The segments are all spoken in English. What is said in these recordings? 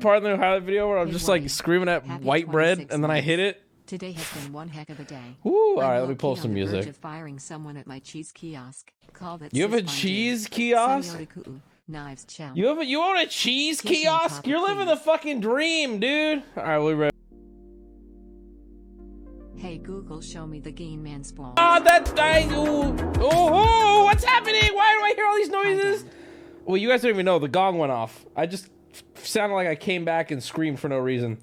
part in the highlight video where I'm just like screaming at white bread and then I hit it? Today has been one heck of a day. Ooh, all right, let me pull some music. Firing someone at my cheese kiosk. You have a cheese kiosk? Knives chow. You own a cheese kiosk? You're living the fucking dream, dude. All right, we ready? Hey Google, show me the Game Man spawn. Oh, what's happening? Why do I hear all these noises? Well, you guys don't even know. The gong went off. I just sounded like I came back and screamed for no reason.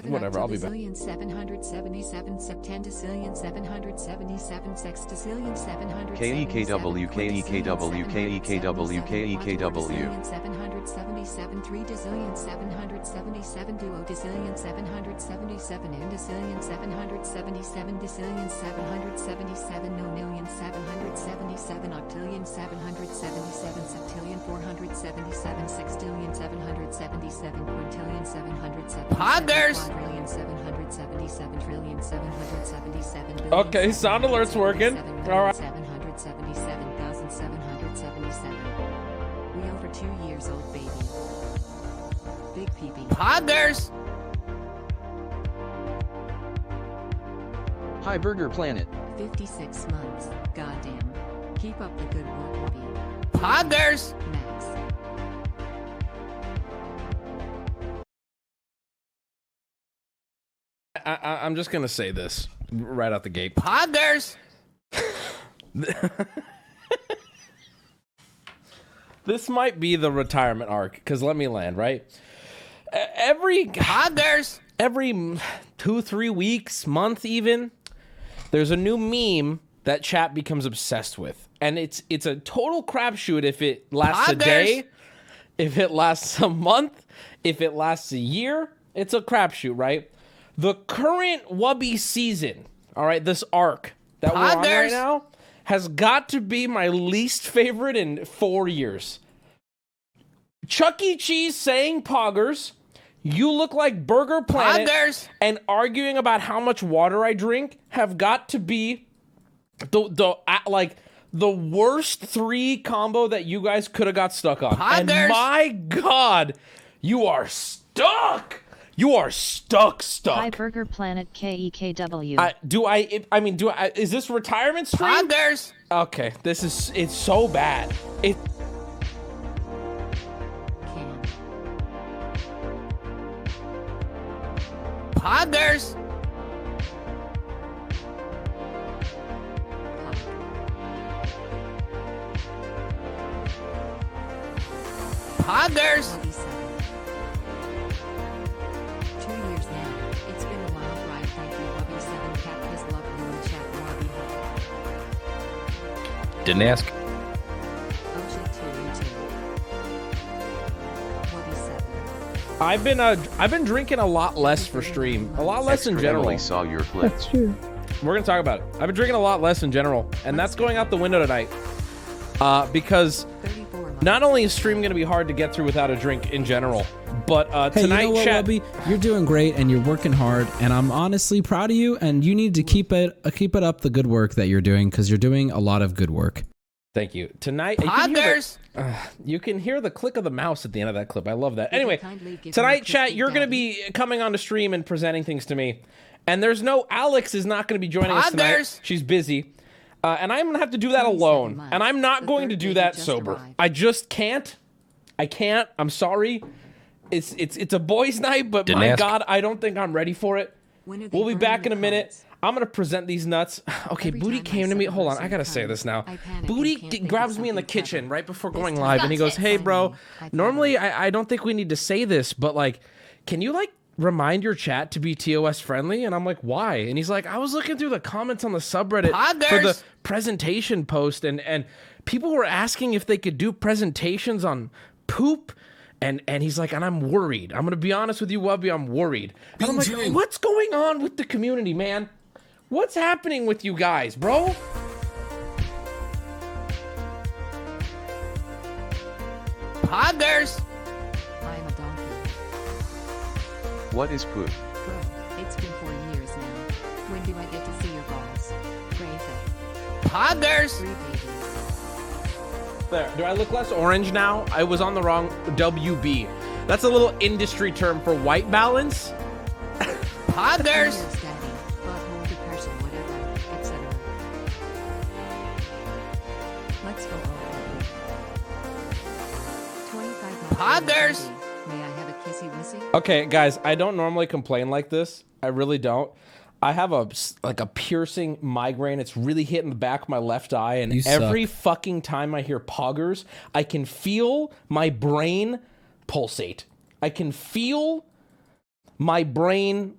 Whatever, I'll be back. 777 September 777 sex to 777 KEKW KEKW KEKW KEKW 777 3 dezillion 777 duo dezillion 777 and dezillion 777 dezillion 777 no million 777 octillion 777 septillion 477 sextillion 777 quintillion 777 Poggers! quadrillion 777 trillion 777 billion. Okay, sound alert's working. All right. 777,777. We over 2 years old, baby. Big peepee. Poggers! Hi Burger Planet. 56 months. Goddamn. Keep up the good work, Wubby. Poggers! Max. I'm just gonna say this right out the gate. Poggers! This might be the retirement arc, because let me land, right? Every 2-3 weeks, month even, there's a new meme that chat becomes obsessed with. And it's a total crapshoot if it lasts a day, if it lasts a month, if it lasts a year. It's a crapshoot, right? The current Wubby season, all right, this arc that we're on right now, has got to be my least favorite in 4 years. Chuck E. Cheese saying poggers, you look like Burger Planet, and arguing about how much water I drink have got to be the worst 3 combo that you guys could have got stuck on. And my God, you are stuck. You are stuck. Hi, Burger Planet KEKW. Is this retirement stream? Poggers! Okay, it's so bad. Poggers! Poggers! 2 years now. It's been a wild ride. Thank you, Wubby 7 Cactus Love you in chat, Wubby. Didn't ask. I've been drinking a lot less for stream. A lot less in general. I saw your clip. That's true. We're gonna talk about it. I've been drinking a lot less in general, and that's going out the window tonight. Because not only is stream gonna be hard to get through without a drink in general, but hey, tonight, you know what, chat, Wubby? You're doing great and you're working hard, and I'm honestly proud of you. And you need to keep it up the good work that you're doing, because you're doing a lot of good work. Thank you. Tonight, you can hear the click of the mouse at the end of that clip. I love that. Anyway, tonight, chat, you're going to be coming on the stream and presenting things to me. And there's no, Alex is not going to be joining us tonight. She's busy. And I'm going to have to do that alone. And I'm not going to do that sober. I just can't. I can't. I'm sorry. It's a boys' night, but my God, I don't think I'm ready for it. We'll be back in a minute. I'm going to present these nuts. Okay, Booty came to me. Hold on, I got to say this now. Booty grabs me in the kitchen right before going live, and he goes, hey, bro, normally I don't think we need to say this, but, like, can you, like, remind your chat to be TOS friendly? And I'm like, why? And he's like, I was looking through the comments on the subreddit for the presentation post, and people were asking if they could do presentations on poop. And he's like, and I'm worried. I'm going to be honest with you, Wubby, I'm worried. And I'm like, what's going on with the community, man? What's happening with you guys, bro? Poggers! I'm a donkey. What is poop? Bro, it's been 4 years now. When do I get to see your balls? Crazy. Poggers! 3 babies. There. Do I look less orange now? I was on the wrong WB. That's a little industry term for white balance. Poggers! Yes, Daddy. Butthole depression, whatever, etc. Let's go over. 25 Poggers! May I have a kissy wissy? Okay, guys, I don't normally complain like this. I really don't. I have a piercing migraine. It's really hitting the back of my left eye, and every fucking time I hear poggers, I can feel my brain pulsate. I can feel my brain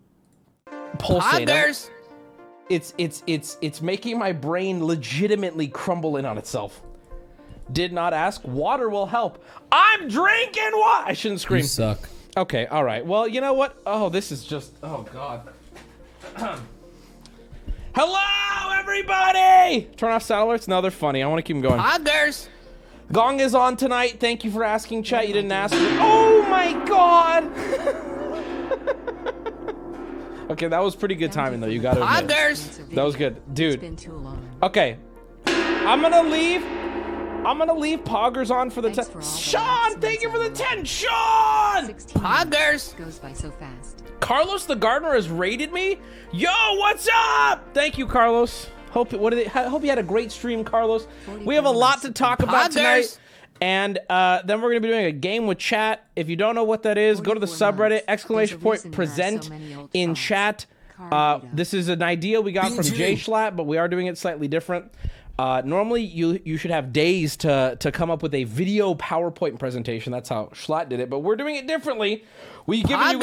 pulsate. Poggers! It's making my brain legitimately crumble in on itself. Did not ask. Water will help. I'm drinking water. I shouldn't scream. You suck. Okay, all right. Well, you know what? Oh, this is just... Oh, God. Hello, everybody! Turn off sound alerts. No, they're funny. I want to keep them going. Poggers! Gong is on tonight. Thank you for asking, chat. You didn't ask me. Oh, my God! Okay, that was pretty good timing, though. You got to admit. Poggers! That was good. It's Dude. been too long. Okay. I'm going to leave Poggers on for the Thanks 10. for all the Sean, laughs, thank you for the Matt. 10. Sean! 16 Poggers! goes by so fast. Carlos the Gardener has raided me. Yo, what's up? Thank you, Carlos. Hope you had a great stream, Carlos. We have a lot to talk about tonight. And then we're going to be doing a game with chat. If you don't know what that is, go to the subreddit, !present in chat. This is an idea we got from Jay Schlatt, but we are doing it slightly different. Normally, you should have days to come up with a video PowerPoint presentation. That's how Schlatt did it, but we're doing it differently. We've given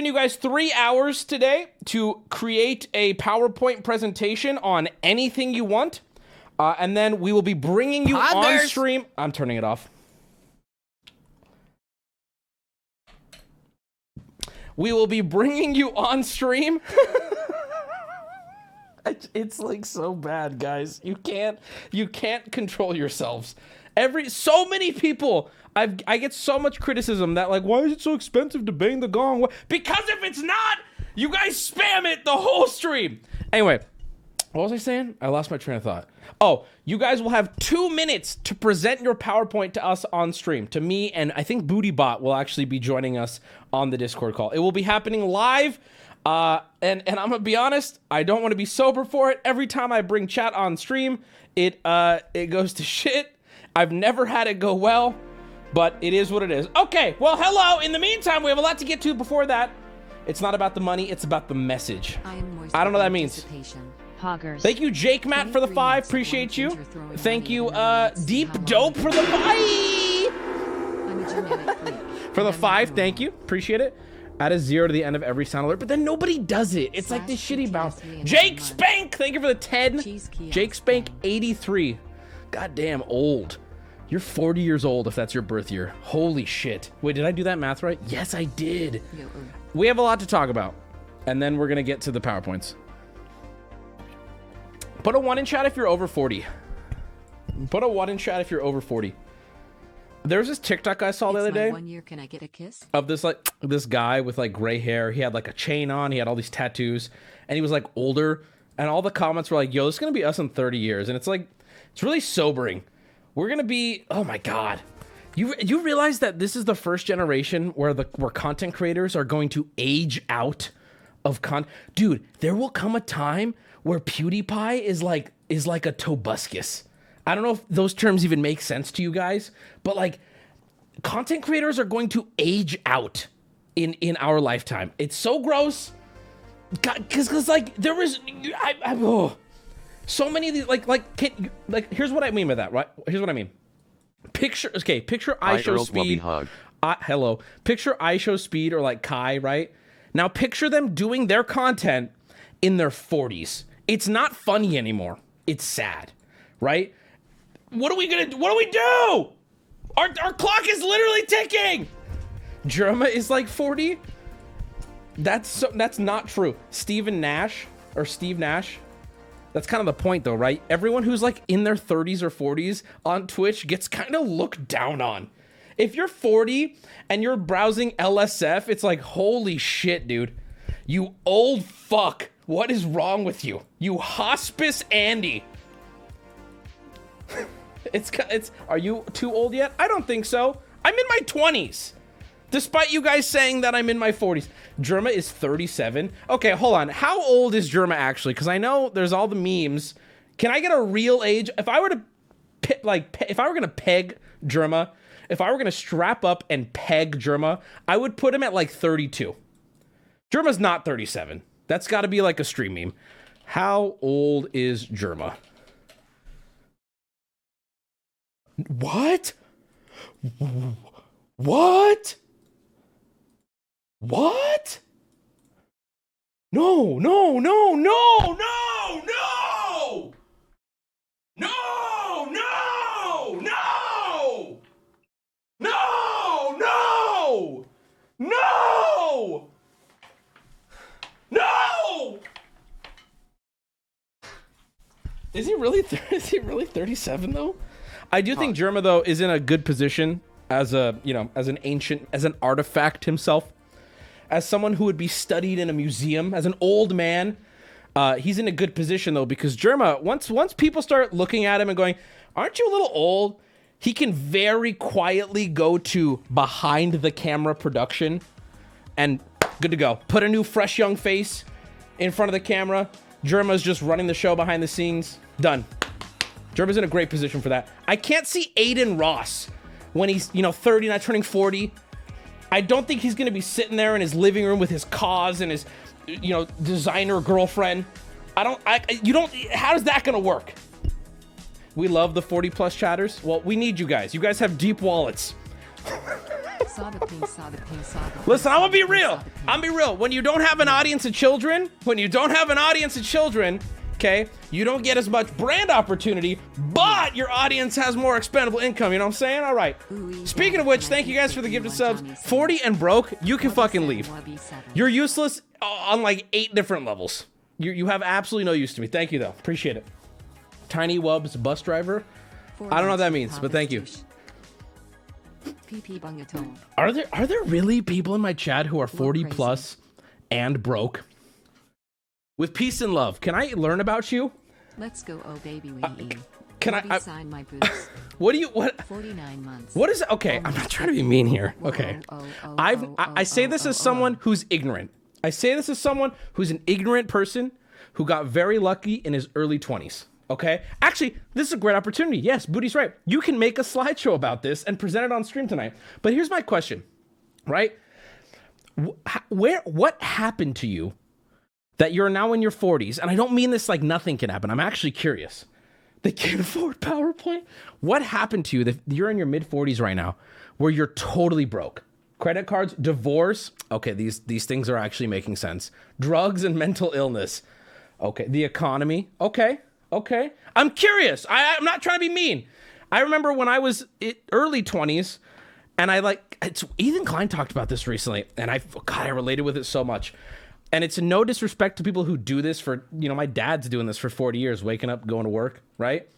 you guys 3 hours today to create a PowerPoint presentation on anything you want. And then we will be bringing you on stream. I'm turning it off. We will be bringing you on stream. It's like so bad, guys. You can't control yourselves. So many people, I get so much criticism that like, why is it so expensive to bang the gong? Because if it's not, you guys spam it the whole stream. Anyway, what was I saying? I lost my train of thought. Oh, you guys will have 2 minutes to present your PowerPoint to us on stream, to me, and I think BootyBot will actually be joining us on the Discord call. It will be happening live. And I'm gonna be honest, I don't want to be sober for it. Every time I bring chat on stream, it goes to shit. I've never had it go well, but it is what it is. Okay, well, hello. In the meantime, we have a lot to get to before that. It's not about the money, it's about the message. I don't know what that means. Poggers. Thank you, Jake Matt, for the 5. Appreciate you. Thank you, Deep Dope for the 5. For the 5, thank you. Appreciate it. Add a 0 to the end of every sound alert, but then nobody does it. It's like this shitty bounce. Jake Spank, thank you for the 10. Jake Spank 83. Goddamn old. You're 40 years old if that's your birth year. Holy shit. Wait, did I do that math right? Yes, I did. We have a lot to talk about, and then we're gonna get to the PowerPoints. Put a 1 in chat if you're over 40. Put a 1 in chat if you're over 40. There's this TikTok I saw the other day. 1 year, can I get a kiss? Of this guy with like gray hair. He had like a chain on. He had all these tattoos, and he was like older. And all the comments were like, "Yo, this is gonna be us in 30 years." And it's like, it's really sobering. We're gonna be. Oh my god. You realize that this is the first generation where content creators are going to age out of Dude, there will come a time where PewDiePie is like a Tobuscus. I don't know if those terms even make sense to you guys, but like content creators are going to age out in our lifetime. It's so gross. Cause like there was, so many of these here's what I mean by that, right? Here's what I mean. Picture iShowSpeed. Hello. Picture iShowSpeed or like Kai, right? Now picture them doing their content in their 40s. It's not funny anymore. It's sad, right? What are we do? Our clock is literally ticking. Jerma is like 40. That's not true. Steve Nash. That's kind of the point though, right? Everyone who's like in their 30s or 40s on Twitch gets kind of looked down on. If you're 40 and you're browsing LSF, it's like, holy shit, dude. You old fuck. What is wrong with you? You hospice Andy. Are you too old yet? I don't think so. I'm in my 20s. Despite you guys saying that I'm in my 40s. Germa is 37. Okay, hold on. How old is Germa actually? Because I know there's all the memes. Can I get a real age? If I were to, if I were going to peg Germa, if I were going to strap up and peg Germa, I would put him at like 32. Germa's not 37. That's got to be like a stream meme. How old is Germa? What? What? What? No, no, no, no, no, no! No, no, no! No, no! No! No! Is he really 37 though? I do think Germa though is in a good position as a, you know, as an artifact himself, as someone who would be studied in a museum, as an old man. He's in a good position though, because Germa, once people start looking at him and going, aren't you a little old? He can very quietly go to behind the camera production and good to go. Put a new fresh young face in front of the camera. Germa's just running the show behind the scenes. Done. Germa's in a great position for that. I can't see Aiden Ross when he's, you know, 30, not turning 40. I don't think he's going to be sitting there in his living room with his cause and his, you know, designer girlfriend. How is that going to work? We love the 40 plus chatters. Well, we need you guys. You guys have deep wallets. Listen, I'm gonna be real. When you don't have an audience of children, okay, you don't get as much brand opportunity, but your audience has more expendable income. You know what I'm saying? All right. Speaking of which, thank you guys for the gifted subs. 40 and broke, you can fucking leave. You're useless on like 8 different levels. You have absolutely no use to me. Thank you though. Appreciate it. Tiny Wub's bus driver. I don't know what that means, but thank you. Are there really people in my chat who are 40 plus and broke? With peace and love, can I learn about you? Let's go, oh baby, can I sign my boots? what 49 months. What is okay? I'm not trying to be mean here. Okay. I say this as someone who's ignorant. I say this as someone who's an ignorant person who got very lucky in his early 20s. Okay? Actually, this is a great opportunity. Yes, Booty's right. You can make a slideshow about this and present it on stream tonight. But here's my question, right? What happened to you that you're now in your 40s? And I don't mean this like nothing can happen. I'm actually curious. They can't afford PowerPoint? What happened to you that you're in your mid 40s right now where you're totally broke? Credit cards, divorce. Okay, these things are actually making sense. Drugs and mental illness. Okay, the economy. Okay. I'm curious. I'm not trying to be mean. I remember when I was early 20s, and Ethan Klein talked about this recently, and I related with it so much. And it's no disrespect to people who do this for, you know, my dad's doing this for 40 years, waking up, going to work, right?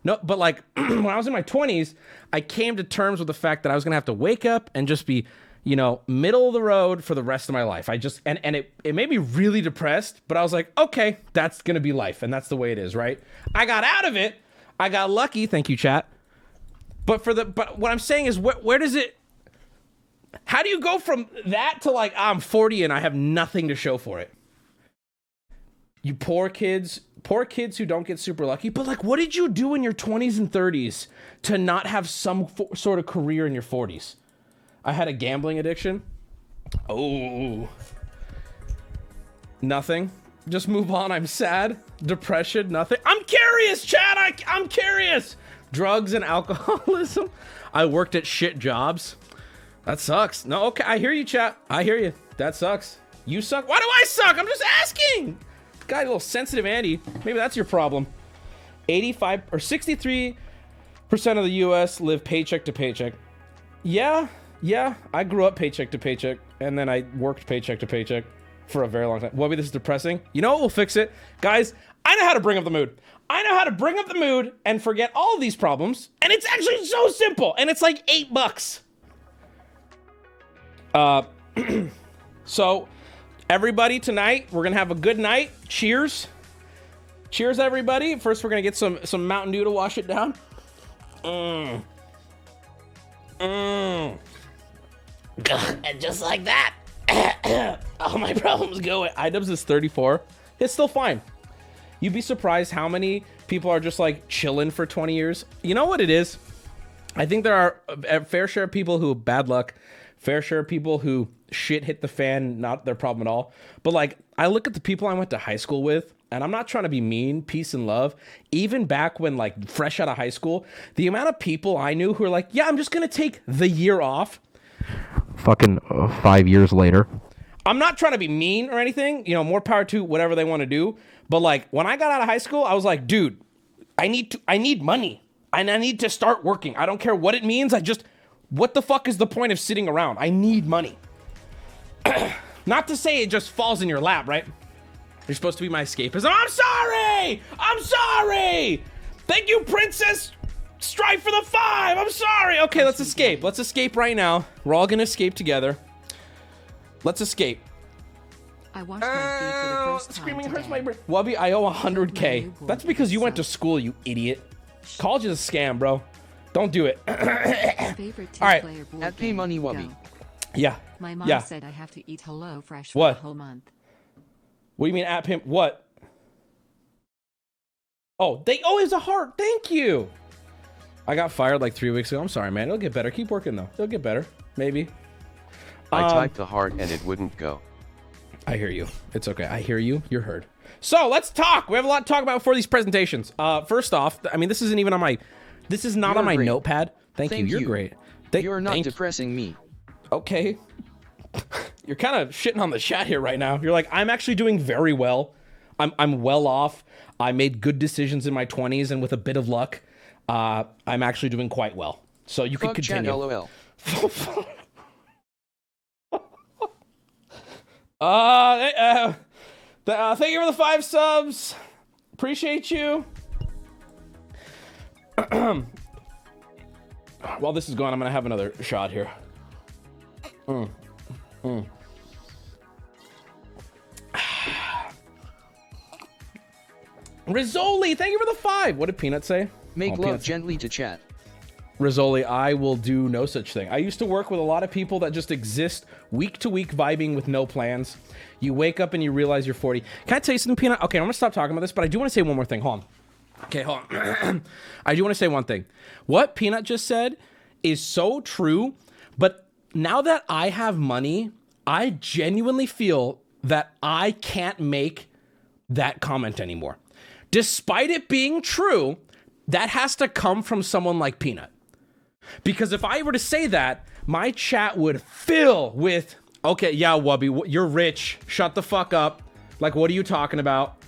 No, but like when I was in my 20s, I came to terms with the fact that I was going to have to wake up and just be, you know, middle of the road for the rest of my life. It made me really depressed, but I was like, okay, that's going to be life. And that's the way it is, right? I got out of it. I got lucky. Thank you, chat. But what I'm saying is where does it, how do you go from that to like, I'm 40 and I have nothing to show for it? You poor kids who don't get super lucky. But like, what did you do in your 20s and 30s to not have some sort of career in your 40s? I had a gambling addiction. Oh. Nothing. Just move on. I'm sad. Depression. Nothing. I'm curious, Chad. I'm curious. Drugs and alcoholism. I worked at shit jobs. That sucks. No, okay. I hear you, chat. I hear you. That sucks. You suck. Why do I suck? I'm just asking. Guy, a little sensitive Andy. Maybe that's your problem. 85 or 63% of the US live paycheck to paycheck. Yeah, I grew up paycheck to paycheck, and then I worked paycheck to paycheck for a very long time. Wubby, this is depressing. You know what? We'll fix it. Guys, I know how to bring up the mood. I know how to bring up the mood and forget all of these problems, and it's actually so simple, and it's like $8. So, everybody, tonight, we're going to have a good night. Cheers. Cheers, everybody. First, we're going to get some Mountain Dew to wash it down. And just like that, all my problems go away. iDubbbz is 34. It's still fine. You'd be surprised how many people are just like chilling for 20 years. You know what it is? I think there are a fair share of people who have bad luck, fair share of people who shit hit the fan, not their problem at all. But like, I look at the people I went to high school with, and I'm not trying to be mean, peace and love. Even back when like fresh out of high school, the amount of people I knew who were like, yeah, I'm just going to take the year off. Fucking 5 years later. I'm not trying to be mean or anything, you know, more power to whatever they want to do. But like when I got out of high school, I was like, dude, I need money and I need to start working. I don't care what it means. What the fuck is the point of sitting around? I need money. Not to say it just falls in your lap, right? You're supposed to be my escapism. I'm sorry! I'm sorry! Thank you, Princess Strive for the 5! I'm sorry! Okay, let's escape. Let's escape right now. We're all gonna escape together. Let's escape. I washed my feet for the first time Screaming today. hurts my brain. Wubby, I owe 100K. That's because you went to school, you idiot. College is a scam, bro. Don't do it. Favorite All right. two-player board At game. PaymoneyWubby. Go. Yeah. My mom Yeah. said I have to eat HelloFresh for What? the whole month. What do you mean at pimp? What? Oh, it's a heart. Thank you. I got fired like 3 weeks ago. I'm sorry, man. It'll get better. Keep working though. It'll get better. Maybe. I typed the heart and it wouldn't go. I hear you. It's okay. I hear you. You're heard. So let's talk. We have a lot to talk about before these presentations. First off, I mean, this isn't even on my. This is not You're on my great. notepad. Thank you. You're great. You're not depressing me. Okay. You're kind of shitting on the chat here right now. You're like, I'm actually doing very well. I'm well off. I made good decisions in my 20s, and with a bit of luck, I'm actually doing quite well. So you can Fuck chat, continue. LOL. Thank you for the 5 subs. Appreciate you. While this is going, I'm gonna have another shot here. Rizzoli, thank you for the 5. What did Peanut say? Make Oh, love Peanut. gently to chat. Rizzoli, I will do no such thing. I used to work with a lot of people that just exist week to week vibing with no plans. You wake up and you realize you're 40. Can I tell you something, Peanut? Okay, I'm gonna stop talking about this, but I do want to say one more thing. Hold on. Okay, hold on. I do want to say one thing. What Peanut just said is so true, but now that I have money, I genuinely feel that I can't make that comment anymore. Despite it being true, that has to come from someone like Peanut. Because if I were to say that, my chat would fill with, okay, yeah, Wubby, you're rich. Shut the fuck up. Like, what are you talking about?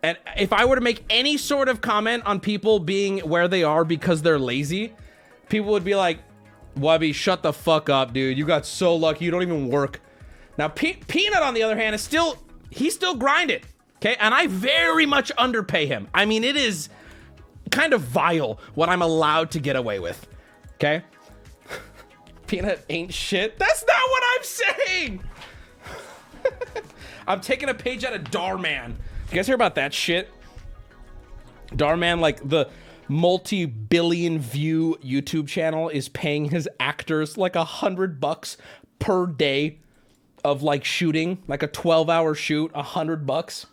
And if I were to make any sort of comment on people being where they are because they're lazy, people would be like, Wubby, shut the fuck up, dude. You got so lucky. You don't even work. Now, Peanut, on the other hand, he's still grinding. Okay, and I very much underpay him. I mean, it is kind of vile what I'm allowed to get away with. Okay? Peanut ain't shit. That's not what I'm saying! I'm taking a page out of Darman. You guys hear about that shit? Darman, like the multi-billion view YouTube channel, is paying his actors like $100 per day of like shooting, like a 12-hour shoot, $100.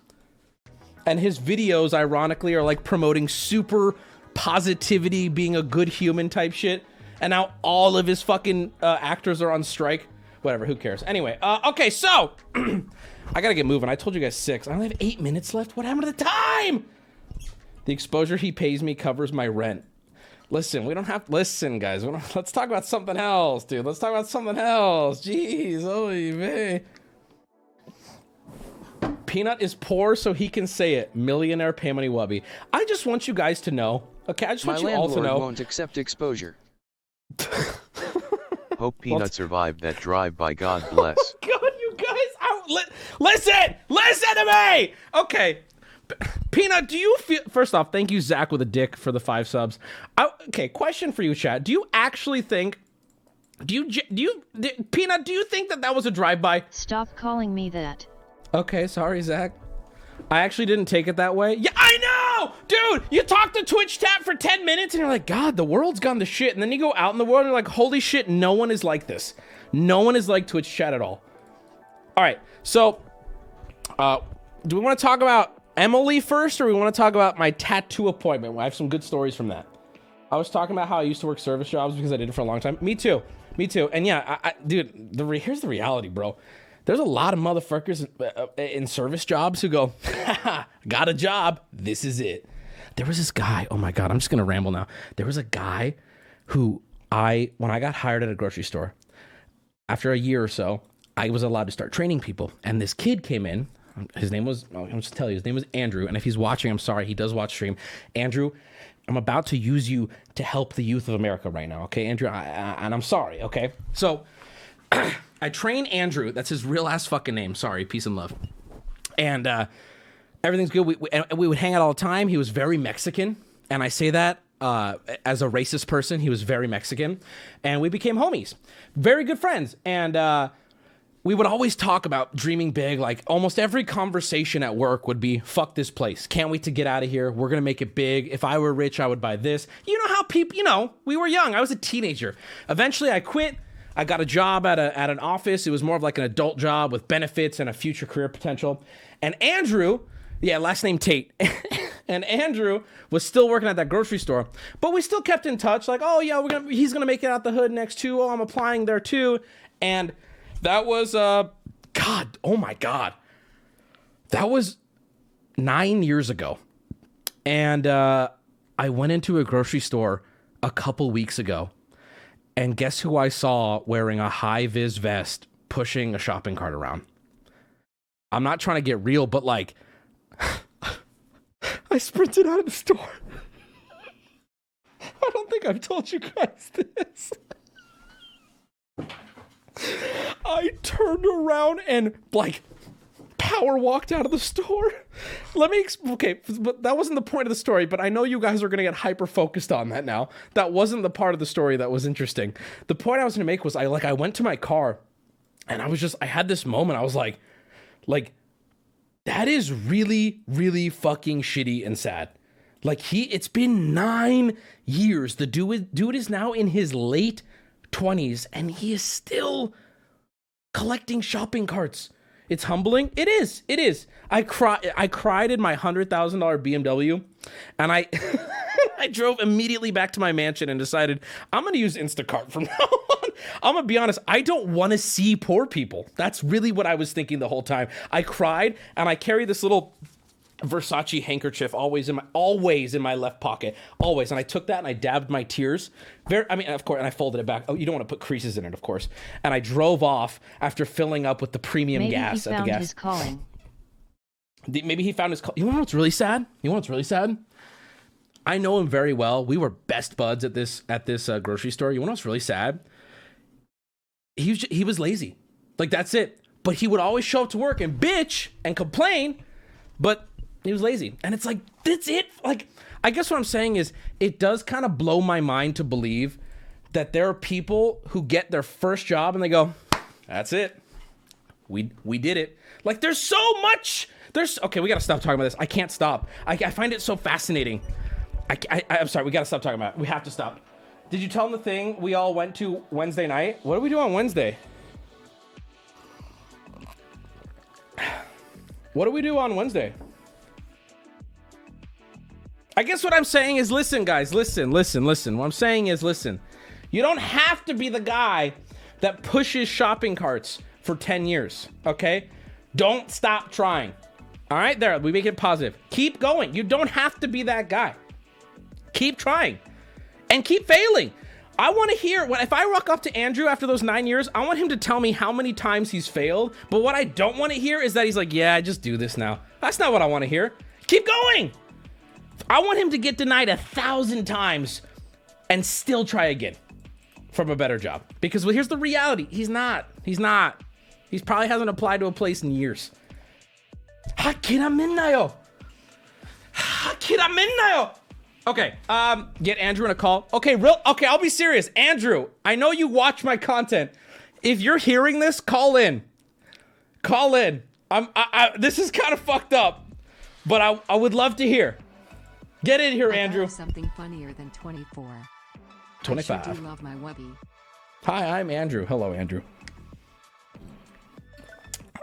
And his videos, ironically, are like promoting super positivity, being a good human type shit. And now all of his fucking actors are on strike. Whatever, who cares? Anyway, okay, so I gotta get moving. I told you guys 6. I only have 8 minutes left. What happened to the time? The exposure he pays me covers my rent. Listen, we don't have. Listen, guys. Let's talk about something else, dude. Let's talk about something else. Jeez, holy man. Peanut is poor, so he can say it. Millionaire PaymoneyWubby. I just want you guys to know. Okay, I just want you all to know. My landlord won't accept exposure. Hope Peanut survived that drive by. God bless. God, you guys, listen to me. Okay, Peanut, do you feel? First off, thank you, Zach, with a dick for the 5 subs. Okay, question for you, chat. Do you actually think? Peanut? Do you think that was a drive-by? Stop calling me that. Okay, sorry, Zach. I actually didn't take it that way. Yeah, I No, dude, you talk to Twitch chat for 10 minutes and you're like, God, the world's gone to shit. And then you go out in the world and you're like, holy shit, no one is like this. No one is like Twitch chat at all. All right, so do we want to talk about Emily first, or we want to talk about my tattoo appointment? I have some good stories from that. I was talking about how I used to work service jobs because I did it for a long time. Me too. And yeah, dude, here's the reality, bro. There's a lot of motherfuckers in service jobs who go, got a job, this is it. There was this guy, oh my God, I'm just gonna ramble now. There was a guy who when I got hired at a grocery store, after a year or so, I was allowed to start training people. And this kid came in, his name was, I'll just tell you, his name was Andrew. And if he's watching, I'm sorry, he does watch stream. Andrew, I'm about to use you to help the youth of America right now, okay, Andrew? And I'm sorry, okay? So, I train Andrew. That's his real ass fucking name. Sorry, peace and love. And everything's good. We would hang out all the time. He was very Mexican. And I say that as a racist person. He was very Mexican. And we became homies. Very good friends. And we would always talk about dreaming big. Like almost every conversation at work would be, fuck this place. Can't wait to get out of here. We're going to make it big. If I were rich, I would buy this. You know how people, we were young. I was a teenager. Eventually I quit. I got a job at an office. It was more of like an adult job with benefits and a future career potential. And Andrew, yeah, last name Tate. And Andrew was still working at that grocery store, but we still kept in touch. Like, oh yeah, he's gonna make it out the hood next too. Oh, I'm applying there too. And that was God, oh my God, that was 9 years ago. And I went into a grocery store a couple weeks ago. And guess who I saw wearing a high-vis vest pushing a shopping cart around? I'm not trying to get real, but like, I sprinted out of the store. I don't think I've told you guys this. I turned around and like power walked out of the store. Okay, but that wasn't the point of the story, but I know you guys are going to get hyper focused on that now. That wasn't the part of the story that was interesting. The point I was going to make was I went to my car and I had this moment. I was like, that is really, really fucking shitty and sad. Like it's been 9 years. The dude is now in his late 20s and he is still collecting shopping carts. It's humbling. It is. I cried in my $100,000 BMW, and I drove immediately back to my mansion and decided I'm going to use Instacart from now on. I'm going to be honest. I don't want to see poor people. That's really what I was thinking the whole time. I cried, and I carry this little Versace handkerchief always in my left pocket, always. And I took that and I dabbed my tears. Of course, and I folded it back. Oh, you don't want to put creases in it, of course. And I drove off after filling up with the premium gas at the gas. Maybe he found his calling. Maybe he found his calling. You know what's really sad? I know him very well. We were best buds at this grocery store. You know what's really sad? He was lazy. Like that's it. But he would always show up to work and bitch and complain, but he was lazy. And it's like, that's it. Like, I guess what I'm saying is it does kind of blow my mind to believe that there are people who get their first job and they go, that's it. We did it. Like there's so much. Okay, we got to stop talking about this. I can't stop. I find it so fascinating. I'm sorry. We got to stop talking about it. We have to stop. Did you tell them the thing we all went to Wednesday night? What do we do on Wednesday? What do we do on Wednesday? I guess what I'm saying is, listen, guys, listen. What I'm saying is, listen. You don't have to be the guy that pushes shopping carts for 10 years, okay? Don't stop trying. All right, there, we make it positive. Keep going. You don't have to be that guy. Keep trying and keep failing. I want to hear, if I walk up to Andrew after those 9 years, I want him to tell me how many times he's failed. But what I don't want to hear is that he's like, yeah, I just do this now. That's not what I want to hear. Keep going. I want him to get denied 1,000 times and still try again from a better job. Because here's the reality. He's not. He probably hasn't applied to a place in years. Okay, get Andrew in a call. Okay, I'll be serious. Andrew, I know you watch my content. If you're hearing this, call in. This is kind of fucked up, but I would love to hear. Get in here, I Andrew. have something funnier than 24. 25. I sure do love my Wubby. Hi, I'm Andrew. Hello, Andrew.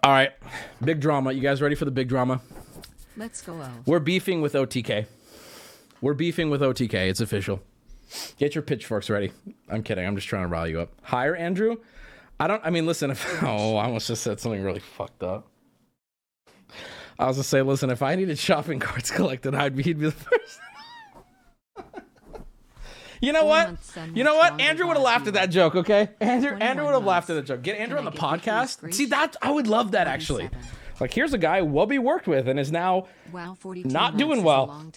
All right, big drama. You guys ready for the big drama? Let's go. We're beefing with OTK. We're beefing with OTK. It's official. Get your pitchforks ready. I'm kidding. I'm just trying to rile you up. Hire Andrew? I mean, listen, if, oh, I almost just said something really fucked up. I was gonna say, listen, if I needed shopping carts collected, he'd be the first. You know what? You know what? Andrew would have laughed at that joke, okay? Andrew would have laughed at that joke. Get Andrew on the podcast. See, that I would love that, actually. Like, here's a guy Wubby worked with and is now not doing well. All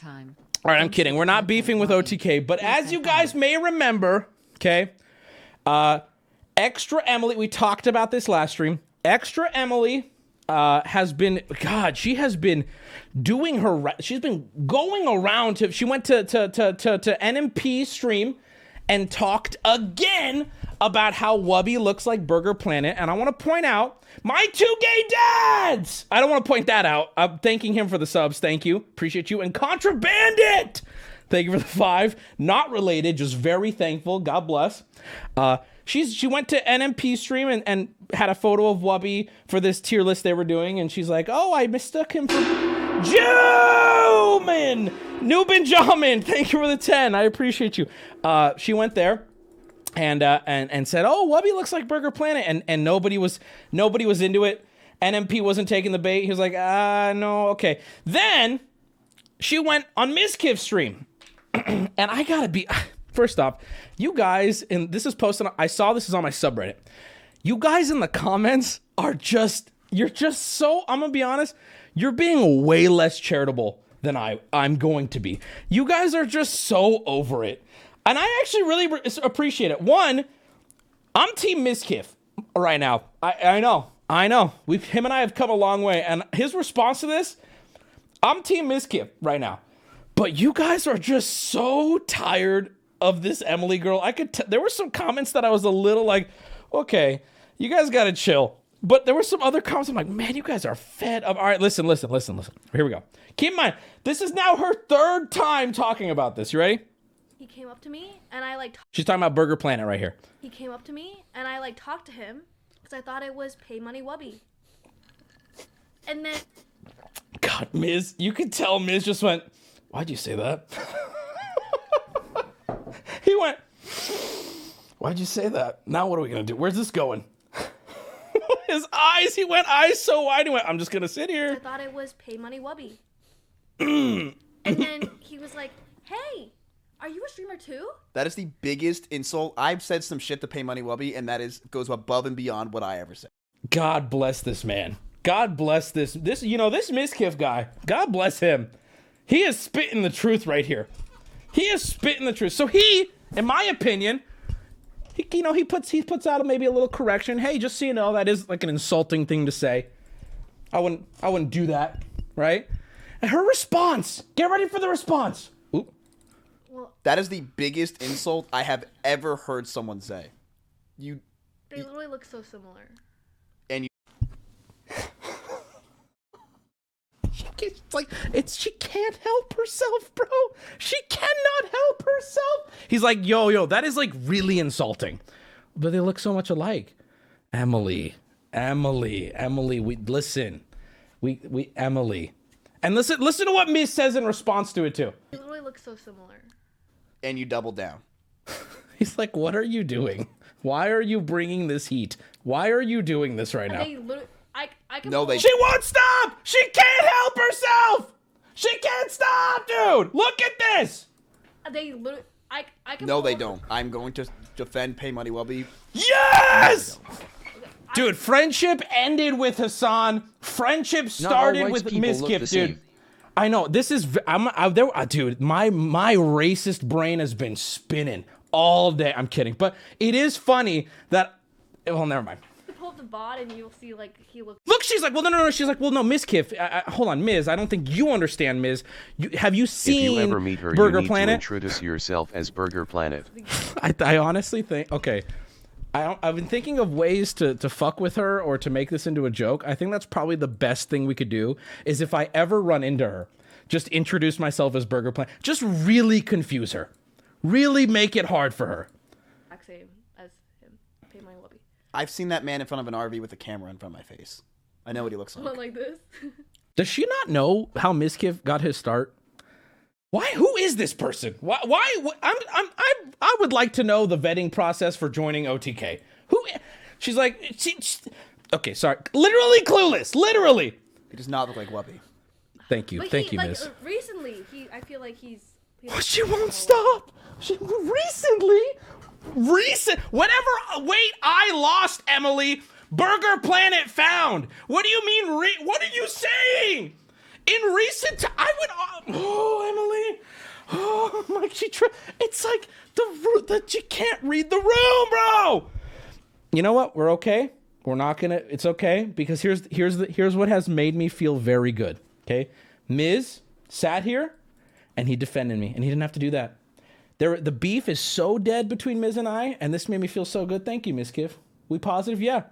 right, I'm kidding. We're not beefing with OTK, but as you guys may remember, okay, Extra Emily, we talked about this last stream. Extra Emily has been, God, she has been doing her, she's been going around to, she went to NMP stream and talked again about how Wubby looks like Burger Planet. And I want to point out my 2 gay dads. I don't want to point that out. I'm thanking him for the subs. Thank you. Appreciate you. And Contrabandit, thank you for the 5. Not related, just very thankful. God bless. She went to NMP stream and had a photo of Wubby for this tier list they were doing, and she's like, "Oh, I mistook him for Juman, New Benjamin. Thank you for the 10. I appreciate you." She went there and said, "Oh, Wubby looks like Burger Planet," and nobody was into it. NMP wasn't taking the bait. He was like, no, okay." Then she went on Mizkiv's stream, and I gotta be. First off, you guys, and this is posted, I saw this is on my subreddit. You guys in the comments are you're just so, I'm gonna be honest, you're being way less charitable than I'm going to be. You guys are just so over it. And I actually really appreciate it. One, I'm Team Mizkiff right now. I know. Him and I have come a long way. And his response to this, I'm Team Mizkiff right now. But you guys are just so tired of this Emily girl. I could there were some comments that I was a little like, okay, you guys gotta chill. But there were some other comments I'm like, man, you guys are fed up. All right, listen. Here we go. Keep in mind, this is now her 3rd time talking about this. You ready? He came up to me and I like. She's talking about Burger Planet right here. He came up to me and I like talked to him because I thought it was PaymoneyWubby. And then. God, Miz, you could tell Miz just went, "Why'd you say that?" He went, "Why'd you say that? Now what are we gonna do? Where's this going?" His eyes, he went eyes so wide, he went, "I'm just gonna sit here." I thought it was PaymoneyWubby. And then he was like, "Hey, are you a streamer too?" That is the biggest insult. I've said some shit to PaymoneyWubby, and that goes above and beyond what I ever said. God bless this man. God bless this this Mizkiff guy. God bless him. He is spitting the truth right here. He is spitting the truth. So he, in my opinion, he puts out maybe a little correction. Hey, just so you know, that is like an insulting thing to say. I wouldn't do that, right? And her response. Get ready for the response. Oop. Well, that is the biggest insult I have ever heard someone say. they literally look so similar. And you. She can't help herself, bro. She cannot help herself. He's like, yo, that is like really insulting. But they look so much alike. Emily, we listen. We Emily. And listen to what Miz says in response to it too. They literally look so similar. And you double down. He's like, "What are you doing? Why are you bringing this heat? Why are you doing this right now?" They literally, I can. No, they. She won't stop! She can't help herself! She can't stop, dude! Look at this! They literally, I can. No, they don't. I'm going to defend PaymoneyWubby. Yes! Dude, friendship ended with Hassan. Friendship started with Mizkif, dude. I know. This is dude, my racist brain has been spinning all day. I'm kidding. But it is funny that, well, never mind. Pull up the bot and you'll see like he looks. Look, she's like, well, no. She's like, well, no, Mizkif. Hold on, Miz. I don't think you understand, Miz. Have you seen If you ever meet her, Burger you need Planet? to introduce yourself as Burger Planet. I honestly think, okay, I've been thinking of ways to fuck with her or to make this into a joke. I think that's probably the best thing we could do is if I ever run into her, just introduce myself as Burger Planet. Just really confuse her. Really make it hard for her. Same as him. PaymoneyWubby. I've seen that man in front of an RV with a camera in front of my face. I know what he looks like. Not like this. Does she not know how Miskiff got his start? Why? Who is this person? Why? I would like to know the vetting process for joining OTK. Who? She's like, okay, sorry. Literally clueless. Literally. He does not look like Wubby. Thank you. But Thank you, like, Miss. Recently, I feel like he's She won't stop. Recently. Whatever weight I lost, Emily, Burger Planet found. What do you mean? What are you saying? In recent time, I would. Oh, Emily. Oh my. It's like that you can't read the room, bro. You know what? We're okay. We're not gonna. It's okay because here's what has made me feel very good. Okay, Miz sat here, and he defended me, and he didn't have to do that. The beef is so dead between Miz and I, and this made me feel so good. Thank you, Miss Kiff. We positive? Yeah.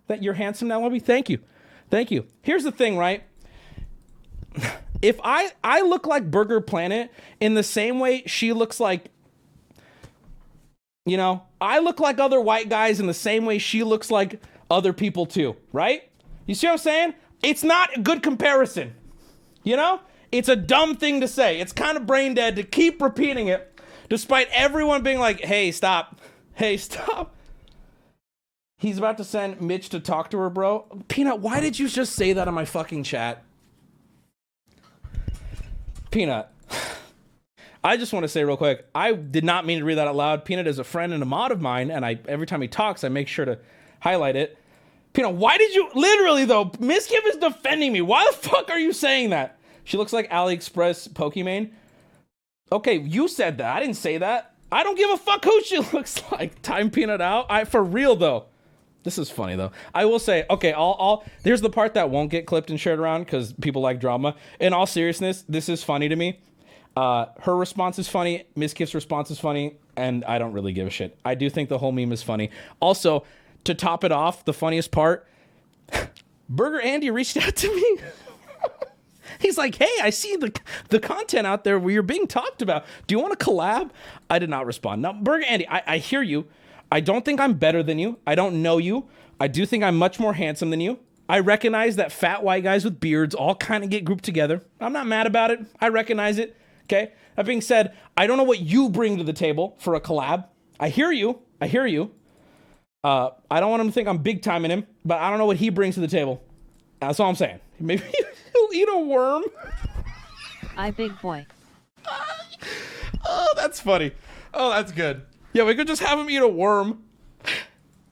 That you're handsome now, Wubby? Thank you. Here's the thing, right? If I look like Burger Planet in the same way she looks like, I look like other white guys in the same way she looks like other people too, right? You see what I'm saying? It's not a good comparison. It's a dumb thing to say. It's kind of brain dead to keep repeating it, despite everyone being like, hey, stop. He's about to send Mitch to talk to her, bro. Peanut, why did you just say that on my fucking chat? Peanut, I just want to say real quick, I did not mean to read that out loud. Peanut is a friend and a mod of mine, and every time he talks, I make sure to highlight it. Peanut, why did you, literally though, Miss Kim is defending me. Why the fuck are you saying that? She looks like AliExpress Pokimane. Okay, you said that. I didn't say that. I don't give a fuck who she looks like. Time Peanut out. For real though. This is funny though. I will say, okay, there's the part that won't get clipped and shared around because people like drama. In all seriousness, this is funny to me. Her response is funny. Miss Kiff's response is funny. And I don't really give a shit. I do think the whole meme is funny. Also, to top it off, the funniest part, Burger Andy reached out to me. He's like, hey, I see the content out there where you're being talked about. Do you want to collab? I did not respond. Now, Burger Andy, I hear you. I don't think I'm better than you. I don't know you. I do think I'm much more handsome than you. I recognize that fat white guys with beards all kind of get grouped together. I'm not mad about it. I recognize it. Okay? That being said, I don't know what you bring to the table for a collab. I hear you. I don't want him to think I'm big timing him, but I don't know what he brings to the table. That's all I'm saying. Maybe he'll eat a worm. I big boy. Oh, that's funny. Oh, that's good. Yeah, we could just have him eat a worm.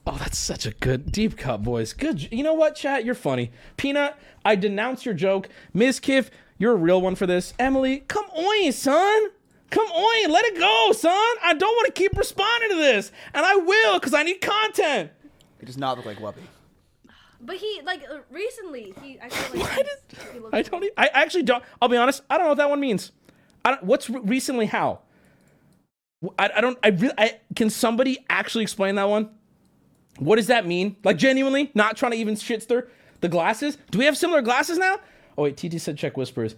Oh, that's such a good deep cut, boys. Good. You know what, chat? You're funny. Peanut, I denounce your joke. Ms. Kiff, you're a real one for this. Emily, come on, son. Come on, let it go, son. I don't want to keep responding to this. And I will, because I need content. He does not look like Wubby. But he, recently, I feel like he looks I actually don't. I'll be honest. I don't know what that one means. What's recently how? Can somebody actually explain that one? What does that mean? Like, genuinely, not trying to even shit stir the glasses. Do we have similar glasses now? Oh wait, TT said check whispers.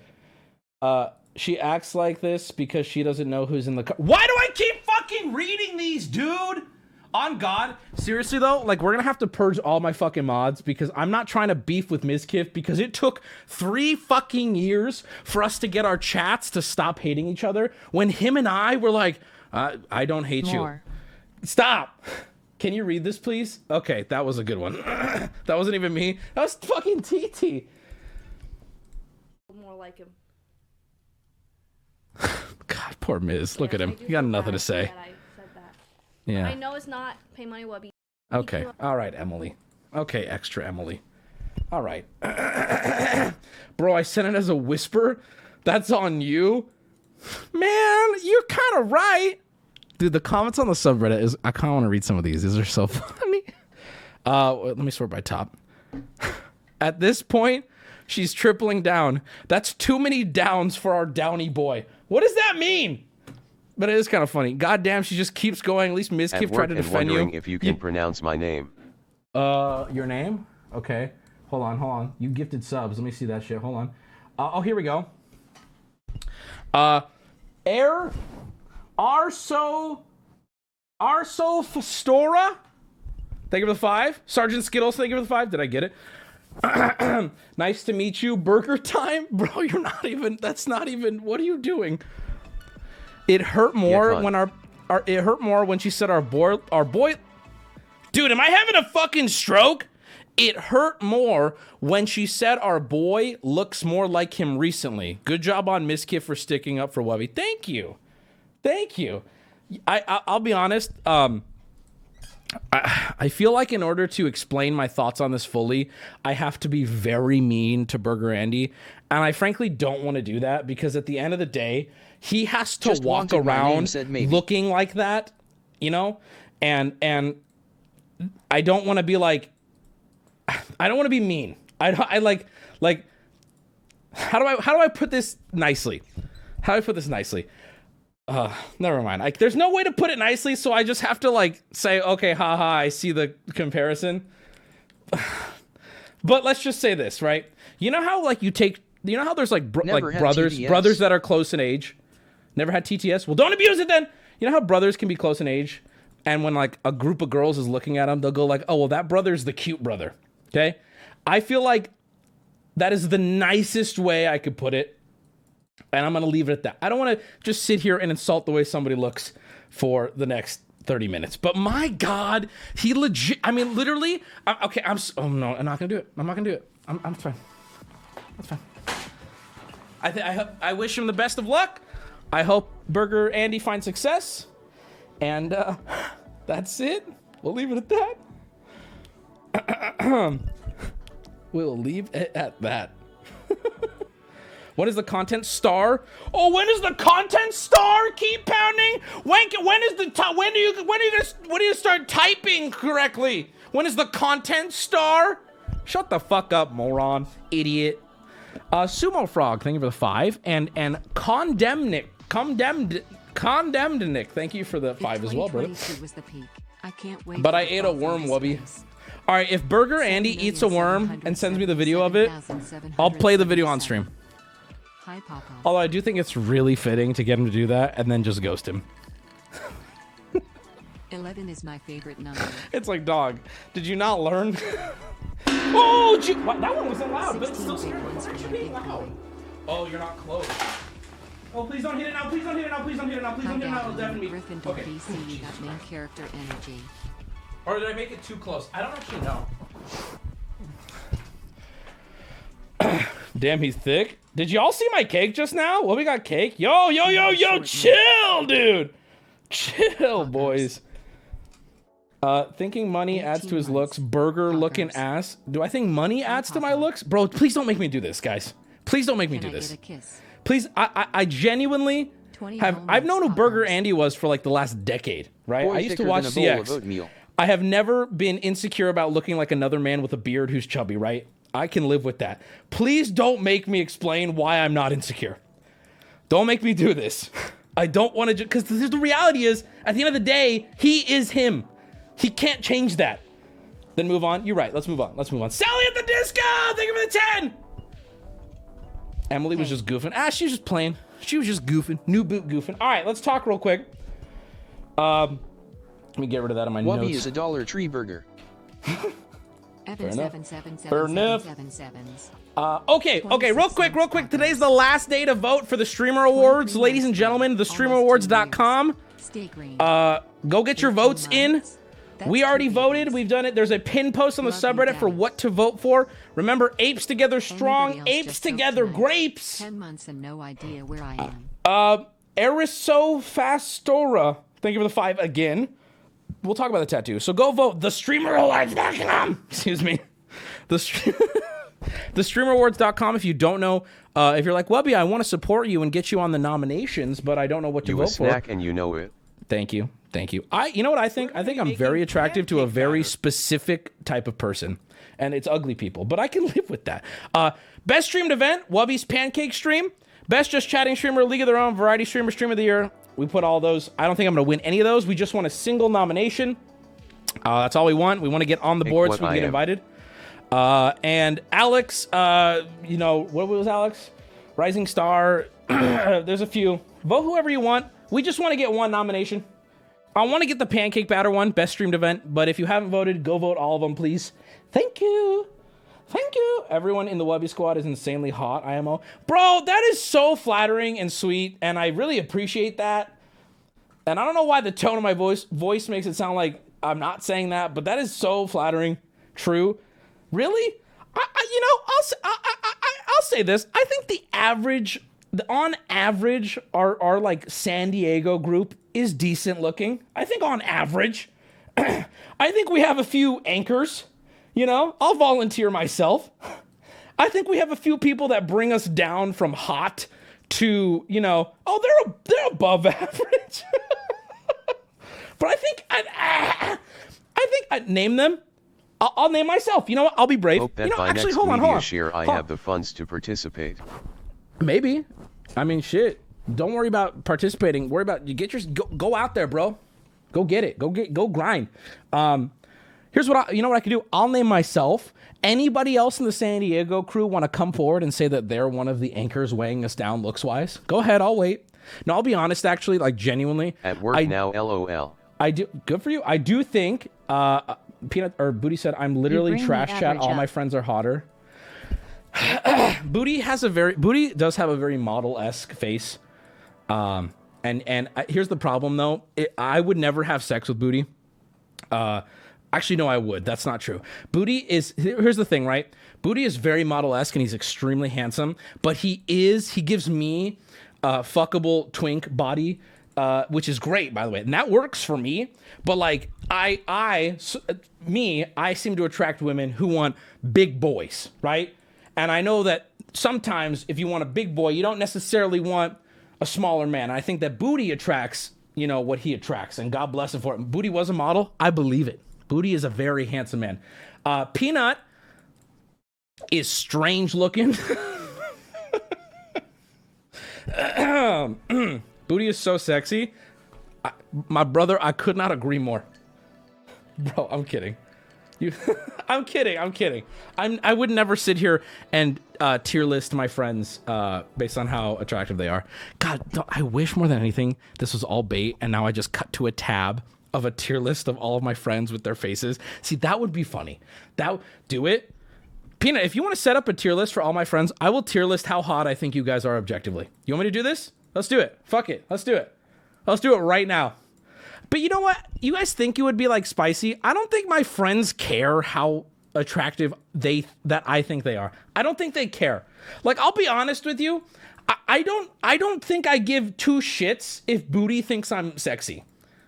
She acts like this because she doesn't know who's in the car. Why do I keep fucking reading these, dude? On God. Seriously though, like, we're gonna have to purge all my fucking mods because I'm not trying to beef with Ms. Kiff because it took 3 fucking years for us to get our chats to stop hating each other when him and I were like, I don't hate you. Stop. Can you read this, please? Okay, that was a good one. That wasn't even me. That was fucking TT. more like him. God, poor Miz. Look at him. He got nothing to say. I said that. Yeah. I know it's not PaymoneyWubby. Okay. All right, Emily. Okay, extra Emily. All right. Bro, I sent it as a whisper. That's on you. Man, you're kind of right. Dude, the comments on the subreddit is... I kind of want to read some of these. These are so funny. Let me sort by top. At this point, she's tripling down. That's too many downs for our downy boy. What does that mean? But it is kind of funny. Goddamn, she just keeps going. At least Ms. Kiff tried to defend you. Wondering if you can pronounce my name. Your name? Okay. Hold on. You gifted subs. Let me see that shit. Hold on. Oh, here we go. Air Arso Festora. Thank you for the 5. Sergeant Skittles, thank you for the 5. Did I get it? Nice to meet you. Burger time? Bro, you're not even, that's not even, what are you doing? It hurt more when it hurt more when she said our boy. Dude, am I having a fucking stroke? It hurt more when she said our boy looks more like him recently. Good job on Miskit for sticking up for Wubby. Thank you. Thank you. I'll be honest. I feel like in order to explain my thoughts on this fully, I have to be very mean to Burger Andy. And I frankly don't want to do that because at the end of the day, he has to walk around looking like that, you know? And I don't want to be like, I don't want to be mean. I like, how do I put this nicely? How do I put this nicely? Never mind. There's no way to put it nicely, so I just have to like say, okay, haha, I see the comparison. But let's just say this, right? You know how like you know how there's like brothers that are close in age? Never had TTS? Well, don't abuse it then. You know how brothers can be close in age, and when like a group of girls is looking at them, they'll go like, oh, well, that brother's the cute brother. Okay? I feel like that is the nicest way I could put it. And I'm going to leave it at that. I don't want to just sit here and insult the way somebody looks for the next 30 minutes. But my God, he legit, I mean, literally, okay, oh no, I'm not going to do it. I'm not going to do it. I'm fine. That's fine. I wish him the best of luck. I hope Burger Andy finds success. And that's it. We'll leave it at that. We'll leave it at that. When is the content star? Oh, when is the content star? Keep pounding. When do you start typing correctly? When is the content star? Shut the fuck up, moron, idiot. Sumo Frog, thank you for the 5, and condemned Nick, thank you for the 5 as well, brother. Was the peak. I can't wait. But I ate a worm, Wubby. All right, if Burger Andy eats a worm and sends me the video of it, I'll play the video on stream. Hi, Papa. Although I do think it's really fitting to get him to do that and then just ghost him. 11 is my favorite number. It's like, dog, did you not learn? Oh, what? That one wasn't loud, but it's still scary. Why aren't you being loud? Oh, you're not close. Oh, please don't hit it now. Please don't hit it now. Please don't hit it now. Please don't hit it now. It'll deafen me. Okay. BC, that main character energy. Or did I make it too close? I don't actually know. Damn, he's thick. Did y'all see my cake just now? Well, we got cake. Yo, chill, dude. Chill, boys. Thinking money adds to his looks. Burger looking ass. Do I think money adds to my looks? Bro, please don't make me do this, guys. Please don't make me do this. Please, I genuinely have. I've known who Burger Andy was for like the last decade, right? I used to watch CX. I have never been insecure about looking like another man with a beard who's chubby, right? I can live with that. Please don't make me explain why I'm not insecure. Don't make me do this. I don't want to, because the reality is, at the end of the day, he is him. He can't change that. Then move on. You're right. Let's move on. Let's move on. Sally at the disco! Thank you for the 10! Emily was just goofing. She was just playing. She was just goofing. New boot goofing. All right, let's talk real quick. Let me get rid of that on my notes. Wubby is a Dollar Tree burger. Evan 77777. Okay, real quick. Today's the last day to vote for the Streamer Awards. Ladies and gentlemen, thestreamerawards.com. Go get your votes in. We already voted. We've done it. There's a pin post on the subreddit for what to vote for. Remember, apes together strong, apes together grapes. 10 months and no idea where I am. Erisofastora. Thank you for the 5 again. We'll talk about the tattoo. So go vote. TheStreamerAwards.com. Excuse me. TheStreamerAwards.com. If you don't know, if you're like, Wubby, I want to support you and get you on the nominations, but I don't know what to vote for. You a snack and you know it. Thank you. You know what I think? I think I'm very attractive to a very specific type of person. And it's ugly people, but I can live with that. Best streamed event, Wubby's Pancake Stream. Best Just Chatting Streamer, League of Their Own, Variety Streamer, Stream of the Year. We put all those. I don't think I'm going to win any of those. We just want a single nomination. That's all we want. We want to get on the board so we can get invited. And Alex, what was Alex? Rising Star. There's a few. Vote whoever you want. We just want to get one nomination. I want to get the pancake batter one, best streamed event. But if you haven't voted, go vote all of them, please. Thank you. Thank you. Everyone in the Wubby squad is insanely hot, IMO. Bro, that is so flattering and sweet, and I really appreciate that. And I don't know why the tone of my voice makes it sound like I'm not saying that, but that is so flattering. True. Really? I'll say this. I think on average, our like San Diego group is decent looking. I think on average. I think we have a few anchors. You know, I'll volunteer myself. I think we have a few people that bring us down from hot to, you know, oh, they're above average. But I think I'd name them. I'll name myself. You know what? I'll be brave. Hope that you know, by actually, next hold on. year I have the funds to participate. Maybe. I mean, shit. Don't worry about participating. Worry about go out there, bro. Go get it. Go grind. Here's what you know what I can do? I'll name myself. Anybody else in the San Diego crew want to come forward and say that they're one of the anchors weighing us down looks-wise? Go ahead, I'll wait. No, I'll be honest, actually, like genuinely. At work now, LOL. I do. Good for you. I do think Peanut or Booty said I'm literally trash chat. All my friends are hotter. Booty does have a very model-esque face. And here's the problem though. I would never have sex with Booty. Actually, no, I would. That's not true. Booty is, here's the thing, right? Booty is very model-esque and he's extremely handsome, but he gives me a fuckable twink body, which is great, by the way. And that works for me, but like, I seem to attract women who want big boys, right? And I know that sometimes if you want a big boy, you don't necessarily want a smaller man. I think that Booty attracts, you know, what he attracts, and God bless him for it. Booty was a model. I believe it. Booty is a very handsome man. Peanut is strange looking. Booty is so sexy. My brother, I could not agree more. Bro, I'm kidding. I'm kidding. I would never sit here and tier list my friends based on how attractive they are. God, I wish more than anything this was all bait, and now I just cut to a tab of a tier list of all of my friends with their faces. See, that would be funny. Do it. Peanut, if you want to set up a tier list for all my friends, I will tier list how hot I think you guys are objectively. You want me to do this? Let's do it. Fuck it. Let's do it. Let's do it right now. But you know what? You guys think it would be like spicy? I don't think my friends care how attractive that I think they are. I don't think they care. Like, I'll be honest with you. I don't think I give two shits if Booty thinks I'm sexy.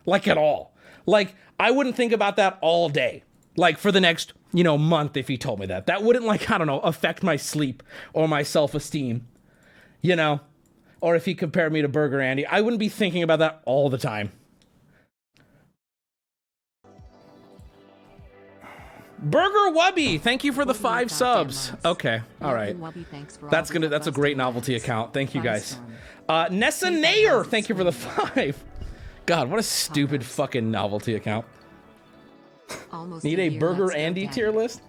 Like, at all. Like, I wouldn't think about that all day. Like, for the next, you know, month if he told me that. That wouldn't, like, I don't know, affect my sleep or my self-esteem. You know? Or if he compared me to Burger Andy. I wouldn't be thinking about that all the time. Burger Wubby, thank you for the 5 subs. Okay, all right. That's a great novelty account. Thank you guys. Nessa Nayer, thank you for the 5. God, what a stupid fucking novelty account. Need a Burger Andy tier list?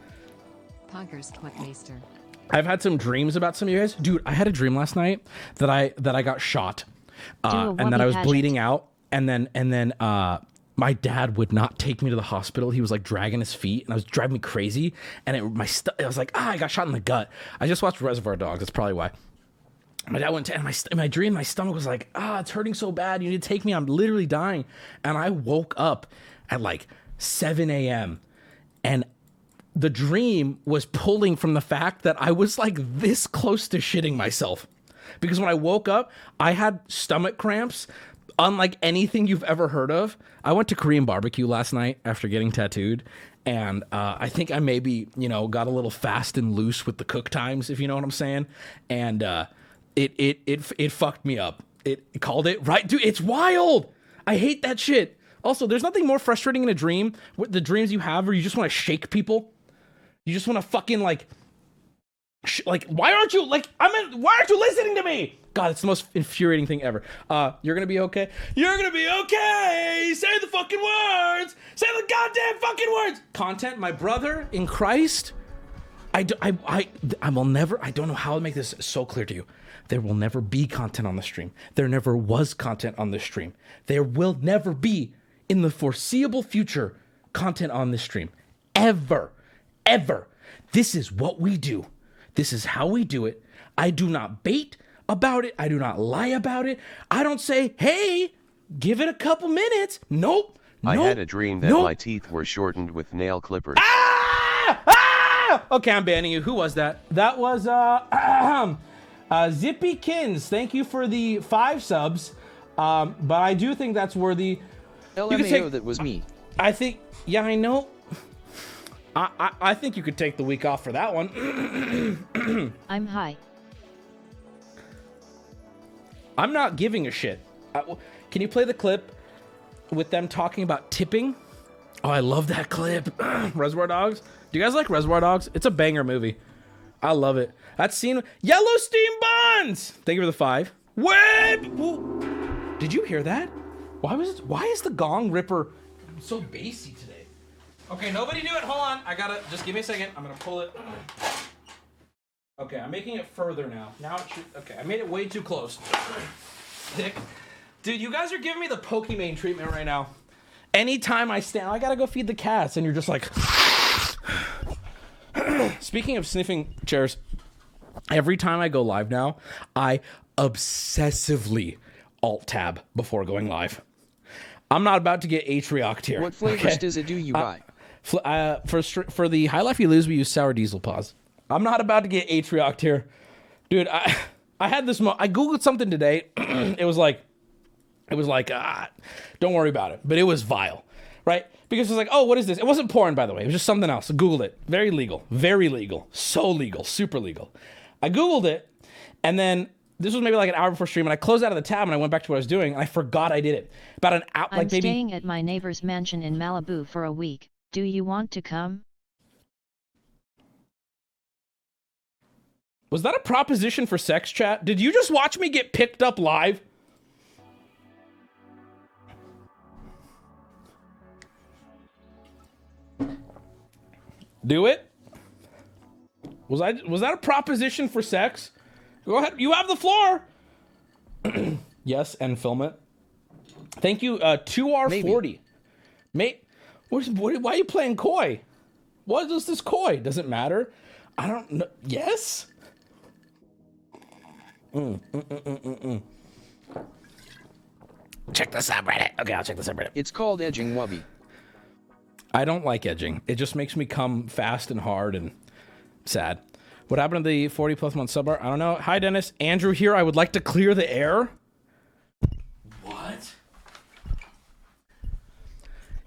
I've had some dreams about some of you guys. Dude, I had a dream last night that I got shot. And that I was bleeding out. And then my dad would not take me to the hospital. He was like dragging his feet and I was driving me crazy. And I was like, I got shot in the gut. I just watched Reservoir Dogs. That's probably why. My dad went to, and in my dream, my stomach was like, it's hurting so bad. You need to take me. I'm literally dying. And I woke up at like 7 a.m. And the dream was pulling from the fact that I was like this close to shitting myself. Because when I woke up, I had stomach cramps unlike anything you've ever heard of. I went to Korean barbecue last night after getting tattooed. And I think I maybe, you know, got a little fast and loose with the cook times, if you know what I'm saying. And it fucked me up. It called it right, dude. It's wild. I hate that shit. Also, there's nothing more frustrating in a dream. The dreams you have where you just want to shake people. You just want to fucking like why aren't you listening to me? God, it's the most infuriating thing ever. You're gonna be okay. You're gonna be okay. Say the fucking words. Say the goddamn fucking words. Content, my brother in Christ. I will never, I don't know how to make this so clear to you. There will never be content on the stream. There never was content on the stream. There will never be, in the foreseeable future, content on this stream. Ever. Ever. This is what we do. This is how we do it. I do not bait about it. I do not lie about it. I don't say, hey, give it a couple minutes. Nope. I had a dream that my teeth were shortened with nail clippers. Okay, I'm banning you. Who was that? That was Zippy Kins. Thank you for the 5 subs. But I do think that's worthy. LMAO, that was me. I think, yeah, I know. I think you could take the week off for that one. I'm high. I'm not giving a shit. Can you play the clip with them talking about tipping? Oh, I love that clip. Reservoir Dogs. Do you guys like Reservoir Dogs? It's a banger movie. I love it. That scene. Yellow Steam Buns. Thank you for the 5. Whoop. Did you hear that? Why is the Gong Ripper so bassy today? Okay, nobody do it. Hold on. I gotta, just give me a second. I'm gonna pull it. Okay, I'm making it further now. Now it should, okay, I made it way too close. Dick. Dude, you guys are giving me the Pokemon treatment right now. Anytime I stand, I gotta go feed the cats, and you're just like... Speaking of sniffing chairs, every time I go live now, I obsessively alt-tab before going live. I'm not about to get Atrioc here. What flavors does it do you buy? For the High Life You Lose, we use sour diesel paws. I'm not about to get Atrioc here. Dude, I had this, I Googled something today. It was like, don't worry about it. But it was vile, right? Because it was like, oh, what is this? It wasn't porn, by the way. It was just something else. I Googled it. Very legal. Very legal. So legal. Super legal. I Googled it, and then this was maybe like an hour before stream, and I closed out of the tab, and I went back to what I was doing, and I forgot I did it. About an hour, like maybe... I'm staying at my neighbor's mansion in Malibu for a week. Do you want to come? Was that a proposition for sex chat? Did you just watch me get picked up live? Do it? Was that a proposition for sex? Go ahead. You have the floor. Yes, and film it. Thank you. 2R40. Mate, why are you playing coy? What is this coy? Does it matter? I don't know. Yes? Check the subreddit. Okay, I'll check the subreddit. It's called edging, Wubby. I don't like edging. It just makes me come fast and hard and sad. What happened to the 40+ month sub bar? I don't know. Hi, Dennis. Andrew here. I would like to clear the air. What?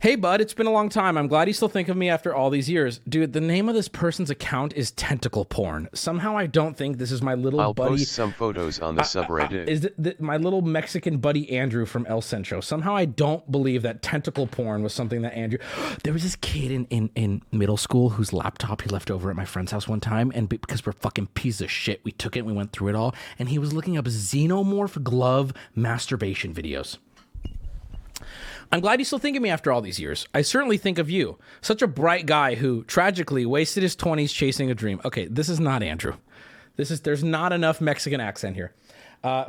Hey, bud. It's been a long time. I'm glad you still think of me after all these years. Dude, the name of this person's account is Tentacle Porn. Somehow I don't think this is my little buddy. I'll post some photos on the subreddit. Is my little Mexican buddy Andrew from El Centro. Somehow I don't believe that Tentacle Porn was something that Andrew... There was this kid in middle school whose laptop he left over at my friend's house one time, and because we're fucking piece of shit, we took it and we went through it all, and he was looking up xenomorph glove masturbation videos. I'm glad you still think of me after all these years. I certainly think of you. Such a bright guy who tragically wasted his 20s chasing a dream. Okay, this is not Andrew. There's not enough Mexican accent here.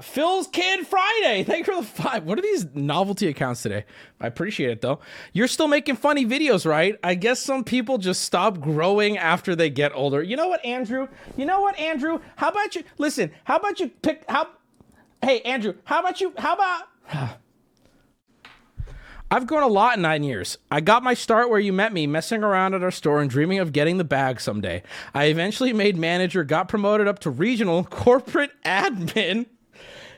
Phil's Kid Friday. Thank you for the 5. What are these novelty accounts today? I appreciate it though. You're still making funny videos, right? I guess some people just stop growing after they get older. You know what, Andrew? How about you, listen, hey, Andrew, how about, I've grown a lot in 9 years. I got my start where you met me, messing around at our store and dreaming of getting the bag someday. I eventually made manager, got promoted up to regional corporate admin,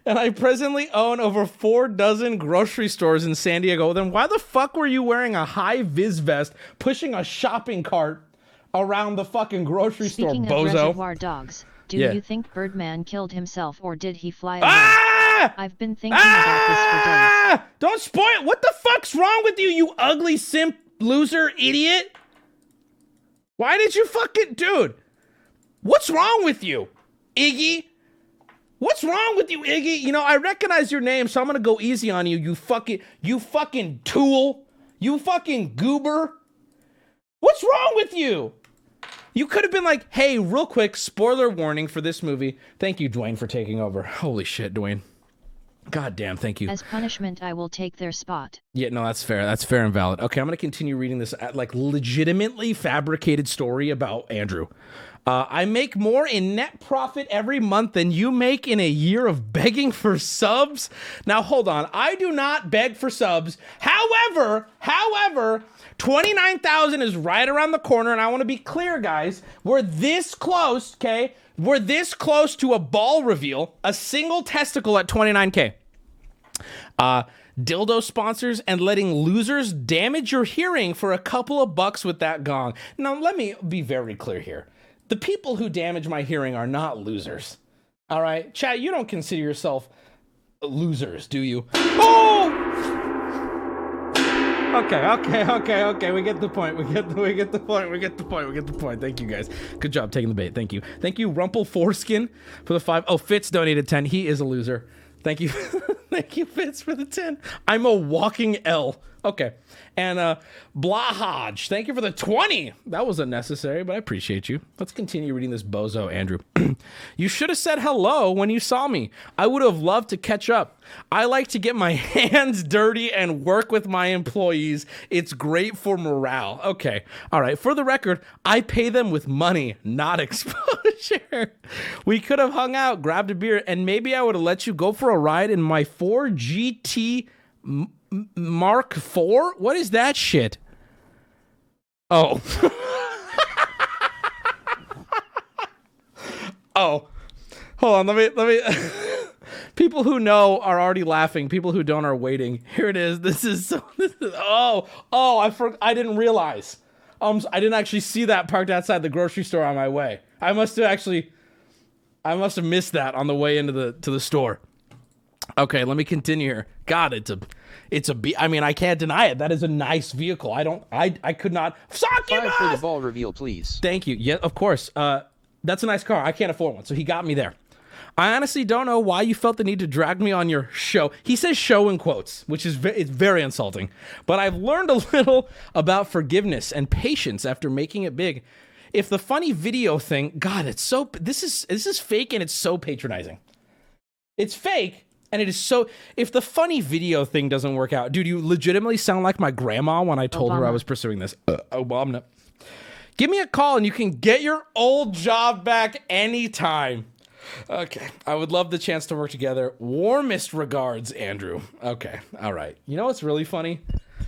and I presently own over 4 dozen grocery stores in San Diego. Then why the fuck were you wearing a high-vis vest, pushing a shopping cart around the fucking grocery store, bozo? Speaking of Reservoir Dogs, do you think Birdman killed himself or did he fly away? I've been thinking about this for days. Don't spoil. What the fuck's wrong with you, you ugly simp loser idiot? Why did you fucking... Dude, what's wrong with you, Iggy? What's wrong with you, Iggy? You know, I recognize your name, so I'm gonna go easy on you, you fucking tool. You fucking goober. What's wrong with you? You could have been like, hey, real quick, spoiler warning for this movie. Thank you, Dwayne, for taking over. Holy shit, Dwayne. God damn, thank you. As punishment, I will take their spot. Yeah, no, that's fair. That's fair and valid. Okay, I'm going to continue reading this like legitimately fabricated story about Andrew. I make more in net profit every month than you make in a year of begging for subs. Now, hold on. I do not beg for subs. However, 29,000 is right around the corner, and I want to be clear, guys. We're this close, okay? We're this close to a ball reveal, a single testicle at 29K. Dildo sponsors and letting losers damage your hearing for a couple of bucks with that gong. Now, let me be very clear here. The people who damage my hearing are not losers. All right? Chat, you don't consider yourself losers, do you? Oh! Okay. We get the point. We get the point. Thank you, guys. Good job taking the bait. Thank you. Thank you, Rumple Foreskin, for the 5. Oh, Fitz donated 10. He is a loser. Thank you. Thank you, Fitz, for the 10. I'm a walking L. Okay. And Blahaj, thank you for the 20. That was unnecessary, but I appreciate you. Let's continue reading this bozo, Andrew. You should have said hello when you saw me. I would have loved to catch up. I like to get my hands dirty and work with my employees. It's great for morale. Okay. All right. For the record, I pay them with money, not exposure. We could have hung out, grabbed a beer, and maybe I would have let you go for a ride in my 4 GT Mark IV? What is that shit? Oh. Oh. Hold on, let me people who know are already laughing. People who don't are waiting. Here it is. This is I didn't realize. I didn't actually see that parked outside the grocery store on my way. I must have missed that on the way into the store. Okay, let me continue here. God, I mean, I can't deny it. That is a nice vehicle. I could not. Suck you, 5 for the ball reveal, please. Thank you. Yeah, of course. That's a nice car. I can't afford one, so he got me there. I honestly don't know why you felt the need to drag me on your show. He says show in quotes, which is it's very insulting. But I've learned a little about forgiveness and patience after making it big. If the funny video thing, God, this is fake and it's so patronizing. It's fake. And it is so, if the funny video thing doesn't work out, dude, you legitimately sound like my grandma when I told her I was pursuing this. Obama. Give me a call and you can get your old job back anytime. Okay. I would love the chance to work together. Warmest regards, Andrew. Okay. All right. You know what's really funny?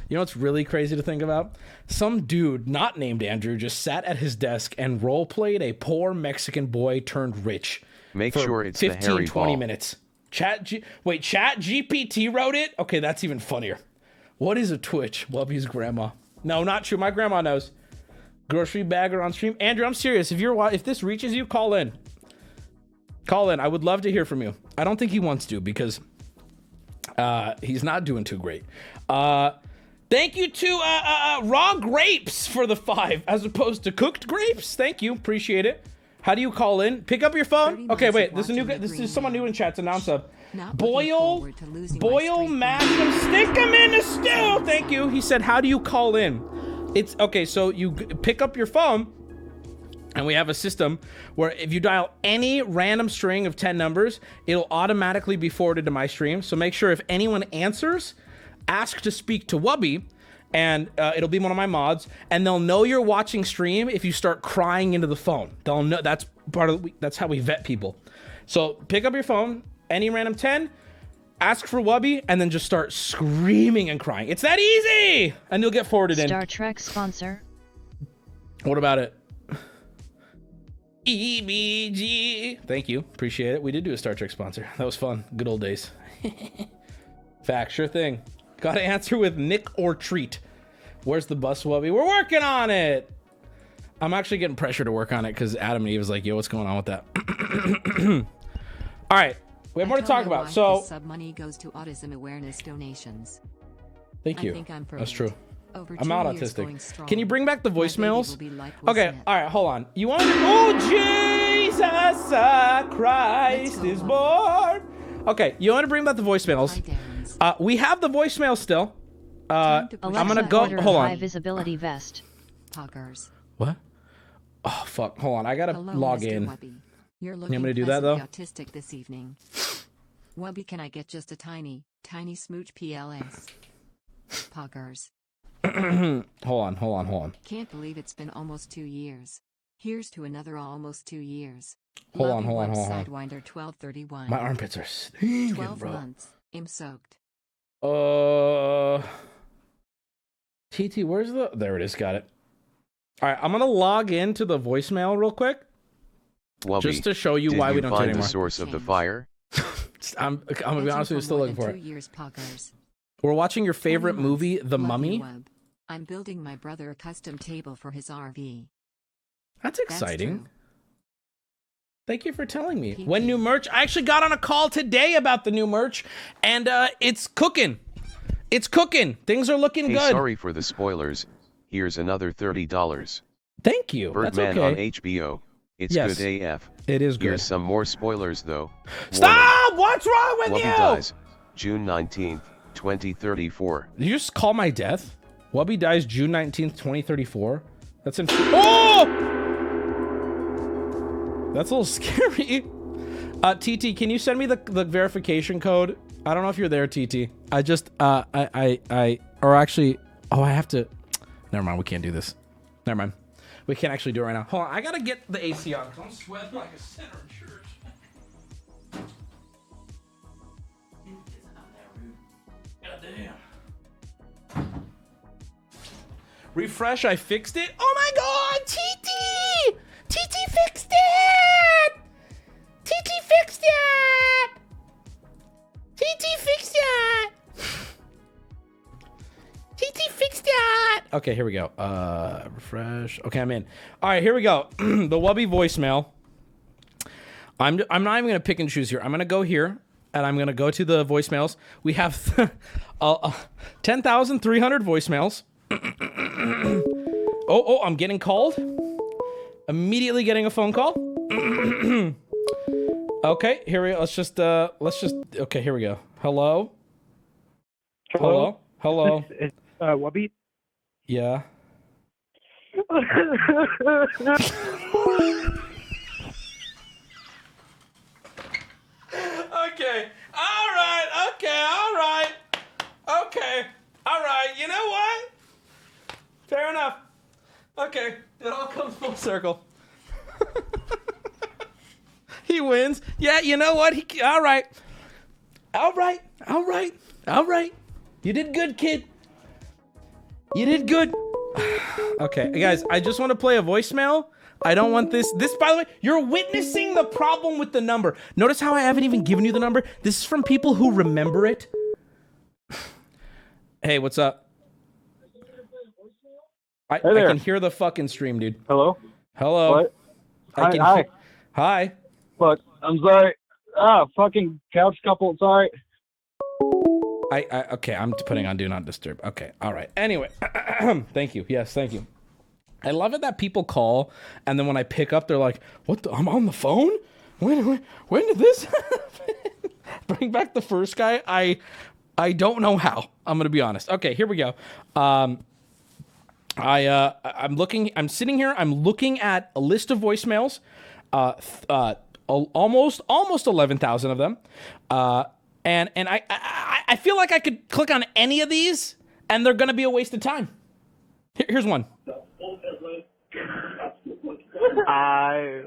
You know what's really crazy to think about? Some dude not named Andrew just sat at his desk and role-played a poor Mexican boy turned rich. Make for sure it's 15, the Harry 20 ball. minutes. Chat GPT wrote it? Okay, that's even funnier. What is a Twitch? Wubby's grandma. No, not true. My grandma knows. Grocery bagger on stream. Andrew, I'm serious. If this reaches you, call in. Call in. I would love to hear from you. I don't think he wants to because he's not doing too great. Thank you to raw grapes for the 5 as opposed to cooked grapes. Thank you. Appreciate it. How do you call in? Pick up your phone. Okay, wait. This is someone new in chat to announce a boil mash them, stick them in a stew. Thank you. He said, how do you call in? It's okay. So you pick up your phone and we have a system where if you dial any random string of 10 numbers, it'll automatically be forwarded to my stream. So make sure if anyone answers, ask to speak to Wubby. And it'll be one of my mods, and they'll know you're watching stream if you start crying into the phone. They'll know that's that's how we vet people. So pick up your phone, any random 10, ask for Wubby, and then just start screaming and crying. It's that easy, and you'll get forwarded in. Star Trek sponsor. What about it? EBG. Thank you, appreciate it. We did do a Star Trek sponsor. That was fun. Good old days. Fact, sure thing. Gotta answer with Nick or treat. Where's the bus, Wubby? We're working on it. I'm actually getting pressure to work on it because Adam and Eve was like, yo, what's going on with that? All right. We have more to talk about. So sub money goes to autism awareness donations. Thank you. I think I'm That's true. Over I'm not 2 years going autistic. strong. Can you bring back the My baby voicemails? will be like Okay. Will All right. Hold on. You want to? Oh, Jesus Christ is born. Okay. You want to bring back the voicemails? We have the voicemail still. I'm gonna go. Order Hold a high on. visibility vest. Poggers. What? Oh fuck! Hold on, I gotta Hello, log Mr. in. Wubby. You're I'm looking gonna do that though. autistic this evening. Wubby, can I get just a tiny smooch PLS? Poggers. Hold on. Can't believe it's been almost 2 years. Here's to another almost 2 years. Hold Love you, on. Sidewinder 1231. My armpits are stinking, 12 bro. months. I'm soaked. TT, where's the? There it is. Got it. All right, I'm gonna log into the voicemail real quick, Wubby, just to show you why we don't do it find anymore. the source of the fire? I'm gonna be honest with you, still looking for it. 2 years, Poggers. We're watching your favorite 20 months. movie, The Love you, Mummy. Wub. I'm building my brother a custom table for his RV. That's exciting. That's true. Thank you for telling me. PP. When new merch? I actually got on a call today about the new merch, and it's cooking. It's cooking. Things are looking Hey, good. sorry for the spoilers. Here's another $30. Thank you. Birdman That's on okay. HBO. It's Yes. good AF. It is good. Here's some more spoilers though. Stop! What's wrong with Wubby you? dies June 19th, 2034. Did you just call my death? Wubby dies June 19th, 2034. That's in. Oh! That's a little scary. TT, can you send me the verification code? I don't know if you're there, TT. I just or actually, oh, I have to. Never mind. We can't do this. Never mind. We can't actually do it right now. Hold on. I gotta get the AC on because I'm sweating like a sinner in church. Goddamn. Refresh. I fixed it. Oh my God, TT! TT fixed it. TT fixed it. TT fixed it. TT fixed it. Okay, here we go. Refresh. Okay, I'm in. All right, here we go. The Wubby voicemail. I'm not even gonna pick and choose here. I'm gonna go here and I'm gonna go to the voicemails. We have 10,300 voicemails. Oh, I'm getting called. Immediately getting a phone call. Okay, here we go. Let's just okay, here we go. Hello? Hello? It's Wubby? Yeah. Okay. All right. You know what? Fair enough. Okay. It all comes full circle. He wins. Yeah, you know what? All right. You did good, kid. You did good. Okay, guys, I just want to play a voicemail. I don't want this. This, by the way, you're witnessing the problem with the number. Notice how I haven't even given you the number? This is from people who remember it. Hey, what's up? I can hear the fucking stream, dude. Hello? What? Hi. Look, I'm sorry. Fucking couch couple, sorry. Okay, I'm putting on Do Not Disturb. Okay, all right. Anyway, thank you. Yes, thank you. I love it that people call, and then when I pick up, they're like, "What? I'm on the phone? When did this happen?" Bring back the first guy. I don't know how. I'm gonna be honest. Okay, here we go. I'm sitting here. I'm looking at a list of voicemails. Almost 11,000 of them. And I feel like I could click on any of these, and they're gonna be a waste of time. Here's one. I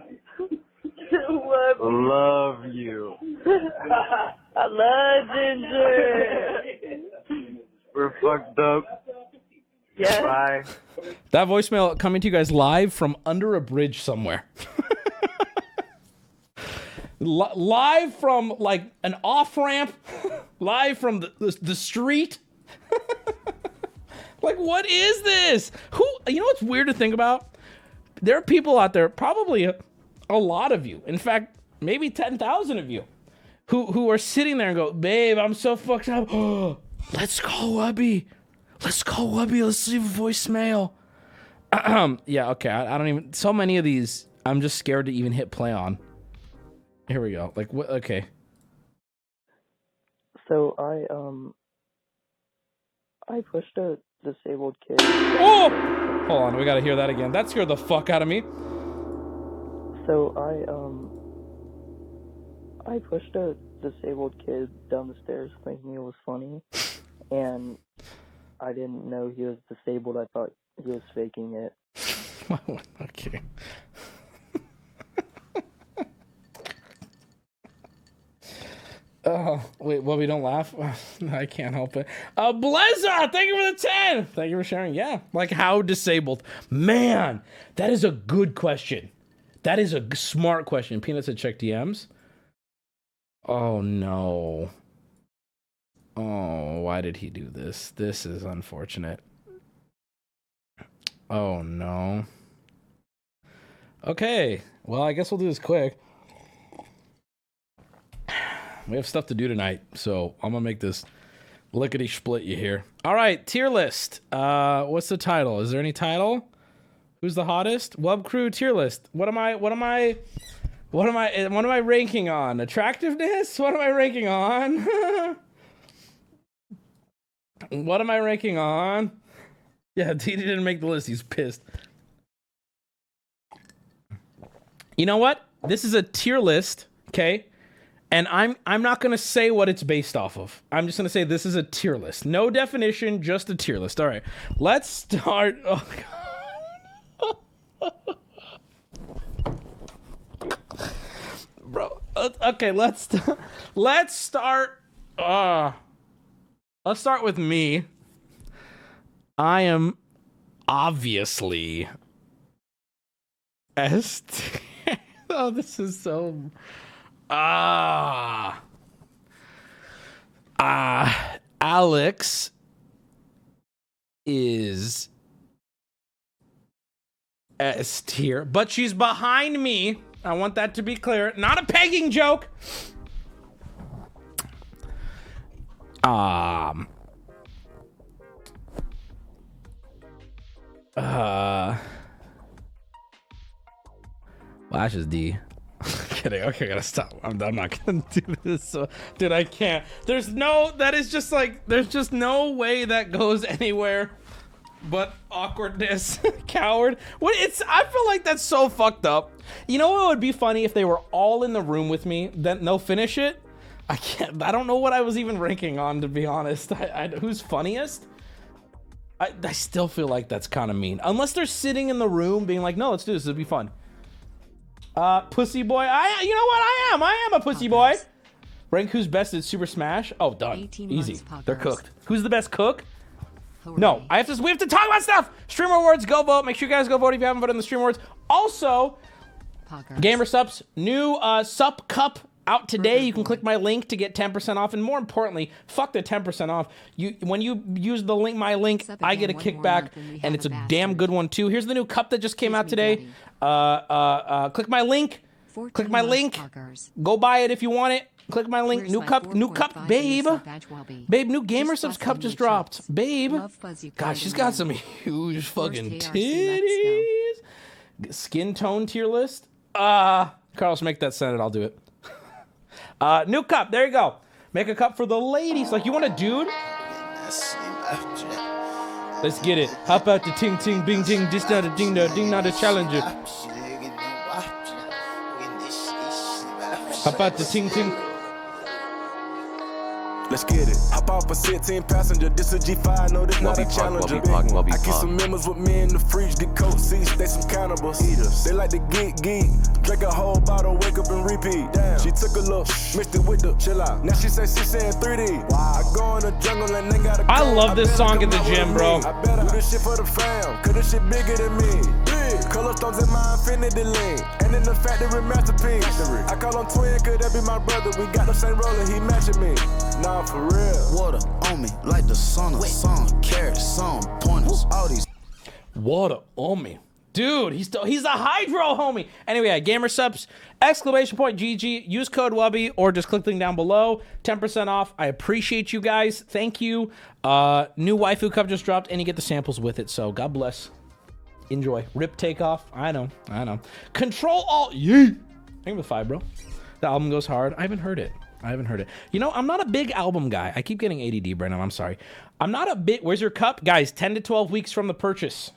love you. I love Ginger. We're fucked up. Yeah. Bye. That voicemail coming to you guys live from under a bridge somewhere. Live from like an off-ramp, live from the street. Like, what is this? You know what's weird to think about? There are people out there, probably a lot of you, in fact, maybe 10,000 of you, who are sitting there and go, "Babe, I'm so fucked up. Let's call Wubby. Let's leave a voicemail." Yeah, okay, I don't even, so many of these, I'm just scared to even hit play on. Here we go. Like, what? Okay. So I pushed a disabled kid. Oh! Hold on, we gotta hear that again. That scared the fuck out of me. So I pushed a disabled kid down the stairs thinking it was funny, and I didn't know he was disabled. I thought he was faking it. Okay. Oh, wait, Wubby, don't laugh. I can't help it. Blezza, thank you for the 10. Thank you for sharing. Yeah, like how disabled? Man, that is a good question. That is a smart question. Peanut said check DMs. Oh, no. Oh, why did he do this? This is unfortunate. Oh, no. Okay, well, I guess we'll do this quick. We have stuff to do tonight, so I'm gonna make this lickety split you here. All right, tier list. What's the title? Is there any title? Who's the hottest? Wub Crew tier list. What am I ranking on? Attractiveness? What am I ranking on? What am I ranking on? Yeah, Didi didn't make the list. He's pissed. You know what? This is a tier list, okay? And I'm not gonna say what it's based off of. I'm just gonna say this is a tier list. No definition, just a tier list. All right, let's start. Oh God. Bro, okay, let's start. Let's start with me. I am obviously S. Oh, this is so. Alex is S tier, but she's behind me. I want that to be clear. Not a pegging joke. Lash is D. Kidding. Okay, I gotta stop. I'm not gonna do this. So, dude, I can't. There's no way that goes anywhere but awkwardness. Coward. I feel like that's so fucked up. You know what would be funny if they were all in the room with me, then they'll finish it? I don't know what I was even ranking on, to be honest. Who's funniest? I still feel like that's kind of mean. Unless they're sitting in the room being like, no, let's do this. It'll be fun. Pussy boy. You know what? I am a pussy boy. Rank who's best at Super Smash. Oh, done. Easy. They're cooked. Who's the best cook? No, we have to talk about stuff. Stream Awards, go vote. Make sure you guys go vote if you haven't voted in the Stream Awards. Also, Gamer Sups, new Sup Cup out today. You can click my link to get 10% off, and more importantly, fuck the 10% off. When you use the link, my link, I get a kickback, and it's a damn good one too. Here's the new cup that just came out today. Click my link. Click my link. Go buy it if you want it. Click my link. New cup, babe. Babe, new Gamer Subs cup just dropped. Babe. God, she's got some huge fucking titties. Skin tone tier list. Carlos, make that Senate. I'll do it. New cup. There you go. Make a cup for the ladies. Like, you want a dude? Let's get it. Hop out the ting ting bing ding. This not a ding ding, not a challenger. Hop out the ting ting. Let's get it. Hop off a 16 passenger. This a G5, no, this not a challenger. I keep some members with me in the fridge. The coat seats, they some cannibals. Eaters. They like to geek. Drink a whole bottle, wake up and repeat. Damn. She took a look, mixed it with the chill out. Now she say she saying 3D. Wow. I go in the jungle and they got a. I love this song in the gym, bro. I better do this shit for the fam, cause this shit bigger than me. Color stones in my infinity lane. And in the factory masterpiece. I call him twin, could that be my brother? We got the same roller, he matching me. Nah, for real. Water on me like the sun of sun. Carrots, some pointers. All these. Water on me. Dude, he's a hydro homie. Anyway, Gamer Subs, !GG, use code Wubby or just click the link down below. 10% off. I appreciate you guys. Thank you. New waifu cup just dropped and you get the samples with it. So God bless. Enjoy. Rip Takeoff. I know. Control Alt. Yeet. Thank you for the 5, bro. The album goes hard. I haven't heard it. You know, I'm not a big album guy. I keep getting ADD, Brandon. I'm sorry. I'm not a big. Where's your cup? Guys, 10 to 12 weeks from the purchase.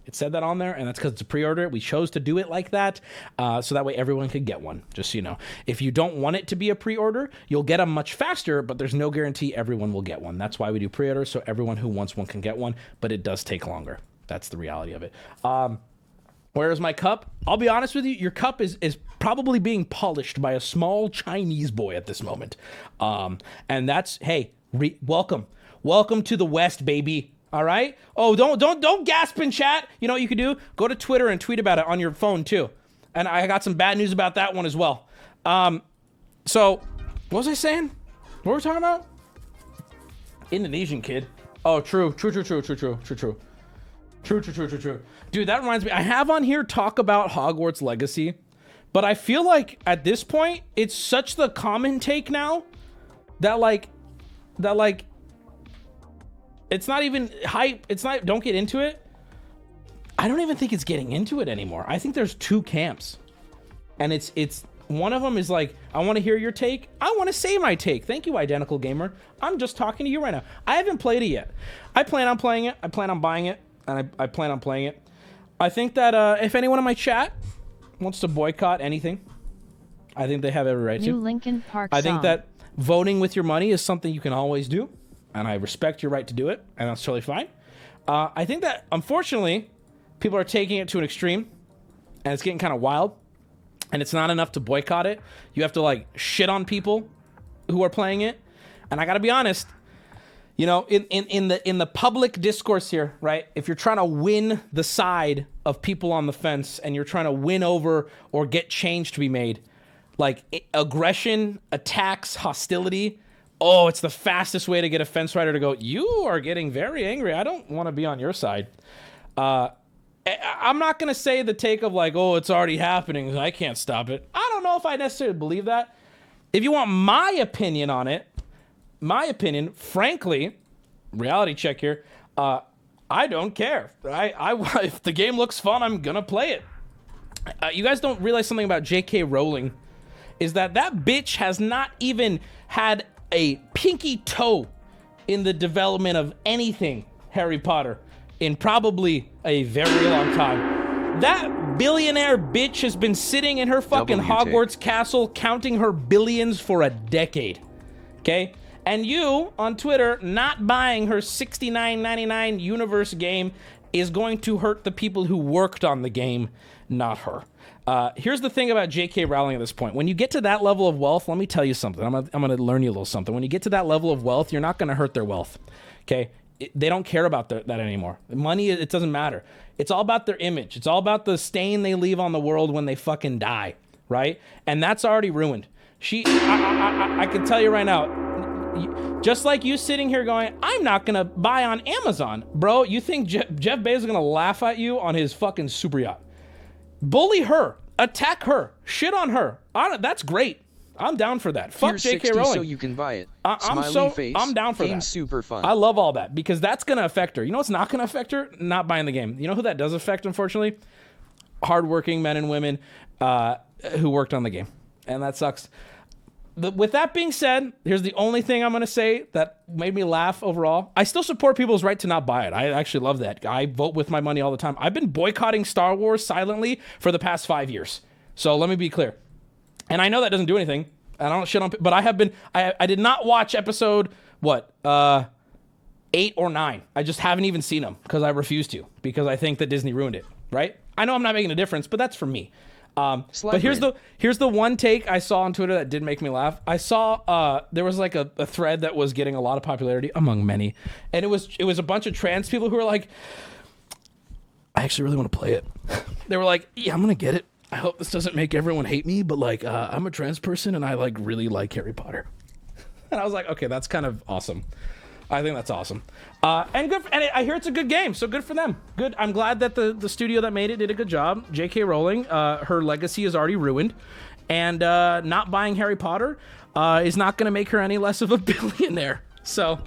It said that on there, and that's because it's a pre-order. We chose to do it like that, so that way everyone could get one, just so you know. If you don't want it to be a pre-order, you'll get them much faster, but there's no guarantee everyone will get one. That's why we do pre-orders, so everyone who wants one can get one, but it does take longer. That's the reality of it. Where is my cup? I'll be honest with you, your cup is probably being polished by a small Chinese boy at this moment. And that's, hey, welcome. Welcome to the West, baby. All right? Oh, don't gasp in chat. You know what you could do? Go to Twitter and tweet about it on your phone too. And I got some bad news about that one as well. So, what was I saying? What were we talking about? Indonesian kid. Oh, true. True. Dude, that reminds me. I have on here talk about Hogwarts Legacy, but I feel like at this point, it's such the common take now that like, it's not even hype. It's not, don't get into it. I don't even think it's getting into it anymore. I think there's two camps. And it's one of them is like, I want to hear your take. I want to say my take. Thank you, Identical Gamer. I'm just talking to you right now. I haven't played it yet. I plan on playing it. I plan on buying it. And I plan on playing it. I think that if anyone in my chat wants to boycott anything, I think they have every right to. New Linkin Park I think song. that voting with your money is something you can always do. And I respect your right to do it. And that's totally fine. I think that, unfortunately, people are taking it to an extreme. And it's getting kind of wild. And it's not enough to boycott it. You have to, like, shit on people who are playing it. And I got to be honest, you know, in the public discourse here, right? If you're trying to win the side of people on the fence and you're trying to win over or get change to be made, like aggression, attacks, hostility, oh, it's the fastest way to get a fence rider to go, you are getting very angry. I don't want to be on your side. I'm not going to say the take of like, oh, it's already happening. I can't stop it. I don't know if I necessarily believe that. If you want my opinion on it, frankly, reality check here, I don't care. If the game looks fun, I'm going to play it. You guys don't realize something about J.K. Rowling, is that bitch has not even had a pinky toe in the development of anything Harry Potter in probably a very long time. That billionaire bitch has been sitting in her fucking Hogwarts castle counting her billions for a decade. Okay? And you, on Twitter, not buying her $69.99 universe game is going to hurt the people who worked on the game, not her. Here's the thing about J.K. Rowling at this point. When you get to that level of wealth, let me tell you something. I'm going to learn you a little something. When you get to that level of wealth, you're not going to hurt their wealth. Okay? They don't care about that anymore. Money, it doesn't matter. It's all about their image. It's all about the stain they leave on the world when they fucking die, right? And that's already ruined. I can tell you right now, just like you sitting here going, I'm not going to buy on Amazon. Bro, you think Jeff Bezos is going to laugh at you on his fucking super yacht? Bully her. Attack her. Shit on her. That's great. I'm down for that. Fuck J.K. Rowling. So you can buy it. I'm down for that. Super fun. I love all that because that's gonna affect her. You know what's not gonna affect her? Not buying the game. You know who that does affect, unfortunately? Hardworking men and women who worked on the game, and that sucks. With that being said, here's the only thing I'm gonna say that made me laugh overall. I still support people's right to not buy it. I actually love that. I vote with my money all the time. I've been boycotting Star Wars silently for the past 5 years. So let me be clear. And I know that doesn't do anything. I don't shit on, but I have been. I did not watch episode 8 or 9. I just haven't even seen them because I refuse to because I think that Disney ruined it. Right? I know I'm not making a difference, but that's for me. But here's the one take I saw on Twitter that did make me laugh. I saw there was like a thread that was getting a lot of popularity among many, and it was a bunch of trans people who were like, I actually really want to play it. They were like, yeah, I'm gonna get it. I hope this doesn't make everyone hate me, but like, I'm a trans person and I like really like Harry Potter. And I was like, okay, that's kind of awesome. I think that's awesome. And I hear it's a good game, so good for them. Good. I'm glad that the studio that made it did a good job. J.K. Rowling, her legacy is already ruined, and not buying Harry Potter is not going to make her any less of a billionaire. So,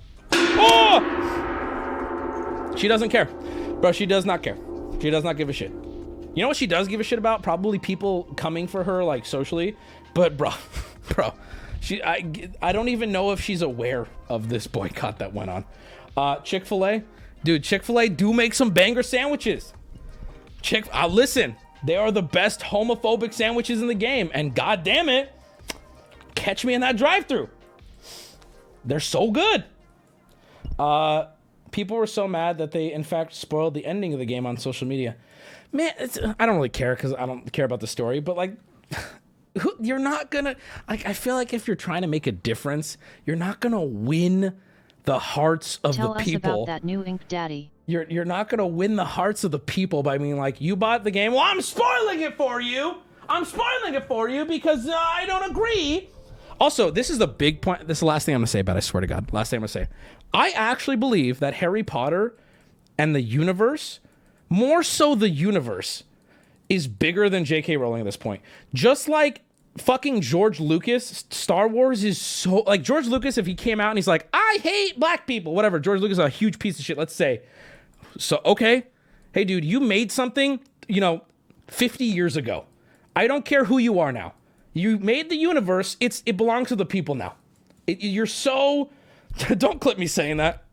she doesn't care, bro. She does not care. She does not give a shit. You know what she does give a shit about? Probably people coming for her, like, socially. But, bro, I don't even know if she's aware of this boycott that went on. Chick-fil-A. Dude, Chick-fil-A do make some banger sandwiches. Listen, they are the best homophobic sandwiches in the game, and god damn it, catch me in that drive-thru. They're so good. People were so mad that they, in fact, spoiled the ending of the game on social media. Man, I don't really care because I don't care about the story, but like, you're not gonna, like, I feel like if you're trying to make a difference, you're not gonna win the hearts of the people. Tell us about that new Ink Daddy. You're not gonna win the hearts of the people by being like, you bought the game. Well, I'm spoiling it for you. I'm spoiling it for you because I don't agree. Also, this is the big point. This is the last thing I'm gonna say about it, I swear to God. Last thing I'm gonna say. I actually believe that Harry Potter and the universe, more so the universe, is bigger than J.K. Rowling at this point. Just like fucking George Lucas, Star Wars is so, like, George Lucas, if he came out and he's like, I hate black people, whatever, George Lucas is a huge piece of shit, let's say. So, okay, hey dude, you made something, 50 years ago. I don't care who you are now. You made the universe, it belongs to the people now. You're so, don't clip me saying that.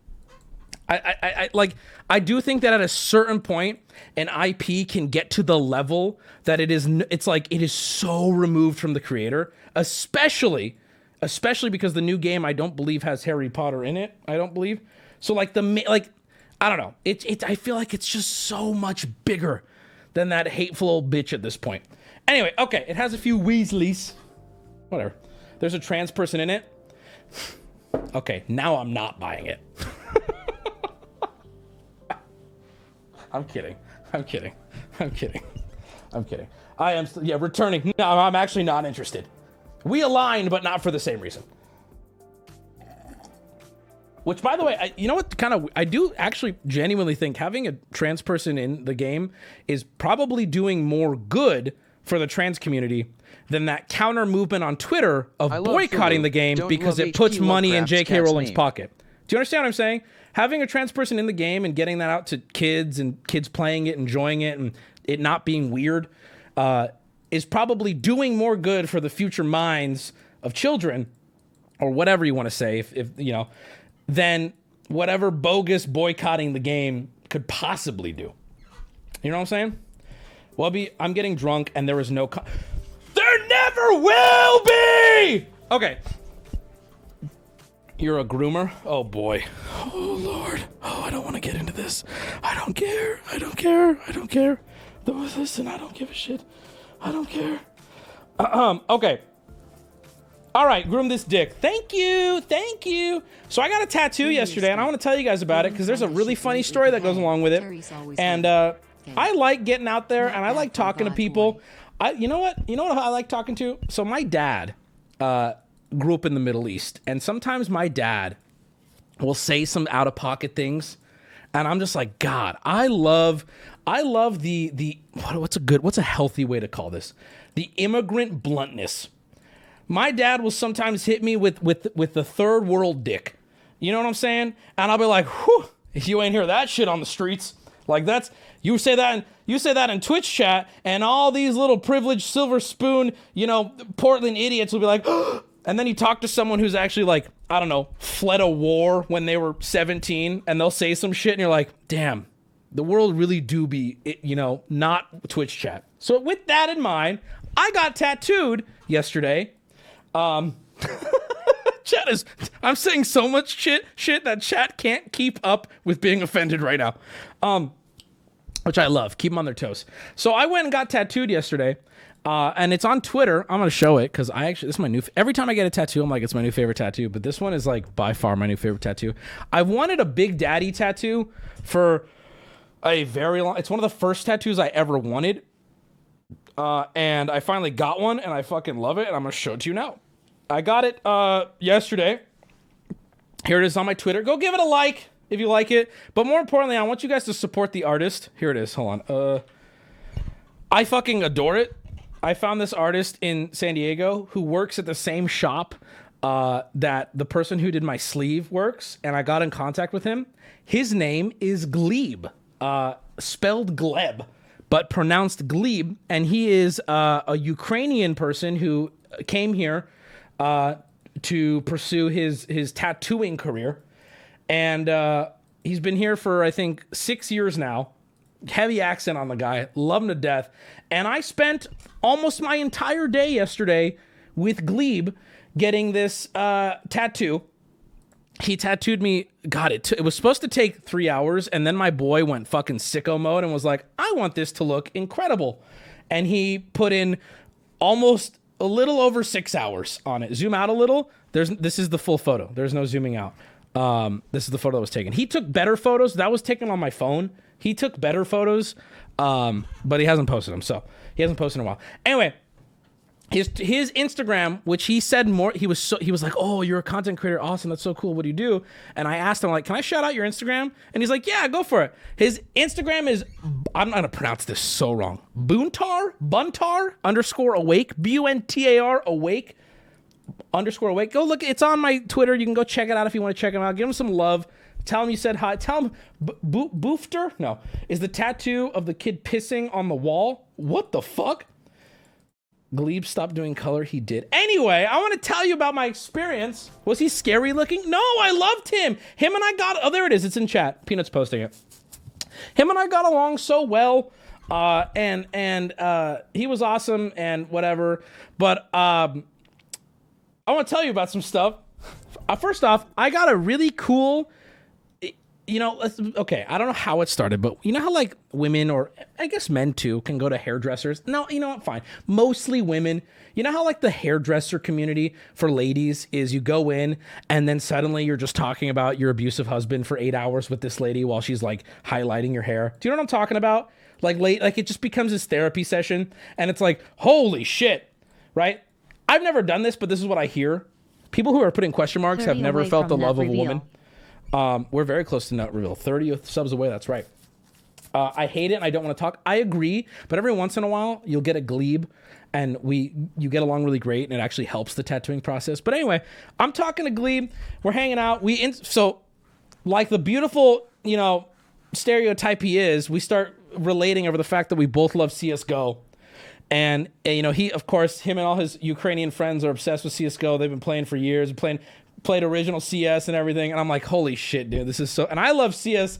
I do think that at a certain point, an IP can get to the level that it is so removed from the creator, especially because the new game I don't believe has Harry Potter in it. I don't believe. So I don't know. I feel like it's just so much bigger than that hateful old bitch at this point. Anyway, okay, it has a few Weasleys. Whatever. There's a trans person in it. Okay, now I'm not buying it. I'm kidding. I am returning. No, I'm actually not interested. We aligned, but not for the same reason. Which, by the way, you know what? I do actually genuinely think having a trans person in the game is probably doing more good for the trans community than that counter movement on Twitter of boycotting the game because it puts money in J.K. Rowling's pocket. Do you understand what I'm saying? Having a trans person in the game and getting that out to kids and kids playing it, enjoying it, and it not being weird is probably doing more good for the future minds of children, or whatever you want to say, if than whatever bogus boycotting the game could possibly do. You know what I'm saying? Wubby, I'm getting drunk and there is no... There never will be! Okay. You're a groomer? Oh, boy. Oh, Lord. Oh, I don't want to get into this. I don't care. Listen, I don't give a shit. I don't care. Okay. All right, groom this dick. Thank you. So I got a tattoo yesterday, and I want to tell you guys about it because there's a really funny story that goes along with it. And I like getting out there, and I like talking to people. You know what I like talking to? So my dad grew up in the Middle East, and sometimes my dad will say some out-of-pocket things, and I'm just like, God, I love the what's a healthy way to call this? The immigrant bluntness. My dad will sometimes hit me with the third world dick. You know what I'm saying? And I'll be like, whew, if you ain't hear that shit on the streets, like you say that in Twitch chat, and all these little privileged silver spoon, Portland idiots will be like, and then you talk to someone who's actually like, I don't know, fled a war when they were 17, and they'll say some shit, and you're like, damn, the world really do be, not Twitch chat. So with that in mind, I got tattooed yesterday. I'm saying so much shit that chat can't keep up with being offended right now. Which I love. Keep them on their toes. So I went and got tattooed yesterday. And it's on Twitter. I'm going to show it because this is my new... Every time I get a tattoo, I'm like, it's my new favorite tattoo. But this one is like by far my new favorite tattoo. I've wanted a Big Daddy tattoo for a very long... It's one of the first tattoos I ever wanted. And I finally got one, and I fucking love it, and I'm going to show it to you now. I got it yesterday. Here it is on my Twitter. Go give it a like if you like it. But more importantly, I want you guys to support the artist. Here it is. Hold on. I fucking adore it. I found this artist in San Diego who works at the same shop that the person who did my sleeve works, and I got in contact with him. His name is Gleb, spelled Gleb, but pronounced Gleb, and he is a Ukrainian person who came here to pursue his tattooing career, and he's been here for I think 6 years now, heavy accent on the guy. Love him to death. And I spent almost my entire day yesterday with Glebe getting this tattoo. He tattooed me. God, it was supposed to take 3 hours, and then my boy went fucking sicko mode and was like, I want this to look incredible. And he put in almost a little over 6 hours on it. Zoom out a little. This is the full photo. There's no zooming out. This is the photo that was taken. He took better photos. That was taken on my phone. He took better photos, but he hasn't posted them. So he hasn't posted in a while. Anyway, his Instagram, which he said more, he was like, oh, you're a content creator. Awesome. That's so cool. What do you do? And I asked him, like, can I shout out your Instagram? And he's like, yeah, go for it. His Instagram is, I'm going to pronounce this so wrong. Buntar _ awake, BUNTAR awake _ awake. Go look. It's on my Twitter. You can go check it out if you want to check him out. Give him some love. Tell him you said hi. Tell him Boofter? No. Is the tattoo of the kid pissing on the wall? What the fuck? Glebe stopped doing color. He did. Anyway, I want to tell you about my experience. Was he scary looking? No, I loved him. Him and I got... Oh, there it is. It's in chat. Peanut's posting it. Him and I got along so well. And he was awesome and whatever. But I want to tell you about some stuff. First off, I got a really cool... okay, I don't know how it started, but you know how like women, or I guess men too, can go to hairdressers? No, you know what, fine. Mostly women. You know how like the hairdresser community for ladies is you go in and then suddenly you're just talking about your abusive husband for 8 hours with this lady while she's like highlighting your hair. Do you know what I'm talking about? Like it just becomes this therapy session and it's like, holy shit, right? I've never done this, but this is what I hear. People who are putting question marks have never felt the love of a woman. We're very close to nut reveal. 30 subs away. That's right. I hate it and I don't want to talk. I agree, but every once in a while you'll get a Glebe and you get along really great and it actually helps the tattooing process. But anyway, I'm talking to Glebe. We're hanging out. So like the beautiful, stereotype he is, we start relating over the fact that we both love CSGO. And he, of course, him and all his Ukrainian friends are obsessed with CSGO. They've been playing for years, played original CS and everything, and I'm like, holy shit, dude, this is so... And I love CS.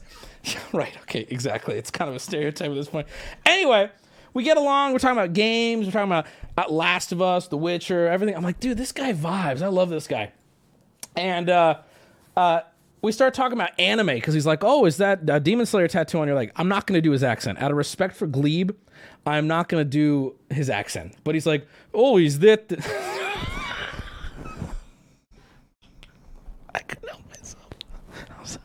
Right, okay, exactly. It's kind of a stereotype at this point. Anyway, we get along. We're talking about games. We're talking about Last of Us, The Witcher, everything. I'm like, dude, this guy vibes. I love this guy. And we start talking about anime, because he's like, oh, is that a Demon Slayer tattoo on your leg? I'm not going to do his accent. Out of respect for Glebe, I'm not going to do his accent. But he's like, oh, is that... I couldn't help myself. I'm sorry.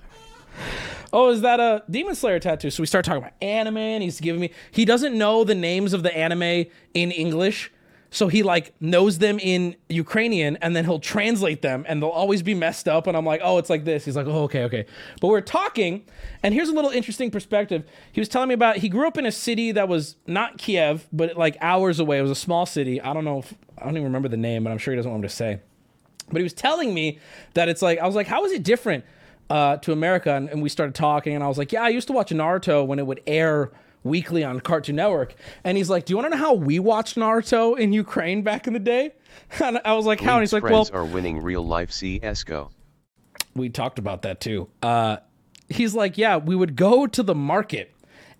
Oh, is that a Demon Slayer tattoo? So we start talking about anime, and he's giving me... He doesn't know the names of the anime in English, so he, knows them in Ukrainian, and then he'll translate them, and they'll always be messed up, and I'm like, oh, it's like this. He's like, oh, okay. But we're talking, and here's a little interesting perspective. He was telling me about... He grew up in a city that was not Kiev, but, hours away. It was a small city. I don't even remember the name, but I'm sure he doesn't want me to say. But he was telling me that it's I was like, how is it different to America? And we started talking, and I was like, yeah, I used to watch Naruto when it would air weekly on Cartoon Network. And he's like, do you want to know how we watched Naruto in Ukraine back in the day? And I was like, how? And he's like, well... are winning real-life CSGO. We talked about that, too. He's like, yeah, we would go to the market,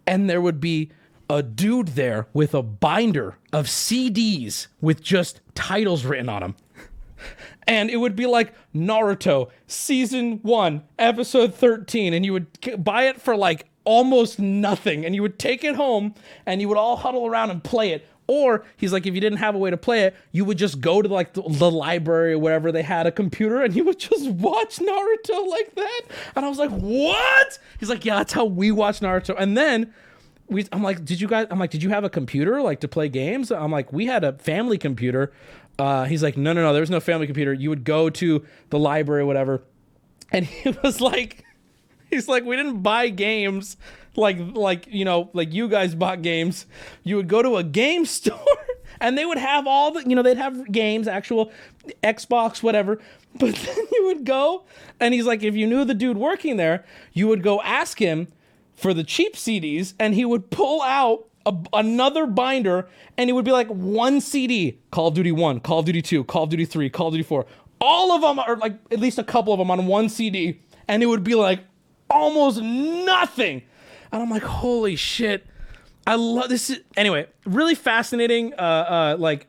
and there would be a dude there with a binder of CDs with just titles written on them. And it would be like Naruto season 1 episode 13, and you would buy it for almost nothing, and you would take it home and you would all huddle around and play it. Or he's like, if you didn't have a way to play it, you would just go to the library or wherever they had a computer, and you would just watch Naruto like that. And I was like, what? He's like, yeah, that's how we watch Naruto. And then I'm like, did you have a computer to play games? I'm like, we had a family computer. He's like, no, there was no family computer. You would go to the library or whatever. And he was like, he's like, we didn't buy games like you guys bought games. You would go to a game store and they would have all the, they'd have games, actual Xbox, whatever. But then you would go, and he's like, if you knew the dude working there, you would go ask him for the cheap CDs, and he would pull out another binder, and it would be one CD, Call of Duty 1, Call of Duty 2, Call of Duty 3, Call of Duty 4. All of them are at least a couple of them on one CD, and it would be almost nothing. And I'm like, holy shit. I love this. Anyway, really fascinating. Like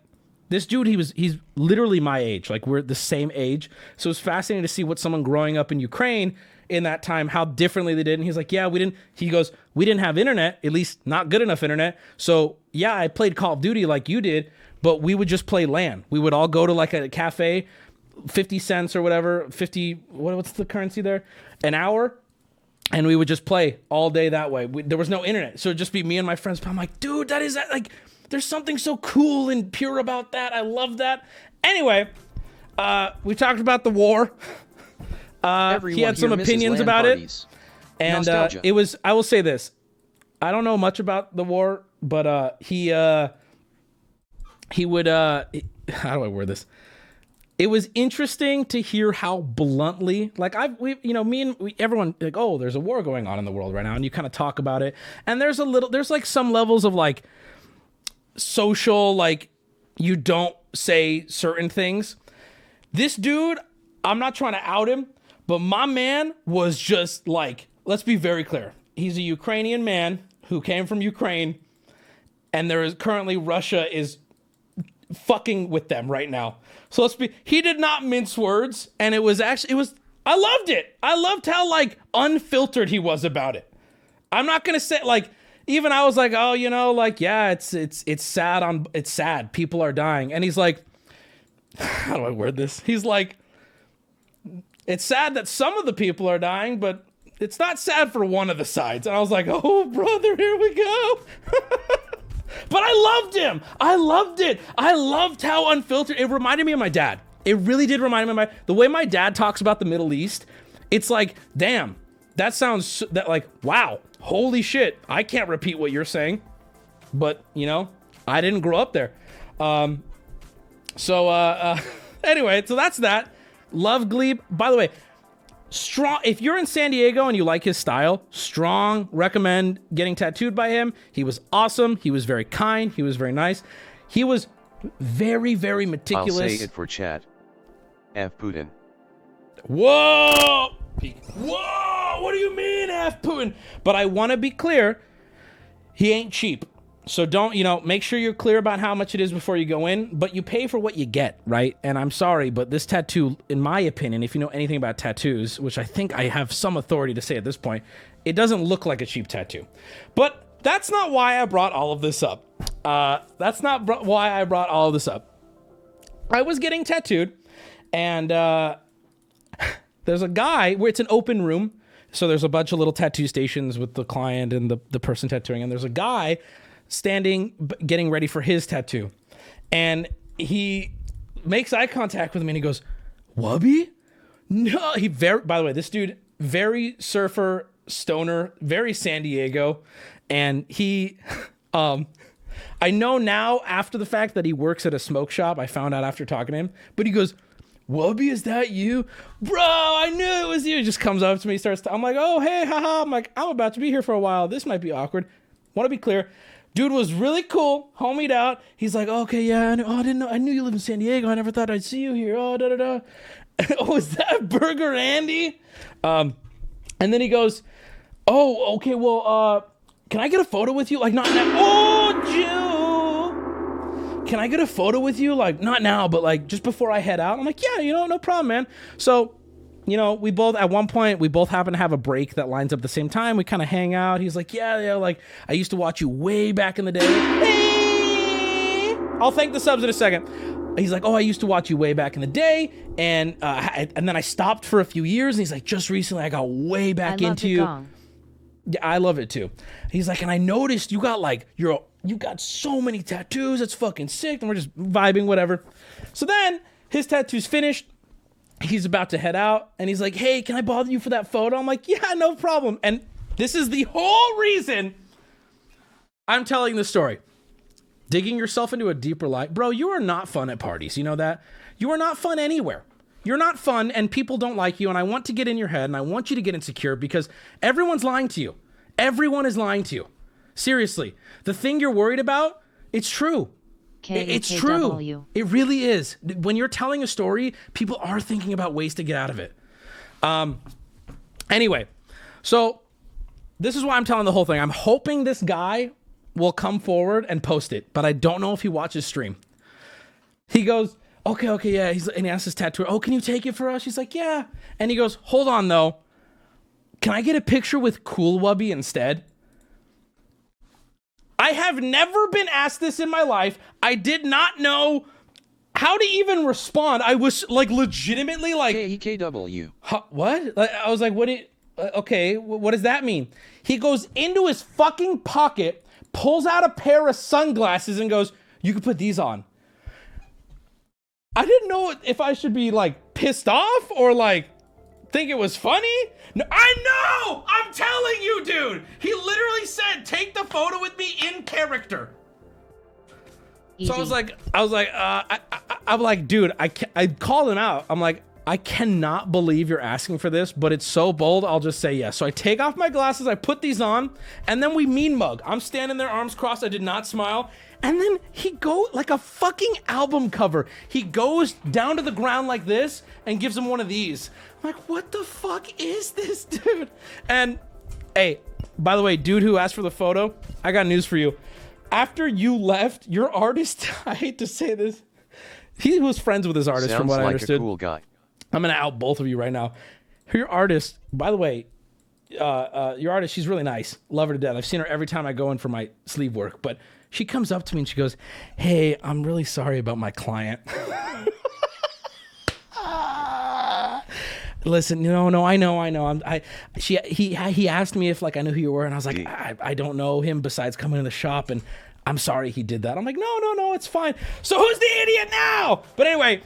this dude, he's literally my age. Like we're the same age. So it's fascinating to see what someone growing up in Ukraine in that time, how differently they did. And he's like, yeah, he goes, we didn't have internet, at least not good enough internet. So yeah, I played Call of Duty like you did, but we would just play LAN. We would all go to like a cafe, 50 cents or whatever, what's the currency there? An hour. And we would just play all day that way. There was no internet. So it'd just be me and my friends. But I'm like, dude, like, there's something so cool and pure about that. I love that. Anyway, we talked about the war. He had some opinions about it. And I will say this. I don't know much about the war, but he would, how do I word this? It was interesting to hear how bluntly, like everyone like, oh, there's a war going on in the world right now. And you kind of talk about it. And there's like some levels of like social, like you don't say certain things. This dude, I'm not trying to out him, but my man was just like, let's be very clear. He's a Ukrainian man who came from Ukraine, and currently Russia is fucking with them right now. So he did not mince words, and I loved it. I loved how like unfiltered he was about it. I'm not going to say like, even I was like, oh, like, yeah, it's sad it's sad. People are dying. And he's like, how do I word this? He's like, it's sad that some of the people are dying, but it's not sad for one of the sides. And I was like, oh, brother, here we go. But I loved him. I loved it. I loved how unfiltered. It reminded me of my dad. It really did remind me of the way my dad talks about the Middle East. It's like, damn, that sounds like, wow, holy shit. I can't repeat what you're saying. But, I didn't grow up there. Anyway, so that's that. Love Glebe. By the way, strong. If you're in San Diego and you like his style, strong recommend getting tattooed by him. He was awesome. He was very kind. He was very nice. He was very, very meticulous. I'll say it for chat. F Putin. Whoa! Whoa! What do you mean, F Putin? But I want to be clear. He ain't cheap. So don't, make sure you're clear about how much it is before you go in, but you pay for what you get, right? And I'm sorry, but this tattoo, in my opinion, if you know anything about tattoos, which I think I have some authority to say at this point, it doesn't look like a cheap tattoo. But that's not why I brought all of this up. I was getting tattooed, and there's a guy where it's an open room. So there's a bunch of little tattoo stations with the client and the person tattooing, and there's a guy standing, getting ready for his tattoo. And he makes eye contact with me and he goes, Wubby? No, by the way, this dude, very surfer, stoner, very San Diego. And he, I know now after the fact that he works at a smoke shop. I found out after talking to him, but he goes, Wubby, is that you? Bro, I knew it was you. He just comes up to me, I'm like, oh, hey, haha. I'm like, I'm about to be here for a while. This might be awkward. Want to be clear. Dude was really cool, homied out. He's like, okay, yeah, I didn't know. I knew you live in San Diego. I never thought I'd see you here. Oh, da-da-da. Oh, is that Burger Andy? And then he goes, oh, okay, well, can I get a photo with you? Like, not now. Oh, Jew. Can I get a photo with you? Like, not now, but like just before I head out. I'm like, yeah, no problem, man. So, we both, at one point, happen to have a break that lines up at the same time. We kind of hang out. He's like, yeah, like, I used to watch you way back in the day. Hey! I'll thank the subs in a second. He's like, oh, I used to watch you way back in the day. And then I stopped for a few years. And he's like, just recently, I got way back into you. Yeah, I love it too. He's like, and I noticed you got like, you got so many tattoos. It's fucking sick. And we're just vibing, whatever. So then his tattoo's finished. He's about to head out, and he's like, hey, can I bother you for that photo? I'm like, yeah, no problem. And this is the whole reason I'm telling the story. Digging yourself into a deeper life. Bro, you are not fun at parties. You know that? You are not fun anywhere. You're not fun, and people don't like you, and I want to get in your head, and I want you to get insecure because everyone's lying to you. Everyone is lying to you. Seriously. The thing you're worried about, it's true. It's true. It really is. When you're telling a story, people are thinking about ways to get out of it. Anyway, so this is why I'm telling the whole thing. I'm hoping this guy will come forward and post it, but I don't know if he watches stream. He goes, okay, yeah. And he asks his tattooer, oh, can you take it for us? She's like, yeah. And he goes, hold on, though. Can I get a picture with Cool Wubby instead? I have never been asked this in my life. I did not know how to even respond. I was like legitimately like KKW. What? I was like, okay, what does that mean? He goes into his fucking pocket, pulls out a pair of sunglasses and goes, you can put these on. I didn't know if I should be like pissed off or like think it was funny. No, I know! I'm telling you, dude! He literally said, take the photo with me in character. Easy. So I'm like, dude, I called him out. I'm like, I cannot believe you're asking for this, but it's so bold, I'll just say yes. So I take off my glasses, I put these on, and then we mean mug. I'm standing there, arms crossed, I did not smile. And then he go like a fucking album cover. He goes down to the ground like this and gives him one of these. I'm like, what the fuck is this, dude? And hey, by the way, dude who asked for the photo, I got news for you. After you left, your artist, I hate to say this, he was friends with his artist. Sounds from what like I understood. A cool guy. I'm gonna out both of you right now. Your artist, by the way, your artist, she's really nice. Love her to death. I've seen her every time I go in for my sleeve work, but she comes up to me and she goes, hey, I'm really sorry about my client. Listen, no, I know. He asked me if like I knew who you were, and I was like, I don't know him besides coming in the shop, and I'm sorry he did that. I'm like, no, it's fine. So who's the idiot now? But anyway,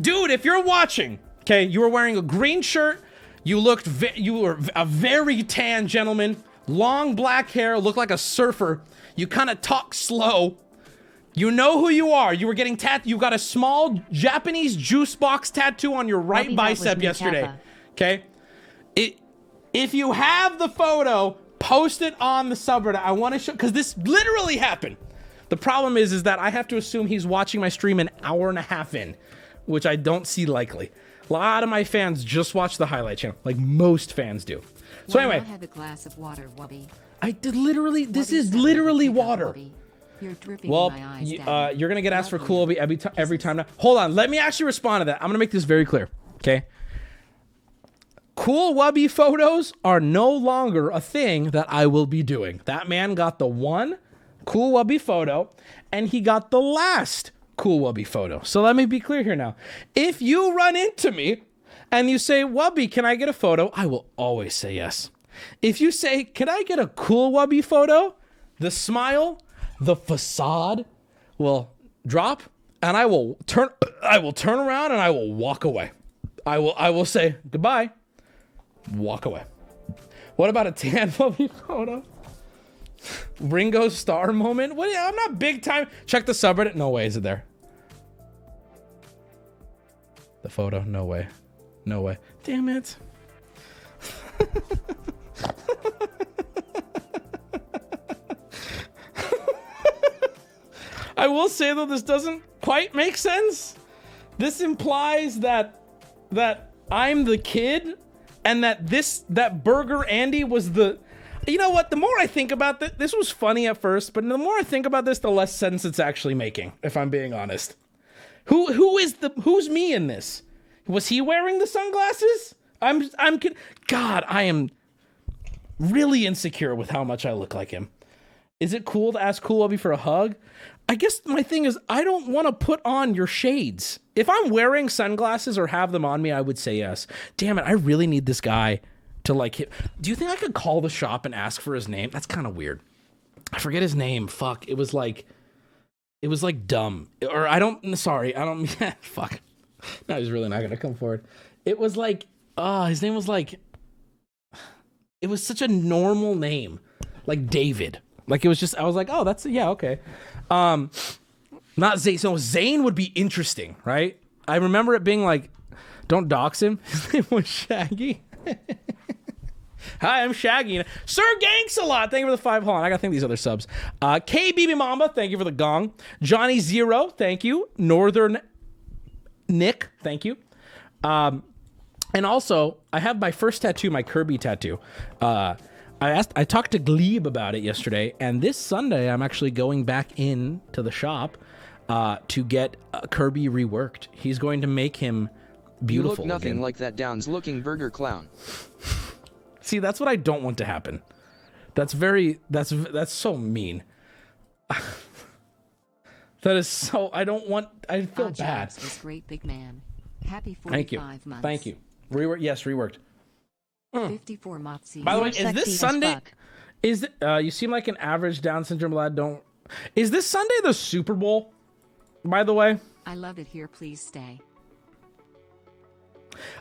dude, if you're watching, okay, you were wearing a green shirt, you were a very tan gentleman, long black hair, looked like a surfer. You kind of talk slow. You know who you are. You were getting you got a small Japanese juice box tattoo on your right bicep yesterday. Okay? If you have the photo, post it on the subreddit. I want to show, because this literally happened. The problem is that I have to assume he's watching my stream an hour and a half in, which I don't see likely. A lot of my fans just watch the highlight channel, like most fans do. So anyway, I have a glass of water, Wubby. I did literally. This is literally water. You're dripping well, in my eyes, you're gonna get asked for Cool Wubby every time now. Hold on, let me actually respond to that. I'm gonna make this very clear. Okay. Cool Wubby photos are no longer a thing that I will be doing. That man got the one Cool Wubby photo, and he got the last Cool Wubby photo. So let me be clear here now. If you run into me and you say, Wubby, can I get a photo? I will always say yes. If you say, can I get a Cool Wubby photo? The smile, the facade will drop, and I will turn around and I will walk away. I will say goodbye, walk away. What about a tan Wubby photo? Ringo Starr moment? What? I'm not big time. Check the subreddit. No way is it there. The photo? No way. No way. Damn it. I will say though, this doesn't quite make sense. This implies that I'm the kid, and that Burger Andy was the. You know what? The more I think about this was funny at first, but the more I think about this, the less sense it's actually making. If I'm being honest, who's me in this? Was he wearing the sunglasses? God, I am really insecure with how much I look like him. Is it cool to ask Cool Wubby for a hug? I guess my thing is I don't want to put on your shades. If I'm wearing sunglasses or have them on me, I would say yes. Damn it, I really need this guy to like hit. Do you think I could call the shop and ask for his name? That's kind of weird. I forget his name. Fuck. It was like dumb. Or fuck. No, he's really not going to come forward. It was like, his name was like, it was such a normal name. Like David. Like it was just, I was like, oh, that's, yeah, okay. Not Zane. So Zane would be interesting, right? I remember it being like, don't dox him. His name was Shaggy. Hi, I'm Shaggy. Sir Ganks-a-lot, thank you for the 5. Hold on, I gotta thank these other subs. KBB Mamba, thank you for the gong. Johnny Zero, thank you. Northern Nick, thank you. And also, I have my first tattoo, my Kirby tattoo. I I talked to Glebe about it yesterday, and this Sunday I'm actually going back in to the shop to get Kirby reworked. He's going to make him beautiful. You look nothing again. like that Downs-looking burger clown. See, that's what I don't want to happen. That's so mean. That is so. I don't want. I feel bad. Was great, big man. Happy 45 Thank you. months. Thank you. Reworked. Yes, reworked. 54 Mopsy. By the way, is this Sunday? Is you seem like an average Down syndrome lad? Don't. Is this Sunday the Super Bowl? By the way. I love it here. Please stay.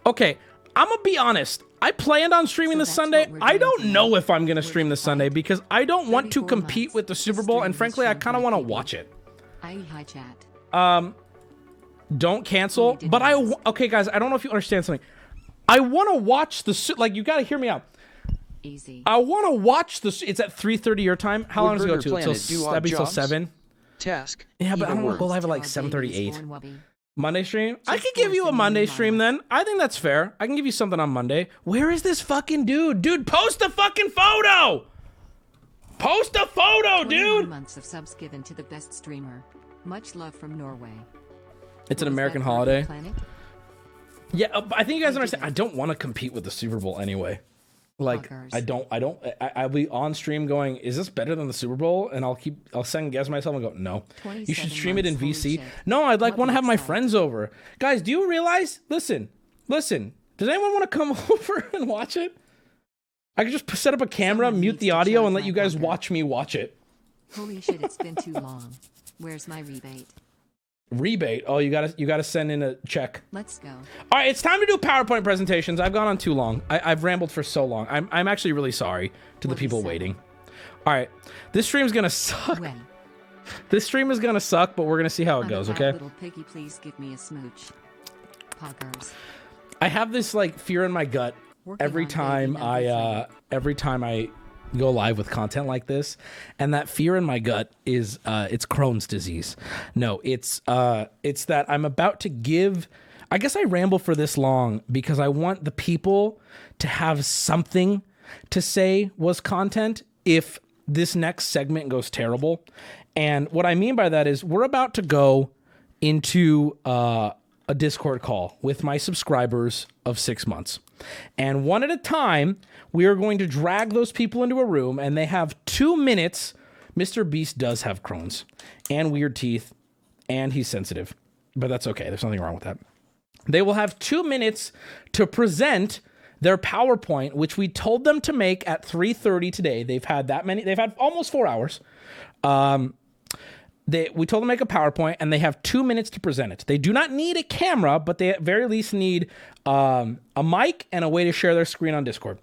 Okay, I'm gonna be honest. I planned on streaming this Sunday. I don't know if I'm gonna stream this Sunday because I don't want to compete with the Super Bowl, and frankly, I kind of want to watch it. Hi, chat. Don't cancel. But okay, guys, I don't know if you understand something. I want to watch the you got to hear me out. Easy. I want to watch this. It's at 3:30 your time. How long does it go to? That'd be till 7. Task. Yeah, but I don't want to go live at like 7:38. Monday stream? I could give you a Monday stream then. I think that's fair. I can give you something on Monday. Where is this fucking dude? Dude, post a fucking photo! Post a photo, dude! Months of subs given to the best streamer. Much love from Norway. It's an American holiday. Yeah, I think you guys understand. I don't want to compete with the Super Bowl anyway. Like, I'll be on stream going, is this better than the Super Bowl? And I'll second guess myself and go, no. You should stream it in VC. No, I'd want to have my friends over. Guys, do you realize? Listen. Does anyone want to come over and watch it? I could just set up a camera, mute the audio, and let you guys watch me watch it. Holy shit, it's been too long. Where's my rebate? Rebate? Oh, you gotta send in a check. Let's go. All right, it's time to do PowerPoint presentations. I've gone on too long. I've rambled for so long. I'm actually really sorry to the people waiting. All right, this stream's gonna suck. This stream is gonna suck, but we're gonna see how it goes. Okay. Little piggy, please give me a smooch. Poggers. I have this like fear in my gut every time I go live with content like this, and that fear in my gut is it's Crohn's disease. No, it's that I'm about to give. I guess I ramble for this long because I want the people to have something to say was content if this next segment goes terrible. And what I mean by that is we're about to go into a Discord call with my subscribers of 6 months. And one at a time, we are going to drag those people into a room, and they have 2 minutes. Mr. Beast does have Crohn's and weird teeth, and he's sensitive. But that's okay. There's nothing wrong with that. They will have 2 minutes to present their PowerPoint, which we told them to make at 3:30 today. They've had almost 4 hours. We told them to make a PowerPoint, and they have 2 minutes to present it. They do not need a camera, but they at very least need a mic and a way to share their screen on Discord.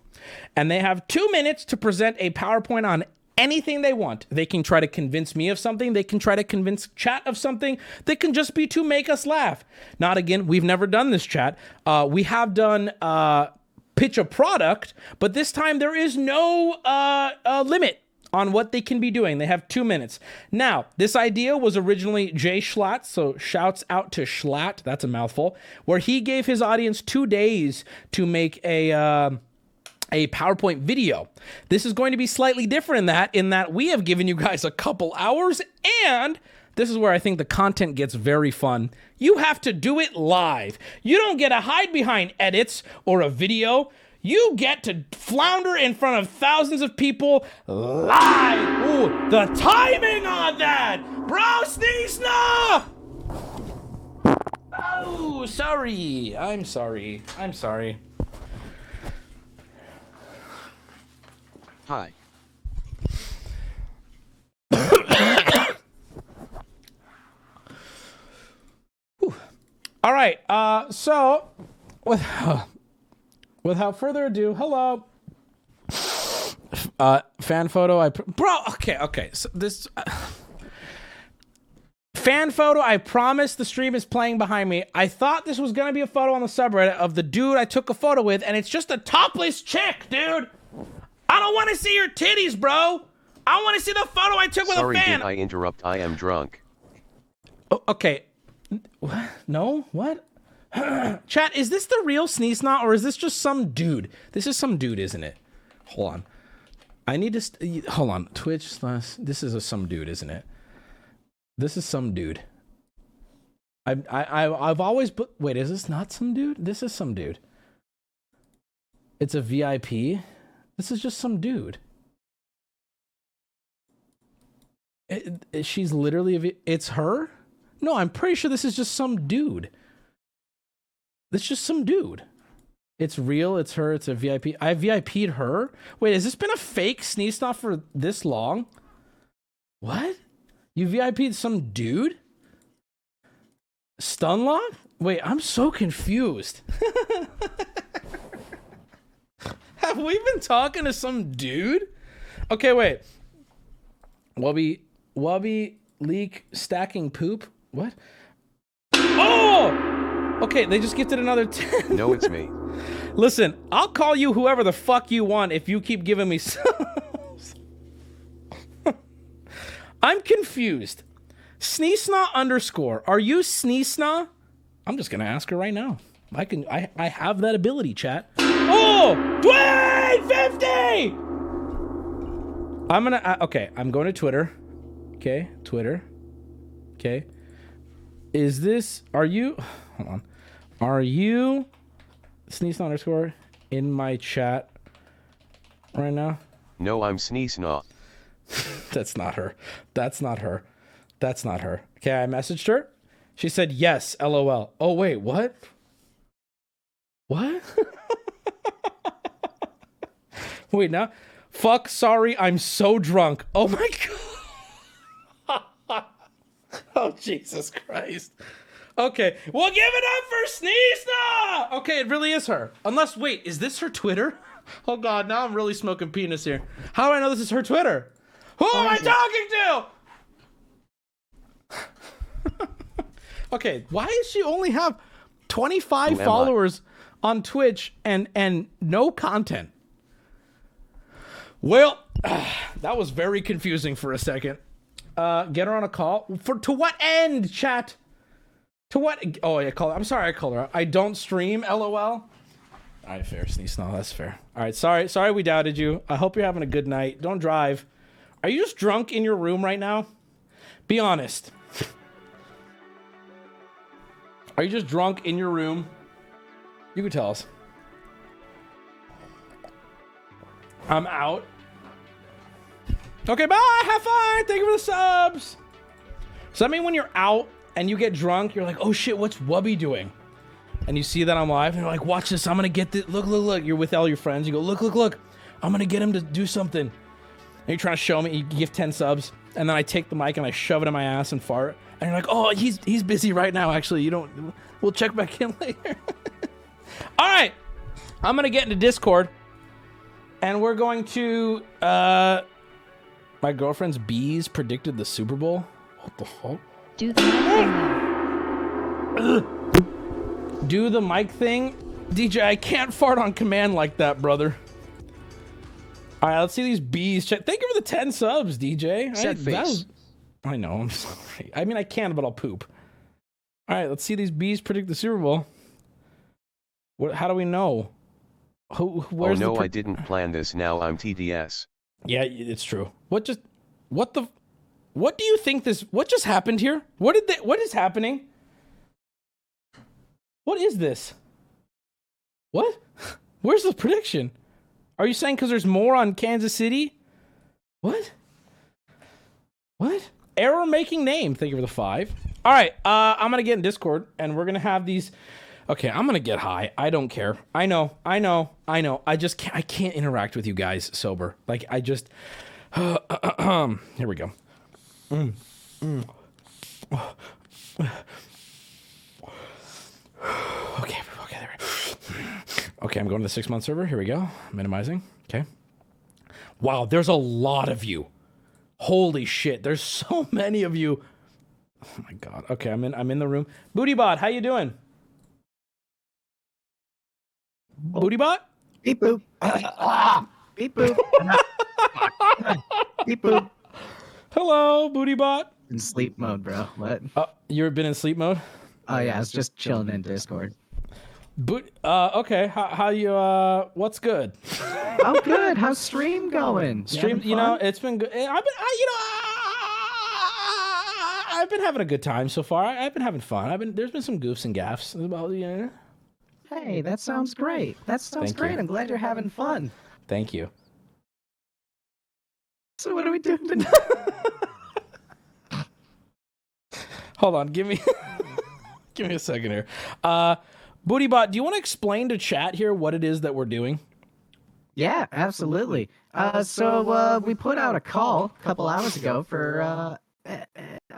And they have 2 minutes to present a PowerPoint on anything they want. They can try to convince me of something. They can try to convince chat of something. They can just be to make us laugh. Not again, we've never done this, chat. We have done pitch a product, but this time there is no limit on what they can be doing. They have 2 minutes. Now, this idea was originally Jay Schlatt, so shouts out to Schlatt, that's a mouthful, where he gave his audience 2 days to make a PowerPoint video. This is going to be slightly different in that we have given you guys a couple hours, and this is where I think the content gets very fun. You have to do it live. You don't get to hide behind edits or a video. You get to flounder in front of thousands of people live. Ooh, the timing on that. Bro, sneeze, no! Oh, sorry. I'm sorry. Hi. All right. So, without further ado, hello. Fan photo. Bro. Okay. So this fan photo. I promise the stream is playing behind me. I thought this was gonna be a photo on the subreddit of the dude I took a photo with, and it's just a topless chick, dude. I don't want to see your titties, bro. I want to see the photo I took with a fan. Sorry, did I interrupt? I am drunk. Oh, okay. What? No? What? Chat, is this the real Sneeze Knot, or is this just some dude? This is some dude, isn't it? Hold on. I need to hold on. Twitch / this is some dude, isn't it? This is some dude. I've always wait, is this not some dude? This is some dude. It's a VIP. This is just some dude. She's literally it's her? No, I'm pretty sure this is just some dude. This is just some dude. It's real, it's her, it's a VIP. I VIP'd her? Wait, has this been a fake sneeze stop for this long? What? You VIP'd some dude? Stunlock? Wait, I'm so confused. Have we been talking to some dude? Okay, wait. Wubby leak stacking poop? What? Oh! Okay, they just gifted another 10. No, it's me. Listen, I'll call you whoever the fuck you want if you keep giving me subs. I'm confused. Sneesna _. Are you Sneesna? I'm just gonna ask her right now. I have that ability, chat. Oh! Dwayne 50! I'm gonna okay, I'm going to Twitter. Okay, Twitter. Okay. Is this are you hold on. Are you Sneesna _ in my chat right now? No, I'm Sneesna. That's not her. That's not her. That's not her. Okay, I messaged her. She said yes, LOL. Oh wait, what? What? Wait, now. Fuck, sorry, I'm so drunk. Oh my god. Oh, Jesus Christ. Okay, we'll give it up for Sneesna! Okay, it really is her. Unless, wait, is this her Twitter? Oh god, now I'm really smoking penis here. How do I know this is her Twitter? Who am I talking to? Okay, why does she only have 25 followers on Twitch and no content? Well, that was very confusing for a second. Get her on a call. To what end, chat? To what? Oh, yeah, call her. I'm sorry I called her. I don't stream, LOL. All right, fair, Sneesna. That's fair. All right, sorry we doubted you. I hope you're having a good night. Don't drive. Are you just drunk in your room right now? Be honest. Are you just drunk in your room? You can tell us. I'm out. Okay, bye. Have fun. Thank you for the subs. So that means when you're out and you get drunk, you're like, oh shit, what's Wubby doing? And you see that I'm live and you're like, watch this. I'm going to get this. Look. You're with all your friends. You go, look. I'm going to get him to do something. And you're trying to show me. You give 10 subs. And then I take the mic and I shove it in my ass and fart. And you're like, oh, he's busy right now. Actually, we'll check back in later. All right. I'm going to get into Discord. And we're going to, my girlfriend's bees predicted the Super Bowl. What the fuck? Do the mic thing. Do the mic thing? DJ, I can't fart on command like that, brother. All right, let's see these bees. Thank you for the 10 subs, DJ. Sad face. I know, I'm sorry. I mean, I can, but I'll poop. All right, let's see these bees predict the Super Bowl. How do we know? Where's I didn't plan this. Now I'm TDS. Yeah, it's true. What do you think what just happened here? What is happening? What is this? What? Where's the prediction? Are you saying because there's more on Kansas City? What? Error making name. Thank you for the 5. All right, I'm gonna get in Discord and we're gonna have these. Okay, I'm gonna get high. I don't care. I know. I just can't. I can't interact with you guys sober. Like I just. Here we go. Okay. Okay, I'm going to the 6-month server. Here we go. Minimizing. Okay. Wow, there's a lot of you. Holy shit, there's so many of you. Oh my god. Okay, I'm in the room. Bootybot, how you doing? Bootybot? Beep boop. Beep boop. Beep boop. Hello, Bootybot. In sleep mode, bro. What? You've been in sleep mode? Oh yeah, I was just chilling in Discord. Okay. How you? What's good? Oh, good. How's stream going? Stream, you know, it's been good. I've been having a good time so far. I've been having fun. There's been some goofs and gaffs. Hey, that sounds great. That sounds great. You. I'm glad you're having fun. Thank you. So what are we doing tonight? Hold on, give me a second here. Bootybot, do you want to explain to chat here what it is that we're doing? Yeah, absolutely. So we put out a call a couple hours ago for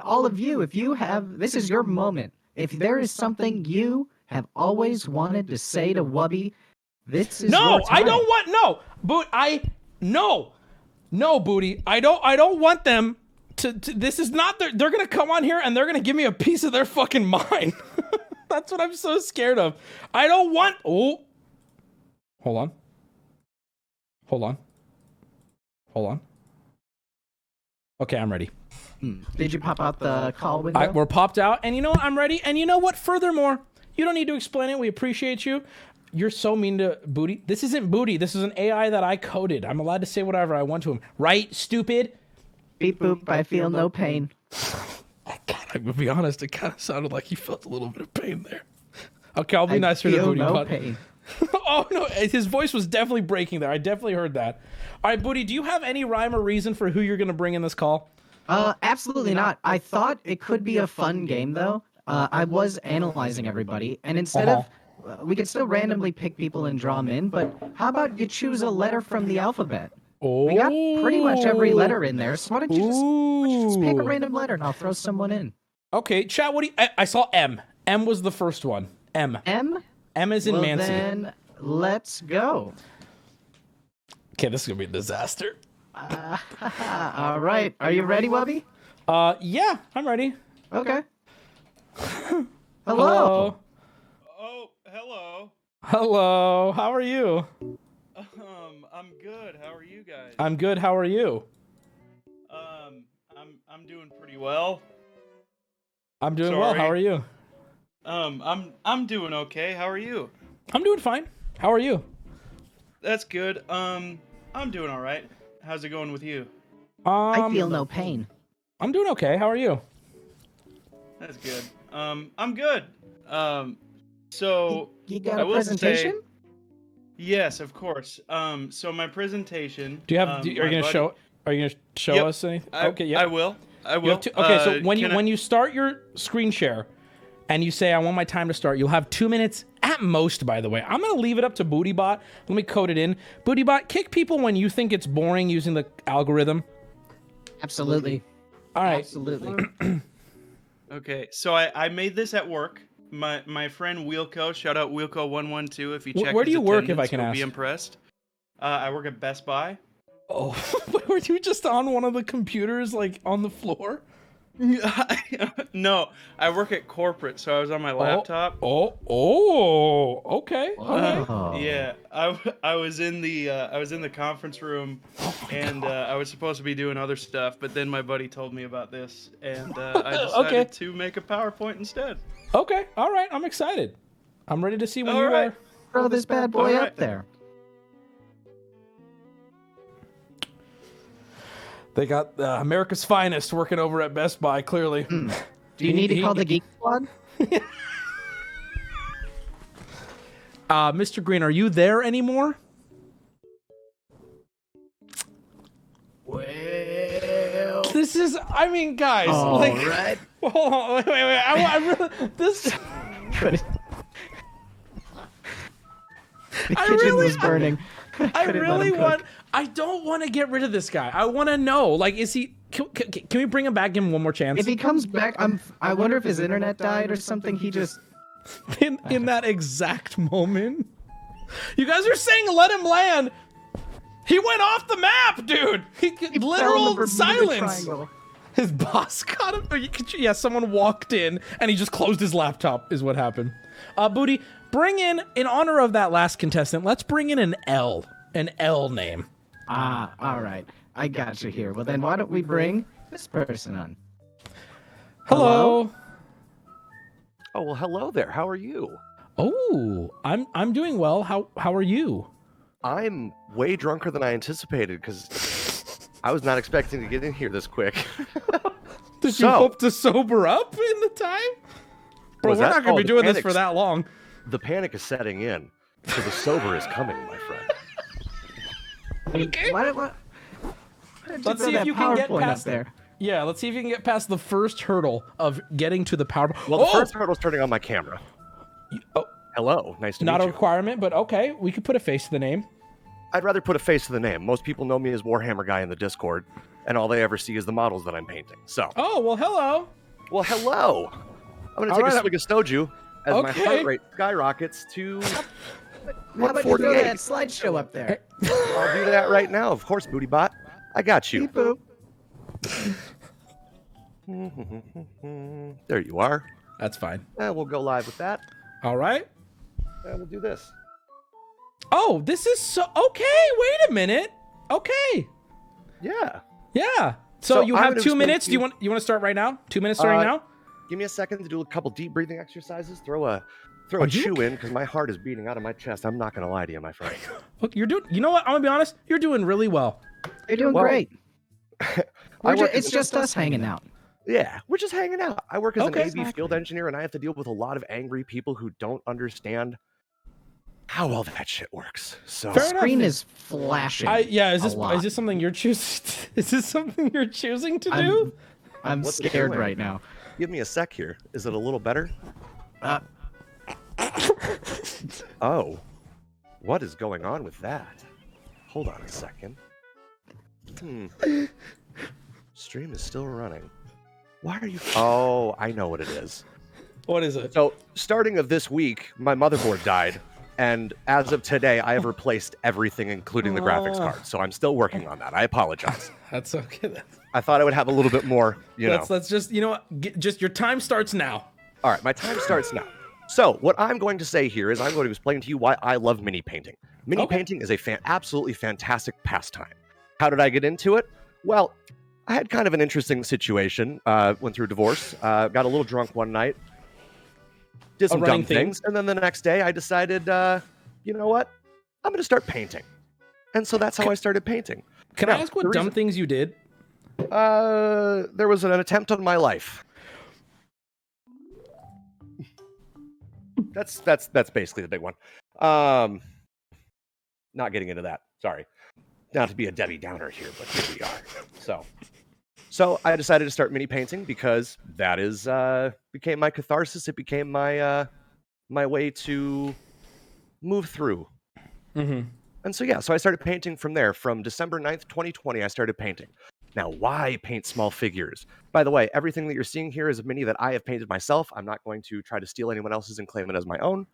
all of you. If you have, this is your moment. If there is something you have always wanted to say to Wubby, this is no. your time. I don't want no, Booty. I don't want them to this is not they're gonna come on here and they're gonna give me a piece of their fucking mind. That's what I'm so scared of. I don't want. Oh, hold on. Okay, I'm ready. Did you pop out the call window? We're popped out, and you know what? I'm ready. And you know what? Furthermore, you don't need to explain it. We appreciate you. You're so mean to Booty. This isn't Booty. This is an AI that I coded. I'm allowed to say whatever I want to him. Right, stupid? Beep boop, I feel no pain. God, I'm gonna be honest. It kind of sounded like he felt a little bit of pain there. Okay, I'll be nicer to Booty. No pain. Oh, no. His voice was definitely breaking there. I definitely heard that. All right, Booty, do you have any rhyme or reason for who you're going to bring in this call? Absolutely not. I thought it could be a fun game, though. I was analyzing everybody, and instead of... we could still randomly pick people and draw them in, but how about you choose a letter from the alphabet? Oh. We got pretty much every letter in there, so why don't you just pick a random letter, and I'll throw someone in. Okay, chat, what do you... I saw M. M was the first one. M. M? M is in well, Mancy. Then let's go. Okay, this is going to be a disaster. All right. Are you ready, Wubby? Yeah, I'm ready. Okay. Hello. Oh, hello. Hello. How are you? I'm good. How are you guys? I'm good. How are you? I'm doing pretty well. I'm doing well. How are you? I'm doing okay. How are you? I'm doing fine. How are you? That's good. I'm doing all right. How's it going with you? I feel no pain. I'm doing okay. How are you? That's good. I'm good. So you got I a will presentation? Say, yes, of course. So my presentation. Do you have? Are you gonna show? Are you gonna show us anything? Okay. Yeah. I will. I will. Okay. So when you start your screen share, and you say I want my time to start, you'll have 2 minutes at most. By the way, I'm gonna leave it up to Bootybot. Let me code it in. Bootybot, kick people when you think it's boring using the algorithm. Absolutely. All right. Absolutely. Okay, so I made this at work. My friend Wheelco, shout out Wheelco112 if you check. Where do you work, if I can you'll ask? Be impressed. I work at Best Buy. Oh, were you just on one of the computers, like on the floor? No, I work at corporate, so I was on my laptop. Okay. Yeah, I was in the conference room, and I was supposed to be doing other stuff, but then my buddy told me about this, and I decided to make a PowerPoint instead. Okay, all right, I'm excited. I'm ready to see when you are. Throw this bad boy up there. They got America's finest working over at Best Buy, clearly. Do you need to call the Geek Squad? Mr. Green, are you there anymore? Well... This is, I mean, guys. All like, right. Hold on, wait. I really, this... The kitchen was burning. I don't want to get rid of this guy. I want to know, like, is he? Can we bring him back? Give him one more chance. If he comes back, I wonder if his internet died or something. He just in that exact moment. You guys are saying let him land. He went off the map, dude. He literal silence. His boss got him. Yeah, someone walked in and he just closed his laptop. Is what happened. Booty, bring in honor of that last contestant. Let's bring in an L name. All right. I got you here. Well, then why don't we bring this person on? Hello. Oh, well, hello there. How are you? Oh, I'm doing well. How are you? I'm way drunker than I anticipated because I was not expecting to get in here this quick. Did you hope to sober up in the time? Bro, we're not going to be doing this for that long. The panic is setting in, so the sober is coming, my friend. Okay. What? Let's see if you can get past there. Yeah, let's see if you can get past the first hurdle of getting to the PowerPoint. Well, the first hurdle is turning on my camera. Hello, nice to meet you. Not a requirement, but okay, we could put a face to the name. I'd rather put a face to the name. Most people know me as Warhammer Guy in the Discord, and all they ever see is the models that I'm painting. So. Oh, well, hello. Well, hello. I'm going to take a swig of soju as my heart rate skyrockets to How about you throw that slideshow up there? I'll do that right now, of course, Booty Bot. I got you. Beep boop. There you are. That's fine. And we'll go live with that. All right. And we'll do this. Oh, this is so... Okay, wait a minute. Okay. Yeah. Yeah. So you have 2 minutes. Do you want to start right now? 2 minutes starting now? Give me a second to do a couple deep breathing exercises. Throw a chew in because my heart is beating out of my chest. I'm not going to lie to you, my friend. Look, you're doing... You know what? I'm going to be honest. You're doing really well. You're doing great. It's just us hanging out. Yeah, we're just hanging out. I work as an AV field engineer, and I have to deal with a lot of angry people who don't understand how well that shit works. So the screen is flashing. Is this something you're choosing? Is this something you're choosing to do? I'm scared right now. Give me a sec here. Is it a little better? Oh, what is going on with that? Hold on a second. Stream is still running. Why are you... Oh, I know what it is. What is it? So, starting of this week, my motherboard died, and as of today, I have replaced everything, including the graphics card. So I'm still working on that. I apologize. That's okay. I thought I would have a little bit more, Let's just, you know what? Just your time starts now. All right, my time starts now. So, what I'm going to say here is I'm going to explain to you why I love mini painting. Mini painting is a absolutely fantastic pastime. How did I get into it? Well, I had kind of an interesting situation. Went through a divorce. Got a little drunk one night. Did some dumb things. And then the next day I decided, you know what? I'm going to start painting. And so that's how I started painting. Can I ask what dumb things you did? There was an attempt on my life. That's basically the big one. Not getting into that. Sorry. Not to be a Debbie Downer here, but here we are. So I decided to start mini painting because that is became my catharsis. It became my my way to move through. Mm-hmm. And so I started painting from there. From December 9th, 2020, I started painting. Now, why paint small figures? By the way, everything that you're seeing here is a mini that I have painted myself. I'm not going to try to steal anyone else's and claim it as my own.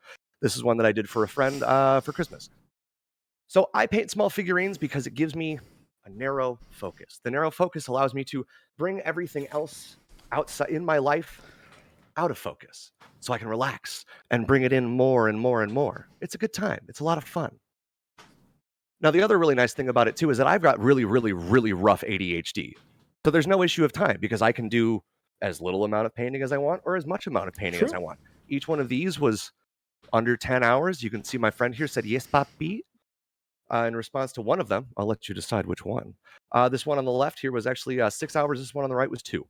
This is one that I did for a friend for Christmas. So I paint small figurines because it gives me a narrow focus. The narrow focus allows me to bring everything else outside in my life out of focus so I can relax and bring it in more and more and more. It's a good time. It's a lot of fun. Now, the other really nice thing about it, too, is that I've got really, really, really rough ADHD. So there's no issue of time because I can do as little amount of painting as I want or as much amount of painting as I want. Each one of these was under 10 hours. You can see my friend here said, yes, papi. In response to one of them, I'll let you decide which one. This one on the left here was actually 6 hours. This one on the right was 2.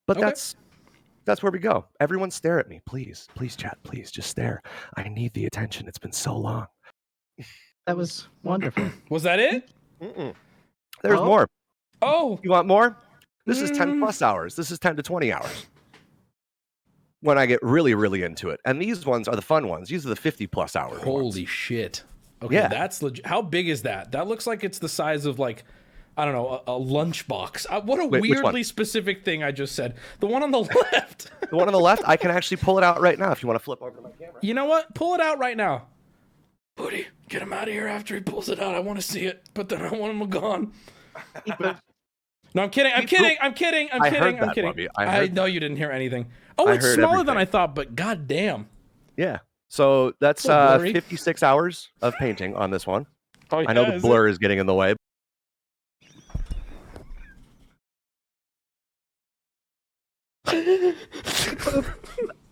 But that's where we go. Everyone stare at me. Please, chat. Please, just stare. I need the attention. It's been so long. That was wonderful. Was that it? There's more. Oh. You want more? This is 10 plus hours. This is 10 to 20 hours. When I get really, really into it. And these ones are the fun ones. These are the 50 plus hours. Holy shit. Okay, that's legit. How big is that? That looks like it's the size of, like, I don't know, a lunchbox. What a weirdly specific thing I just said. The one on the left. The one on the left, I can actually pull it out right now if you want to flip over to my camera. You know what? Pull it out right now. Booty, get him out of here after he pulls it out. I want to see it, but then I want him gone. No, I'm kidding. I'm kidding. I know you didn't hear anything. Oh, it's smaller than I thought, but goddamn. Yeah. So that's 56 hours of painting on this one. Oh, yeah, I know the blur is getting in the way.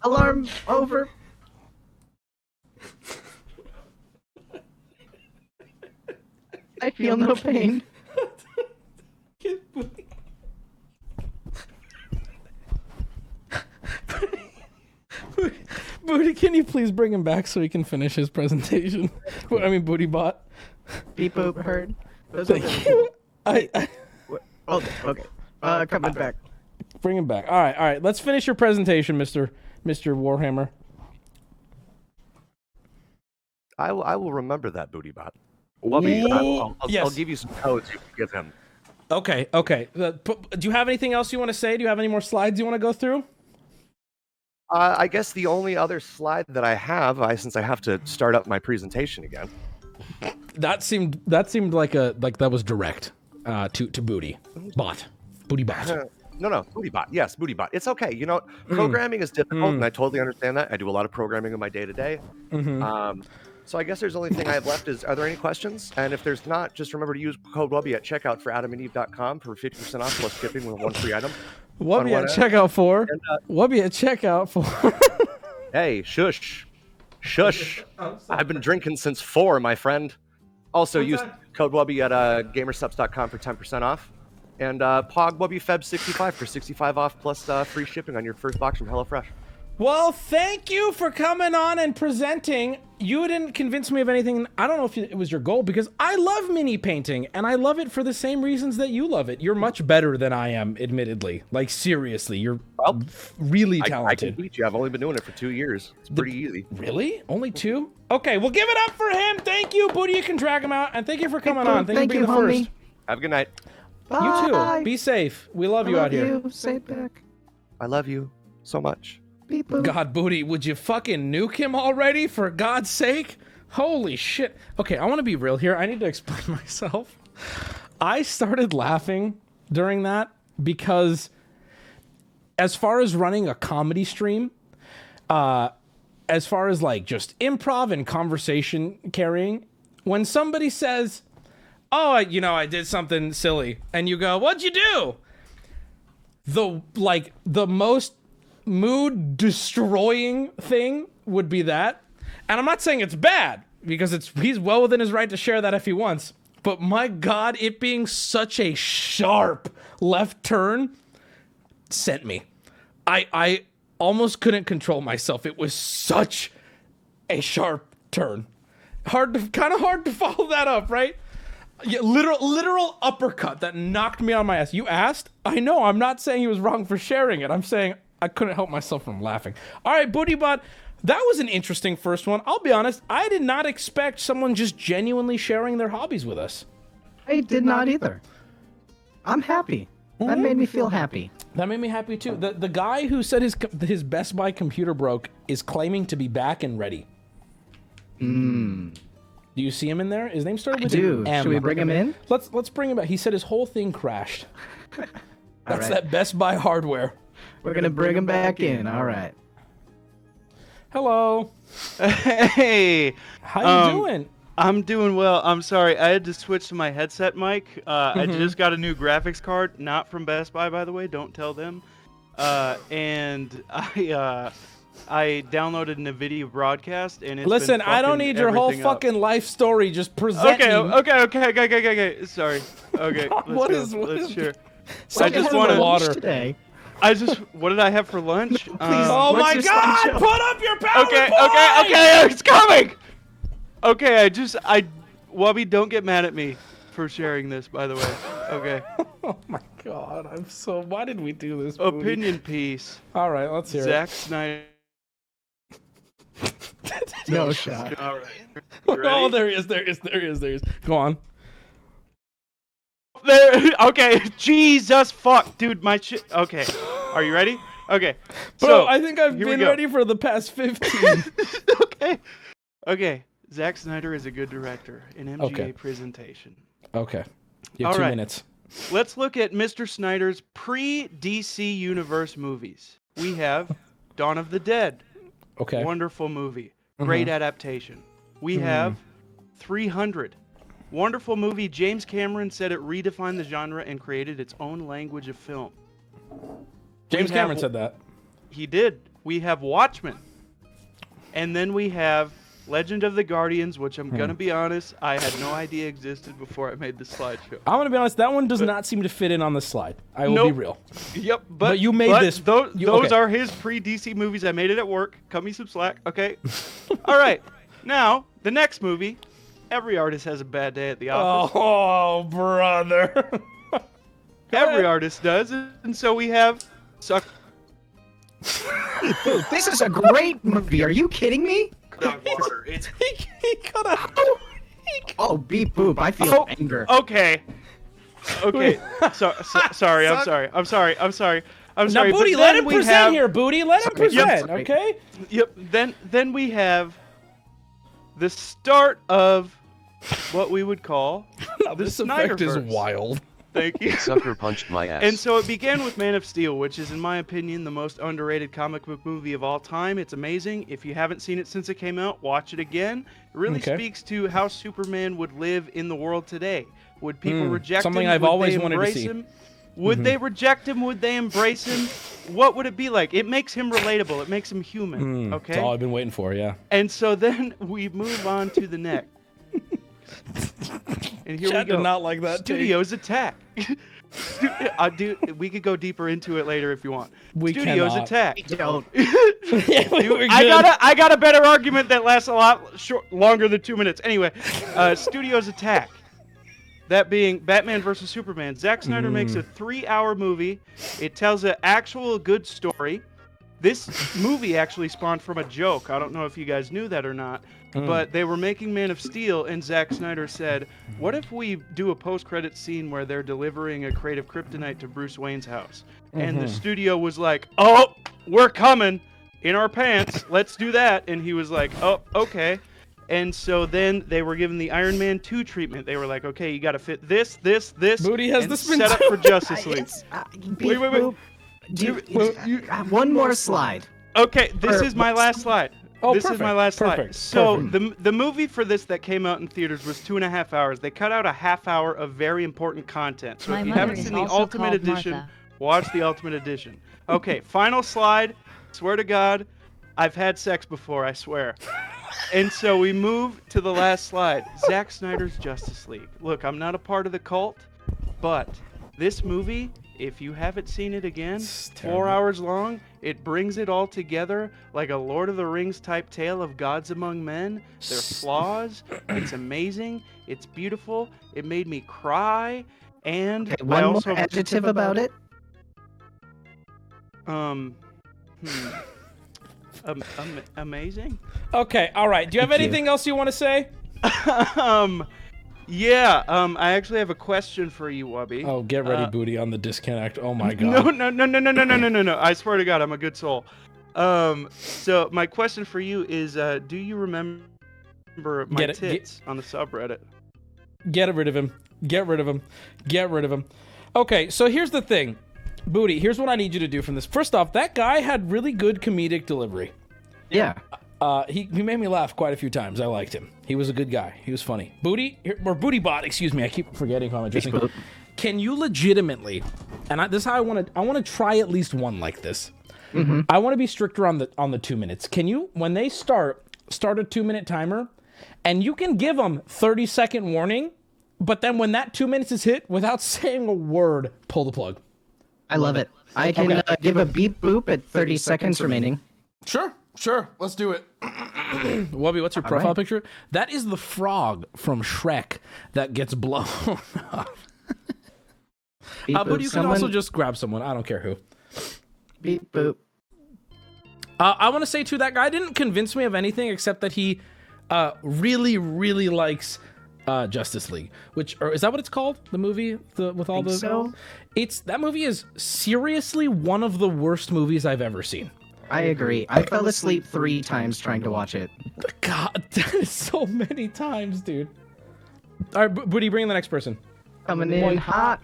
Alarm over. I feel no pain. Booty, can you please bring him back so he can finish his presentation? I mean, Booty Bot. Beep boop heard. Thank you. Oh, okay. Coming back. Bring him back. All right. Let's finish your presentation, Mr. Warhammer. I will remember that, Booty Bot. Wubby, I'll give you some codes you can give him. Okay. Do you have anything else you want to say? Do you have any more slides you want to go through? I guess the only other slide that I have, since I have to start up my presentation again. That seemed like that was direct to Booty Bot. Booty Bot. No, Booty Bot. Yes, Booty Bot. It's okay. You know, programming is difficult, and I totally understand that. I do a lot of programming in my day-to-day. So I guess there's the only thing I have left is, are there any questions? And if there's not, just remember to use code Wubby at checkout for adamandeve.com for 50% off plus shipping with one free item. Wubby at checkout for. Wubby at checkout for. Hey, shush. I've been drinking since 4, my friend. Also, use code Wubby at gamersubs.com for 10% off. And Pog Wubby Feb 65 for 65 off plus free shipping on your first box from HelloFresh. Well, thank you for coming on and presenting. You didn't convince me of anything. I don't know if it was your goal, because I love mini painting, and I love it for the same reasons that you love it. You're much better than I am, admittedly. Like, seriously, you're really talented. I can beat you. I've only been doing it for 2 years. It's pretty easy. Really? Only 2? Okay, well, give it up for him. Thank you, Booty. You can drag him out, and thank you for coming on. Thank you for being the first. Have a good night. Bye. You too. Be safe. We love you out here. Say it back. I love you so much. God, Booty, would you fucking nuke him already, for God's sake? Holy shit. Okay, I want to be real here. I need to explain myself. I started laughing during that because as far as running a comedy stream, as far as like just improv and conversation carrying, when somebody says, oh, I did something silly, and you go, what'd you do? The most mood destroying thing would be that. And I'm not saying it's bad, because he's well within his right to share that if he wants. But my God, it being such a sharp left turn sent me. I almost couldn't control myself. It was such a sharp turn. Kind of hard to follow that up, right? Yeah, literal uppercut that knocked me on my ass. You asked? I know, I'm not saying he was wrong for sharing it. I'm saying I couldn't help myself from laughing. All right, Booty Bot, that was an interesting first one. I'll be honest, I did not expect someone just genuinely sharing their hobbies with us. I did not either. I'm happy. That made me feel happy. That made me happy too. The guy who said his Best Buy computer broke is claiming to be back and ready. Do you see him in there? His name started with an M. Should we bring him in? Let's bring him back. He said his whole thing crashed. That's that Best Buy hardware. We're gonna bring him back in. All right. Hello. Hey. How you doing? I'm doing well. I'm sorry. I had to switch to my headset mic. I just got a new graphics card, not from Best Buy, by the way. Don't tell them. And I downloaded an NVIDIA broadcast, and it's Listen, I don't need your whole fucking life story. Just present me. Okay. Sorry. Okay. Let's share. I just want water today. What did I have for lunch? Oh my God! Put up your PowerPoint! Okay, it's coming! Okay, Wubby, don't get mad at me for sharing this, by the way. Okay. Oh my God, why did we do this? Opinion piece. All right, let's hear Zack Snyder. No shot. All right. Oh, there he is. Go on. Okay, Jesus fuck, dude, my shit. Okay, are you ready? Okay, Bro, so I think I've been ready for the past 15. Okay. Zack Snyder is a good director. An MGA presentation. Okay, you have 2 minutes. Let's look at Mr. Snyder's pre-DC Universe movies. We have Dawn of the Dead. Okay. Wonderful movie. Great adaptation. We have 300. Wonderful movie. James Cameron said it redefined the genre and created its own language of film. James Cameron said that. He did. We have Watchmen. And then we have Legend of the Guardians, which I'm gonna be honest, I had no idea existed before I made the slideshow. I'm gonna be honest. That one does not seem to fit in on the slide. I will be real. Yep, but you made this. Those are his pre-DC movies. I made it at work. Cut me some slack, okay? All right. Now the next movie. Every artist has a bad day at the office. Oh, brother. Every artist does, and so we have Suck. Dude, this is a great movie. Are you kidding me? Water. It's he cut out. Oh, beep boop. I feel anger. Okay. Okay. Sorry. I'm sorry. I'm sorry. Now, Booty, let him present here, Booty. Let him present, okay? Yep. Then we have the start of what we would call the this effect is Snyderverse. wild. Thank you. Sucker punched my ass. And so it began with Man of Steel, which is, in my opinion, the most underrated comic book movie of all time. It's amazing. If you haven't seen it since it came out, watch it again. It really speaks to how Superman would live in the world today. Would people reject something him? I've Would always they wanted to embrace see. him? Would they reject him? Would they embrace him? What would it be like? It makes him relatable. It makes him human. Okay. That's all I've been waiting for. Yeah. And so then we move on to the next. And here Chad we go. did not like that. Studios Attack. We could go deeper into it later if you want. We Studios cannot. Attack. Don't. I got a better argument that lasts a lot longer than 2 minutes. Anyway, Studios Attack. That being Batman vs Superman. Zack Snyder makes a 3-hour movie. It tells an actual good story. This movie actually spawned from a joke. I don't know if you guys knew that or not. But they were making Man of Steel, and Zack Snyder said, what if we do a post-credit scene where they're delivering a crate of kryptonite to Bruce Wayne's house? And the studio was like, oh, we're coming in our pants. Let's do that. And he was like, oh, okay. And so then they were given the Iron Man 2 treatment. They were like, okay, you got to fit this. Booty has and this been set up for Justice League. Wait. One more slide. Okay, this is my last slide. Oh, this perfect, is my last perfect, slide. So the movie for this that came out in theaters was 2.5 hours. They cut out a half hour of very important content. So if you haven't seen the Ultimate Edition, watch the Ultimate Edition. Okay, final slide. Swear to God, I've had sex before, I swear. And so we move to the last slide. Zack Snyder's Justice League. Look, I'm not a part of the cult, but this movie, if you haven't seen it again, 4 hours long, it brings it all together like a Lord of the Rings type tale of gods among men. Their flaws. It's amazing. It's beautiful. It made me cry. And Okay, one more adjective about it. Amazing. Okay. All right. Do you have anything else you want to say? Yeah, I actually have a question for you, Wubby. Oh, get ready, Booty, on the disconnect. Oh my God. No. I swear to God, I'm a good soul. So my question for you is, do you remember my tits on the subreddit? Get rid of him. Get rid of him. Get rid of him. Okay, so here's the thing. Booty, here's what I need you to do from this. First off, that guy had really good comedic delivery. Yeah. He made me laugh quite a few times. I liked him. He was a good guy. He was funny. Booty, or Booty Bot, excuse me. I keep forgetting how I'm addressing. Can you legitimately, and this is how I want to try at least one like this. I want to be stricter on the 2 minutes. Can you, when they start a 2-minute timer, and you can give them 30-second warning, but then when that 2 minutes is hit, without saying a word, pull the plug. I love it. I can give a beep boop at 30 seconds remaining. Sure, let's do it. Wubby, what's your profile picture? That is the frog from Shrek that gets blown up. But you can also just grab someone. I don't care who. Beep boop. I want to say, too, that guy didn't convince me of anything except that he really, really likes Justice League. Is that what it's called? The movie with all the... So? That movie is seriously one of the worst movies I've ever seen. I agree. I fell asleep 3 times trying to watch it. God, that is so many times, dude. All right, Booty, bring in the next person. Coming in hot.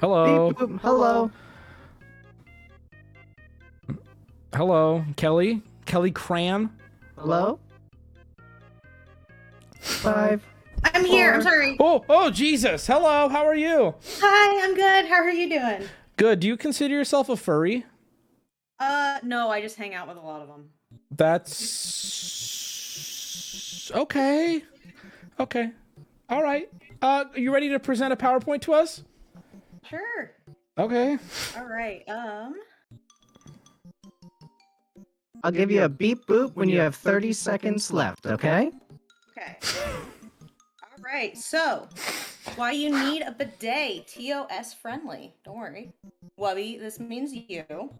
Hello. Beep, boop. Hello. Hello, Kelly. Kelly Cran. Hello. 5. I'm here. I'm sorry. Oh, Jesus. Hello. How are you? Hi, I'm good. How are you doing? Good. Do you consider yourself a furry? No, I just hang out with a lot of them. That's Okay. Okay. All right. You ready to present a PowerPoint to us? Sure. Okay. All right. I'll give you a beep boop when you have 30 seconds left, okay? Okay. All right. So, why you need a bidet? TOS friendly. Don't worry. Wubby, this means you.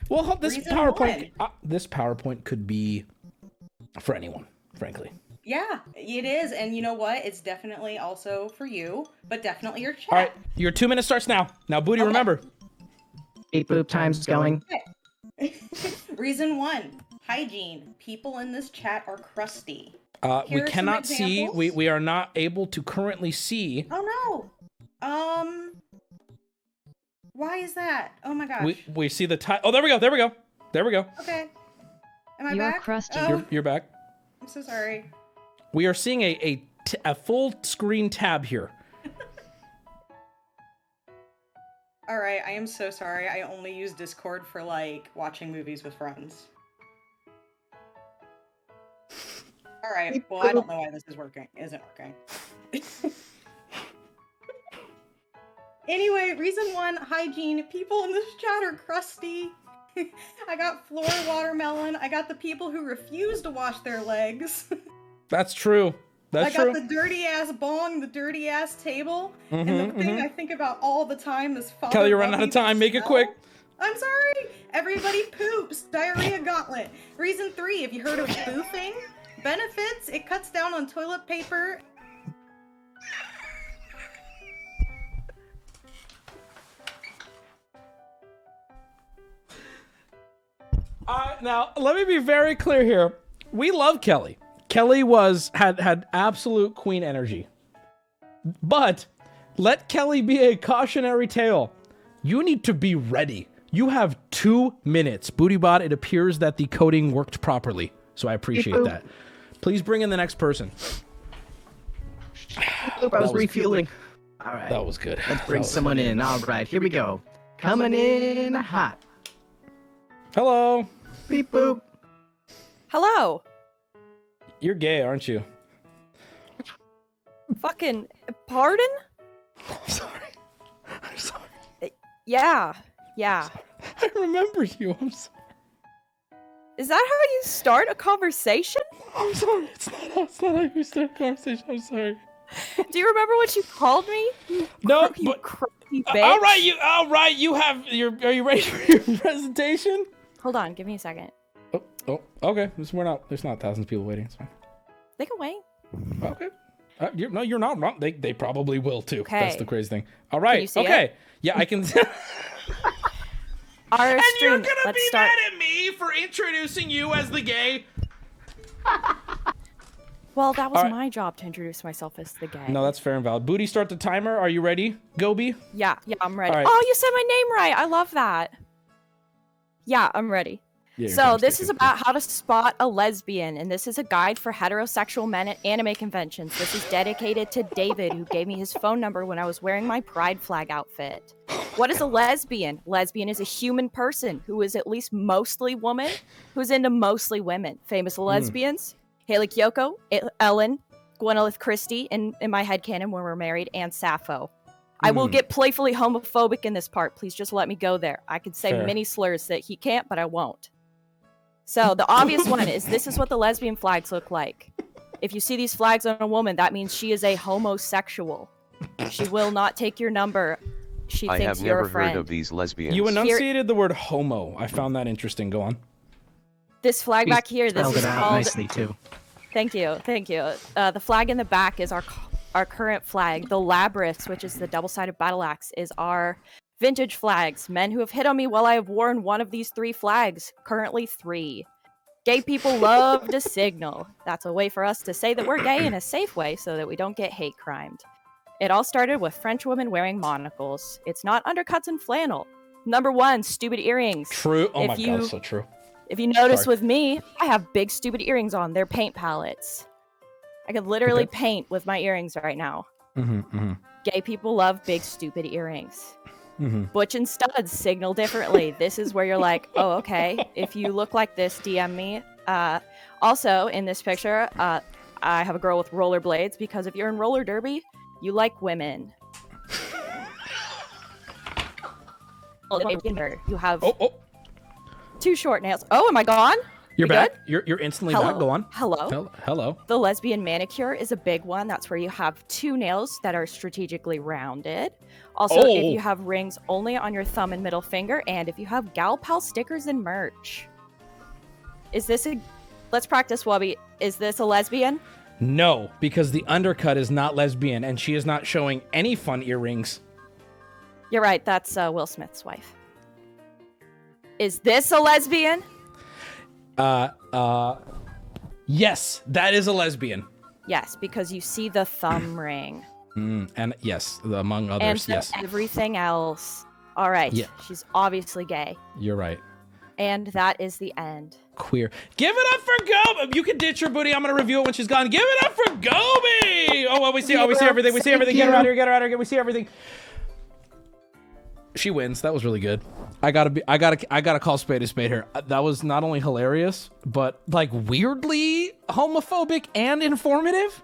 Well, this Reason PowerPoint could be for anyone, frankly. Yeah, it is, and you know what? It's definitely also for you, but definitely your chat. All right, your 2 minutes starts now. Now, Booty, remember. Beep boop time's going. Okay. Reason 1, hygiene. People in this chat are crusty. We cannot see. We are not able to currently see. Oh no. Why is that? Oh my gosh. We see the time. Oh, there we go. There we go. There we go. Okay. Am I You're back? crusty. Oh, You're back. I'm so sorry. We are seeing a full screen tab here. All right, I am so sorry. I only use Discord for like watching movies with friends. All right. Well, I don't know why this isn't working. Anyway, reason 1, hygiene. People in this chat are crusty. I got floor watermelon. I got the people who refuse to wash their legs. That's true. That's true. I got the dirty ass bong, the dirty ass table, and the thing I think about all the time is father. Kelly, you're running out of time. Make it quick. I'm sorry. Everybody poops. Diarrhea gauntlet. Reason 3, have you heard of boofing? Benefits, it cuts down on toilet paper. Now, let me be very clear here. We love Kelly. Kelly had absolute queen energy. But let Kelly be a cautionary tale. You need to be ready. You have 2 minutes. BootyBot, it appears that the coding worked properly. So I appreciate that. Please bring in the next person. I was refueling. All right. That was good. Let's bring someone in. All right, here we go. Coming in hot. Hello. Beep boop. Hello. You're gay, aren't you? Fucking pardon? I'm sorry. Yeah. I remember you. I'm sorry. Is that how you start a conversation? I'm sorry. It's not how you start a conversation. I'm sorry. Do you remember what you called me? No, you crusty bitch. All right. You have are you ready for your presentation? Hold on, give me a second. Oh, okay. There's not thousands of people waiting. It's fine. They can wait. Okay. You're not wrong. They probably will too. Okay. That's the crazy thing. All right. Can you see okay. it? Yeah, I can. And you're gonna be mad at me for introducing you as the gay. Well, that was All right. my job to introduce myself as the gay. No, that's fair and valid. Booty, start the timer. Are you ready, Gobi? Yeah, I'm ready. All right. Oh, you said my name right. I love that. Yeah, I'm ready. Yeah, So this is about how to spot a lesbian, and this is a guide for heterosexual men at anime conventions. This is dedicated to David, who gave me his phone number when I was wearing my pride flag outfit. What is a lesbian? Lesbian is a human person who is at least mostly woman, who's into mostly women. Famous lesbians, Haley Kiyoko, Ellen, Gwyneth Christie, in my headcanon when we're married, and Sappho. I will get playfully homophobic in this part. Please just let me go there. I could say many slurs that he can't, but I won't. So the obvious one is this is what the lesbian flags look like. If you see these flags on a woman, that means she is a homosexual. She will not take your number. She I thinks have you're never a friend. heard of these lesbians. You enunciated the word homo. I found that interesting. Go on. This flag back here, this Spelled is it out called... nicely too. Thank you. The flag in the back is our current flag. The Labrys, which is the double-sided battle axe, is our vintage flags. Men who have hit on me while I have worn one of these 3 flags. Currently 3. Gay people love to signal. That's a way for us to say that we're gay in a safe way so that we don't get hate crimed. It all started with French women wearing monocles. It's not undercuts and flannel. Number 1, stupid earrings. True. Oh my god, so true. If you notice with me, I have big stupid earrings on. They're paint palettes. I could literally paint with my earrings right now. Gay people love big stupid earrings. Butch and studs signal differently. This is where you're like, oh, okay. If you look like this, DM me. Also, in this picture, I have a girl with rollerblades because if you're in roller derby, you like women. You have two short nails. Oh, am I gone? You're We back. good? You're instantly Hello? back. Go on. Hello. Hello. The lesbian manicure is a big one. That's where you have two nails that are strategically rounded. Also, if you have rings only on your thumb and middle finger, and if you have gal pal stickers and merch. Is this a... Let's practice, Wubby. Is this a lesbian? No, because the undercut is not lesbian, and she is not showing any fun earrings. You're right. That's Will Smith's wife. Is this a lesbian? Yes, that is a lesbian. Yes, because you see the thumb ring. And yes, among And others, yes. everything else. All right. Yeah. She's obviously gay. You're right. And that is the end. Queer. Give it up for Goby. You can ditch your booty. I'm gonna review it when she's gone. Give it up for Goby. Oh, well, we see everything. We see everything. Get her out of here. Get her out of here. We see everything. She wins. That was really good. I gotta call spade a spade here. That was not only hilarious, but like weirdly homophobic and informative.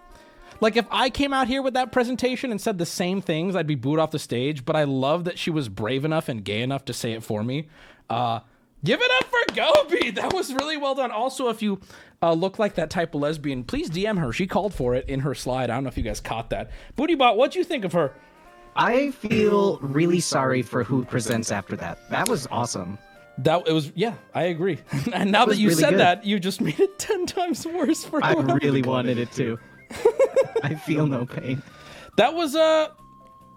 Like if I came out here with that presentation and said the same things, I'd be booed off the stage. But I love that she was brave enough and gay enough to say it for me. Give it up for Goby. That was really well done. Also, if you look like that type of lesbian, please DM her. She called for it in her slide. I don't know if you guys caught that. Bootybot, what'd you think of her? I feel really sorry for who presents after that. That was awesome. Yeah, I agree. And now that you really said good. that, you just made it 10 times worse for I whoever. really wanted it to. I feel no pain. That was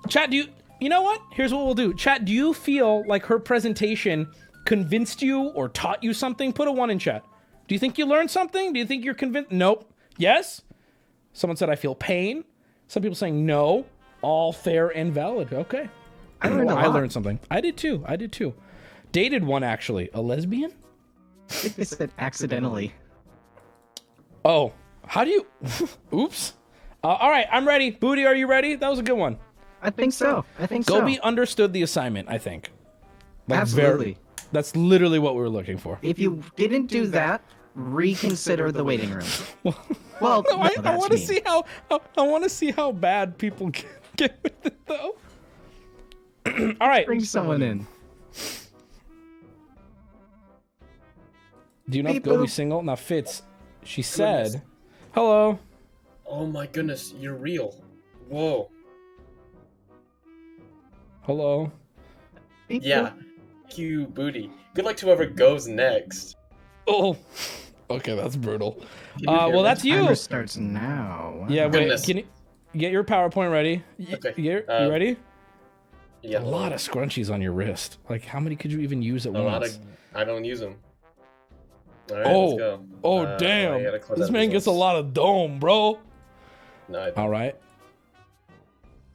chat, you know what? Here's what we'll do. Chat, do you feel like her presentation convinced you or taught you something? Put a 1 in chat. Do you think you learned something? Do you think you're convinced? Nope. Yes? Someone said I feel pain. Some people saying no. All fair and valid. Okay. I learned a lot. I learned something. I did too. Dated one, actually. A lesbian? I think they said accidentally. Oh. How do you... Oops. All right, I'm ready. Booty, are you ready? That was a good one. I think so. Goby understood the assignment, I think. Like, Absolutely. That's literally what we were looking for. If you didn't do that, reconsider the waiting room. Well, No, I that's want to mean. see how I want to see how bad people get with it, though. All right. Bring someone in. Do you know if Hey, Goby's Boop. single? Now, Fitz, she said, hello. Oh my goodness, you're real. Whoa. Hello. Yeah. Thank you, Booty. Good luck to whoever goes next. Oh. Okay, that's brutal. Can you hear Well, me? that's you. Timer starts now. Yeah, wait. Goodness. Can you get your PowerPoint ready? Okay. You ready? Yeah. A lot of scrunchies on your wrist. Like, how many could you even use at A lot once? of. I don't use them. All right, Oh. let's go. Oh, I damn. gotta close This out man these gets a ones. lot of dome, bro. No, I don't. All right.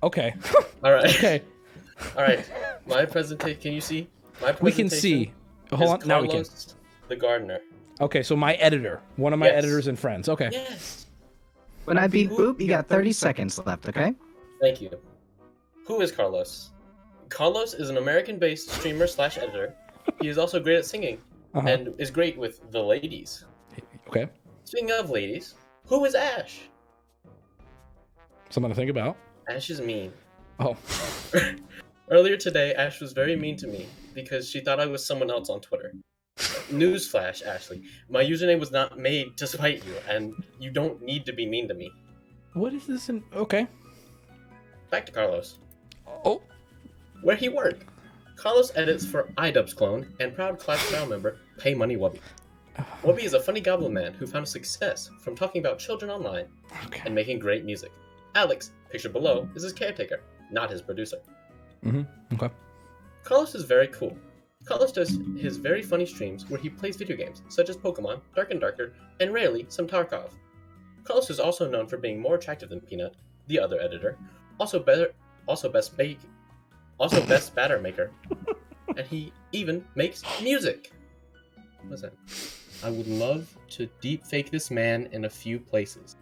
Okay. All right. Okay. All right. My presentation. Can you see? My presentation. We can see. Hold on. is Now we can. Carlos the gardener. Okay, so my editor. One of my Yes. editors and friends. Okay. Yes. When I beat Boop, you got 30 seconds left, okay? Thank you. Who is Carlos? Carlos is an American-based streamer / editor. He is also great at singing Uh-huh. and is great with the ladies. Okay. Speaking of ladies, who is Ash? Something to think about. Ash is mean. Oh. Earlier today, Ash was very mean to me because she thought I was someone else on Twitter. Newsflash, Ashley. My username was not made to spite you, and you don't need to be mean to me. What is this in... Okay. Back to Carlos. Oh. Where he work? Carlos edits for iDubbbz clone and proud Clash Royale member PaymoneyWubby. Wubby is a funny goblin man who found success from talking about children online and making great music. Alex, pictured below, is his caretaker, not his producer. Okay. Carlos is very cool. Carlos does his very funny streams where he plays video games, such as Pokemon, Dark and Darker, and rarely some Tarkov. Carlos is also known for being more attractive than Peanut, the other editor, also best batter maker, and he even makes music. What's that? I would love to deep fake this man in a few places.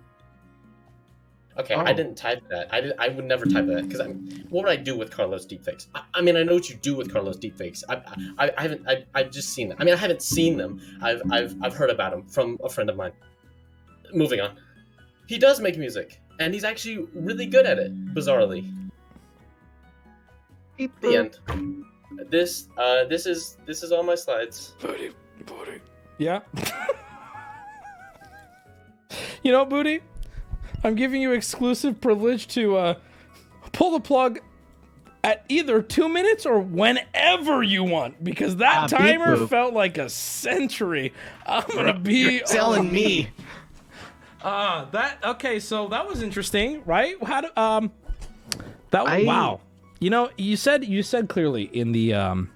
Okay, I didn't type that. I would never type that because what would I do with Carlos deepfakes? I mean, I know what you do with Carlos deepfakes. I've just seen them. I mean, I haven't seen them. I've heard about them from a friend of mine. Moving on. He does make music, and he's actually really good at it, bizarrely. The end. This is all my slides. Yeah. You know, Booty, I'm giving you exclusive privilege to pull the plug at either 2 minutes or whenever you want, because that timer felt like a century. I'm gonna be You're telling me. Okay, so that was interesting, right? How do wow. You know, you said clearly in the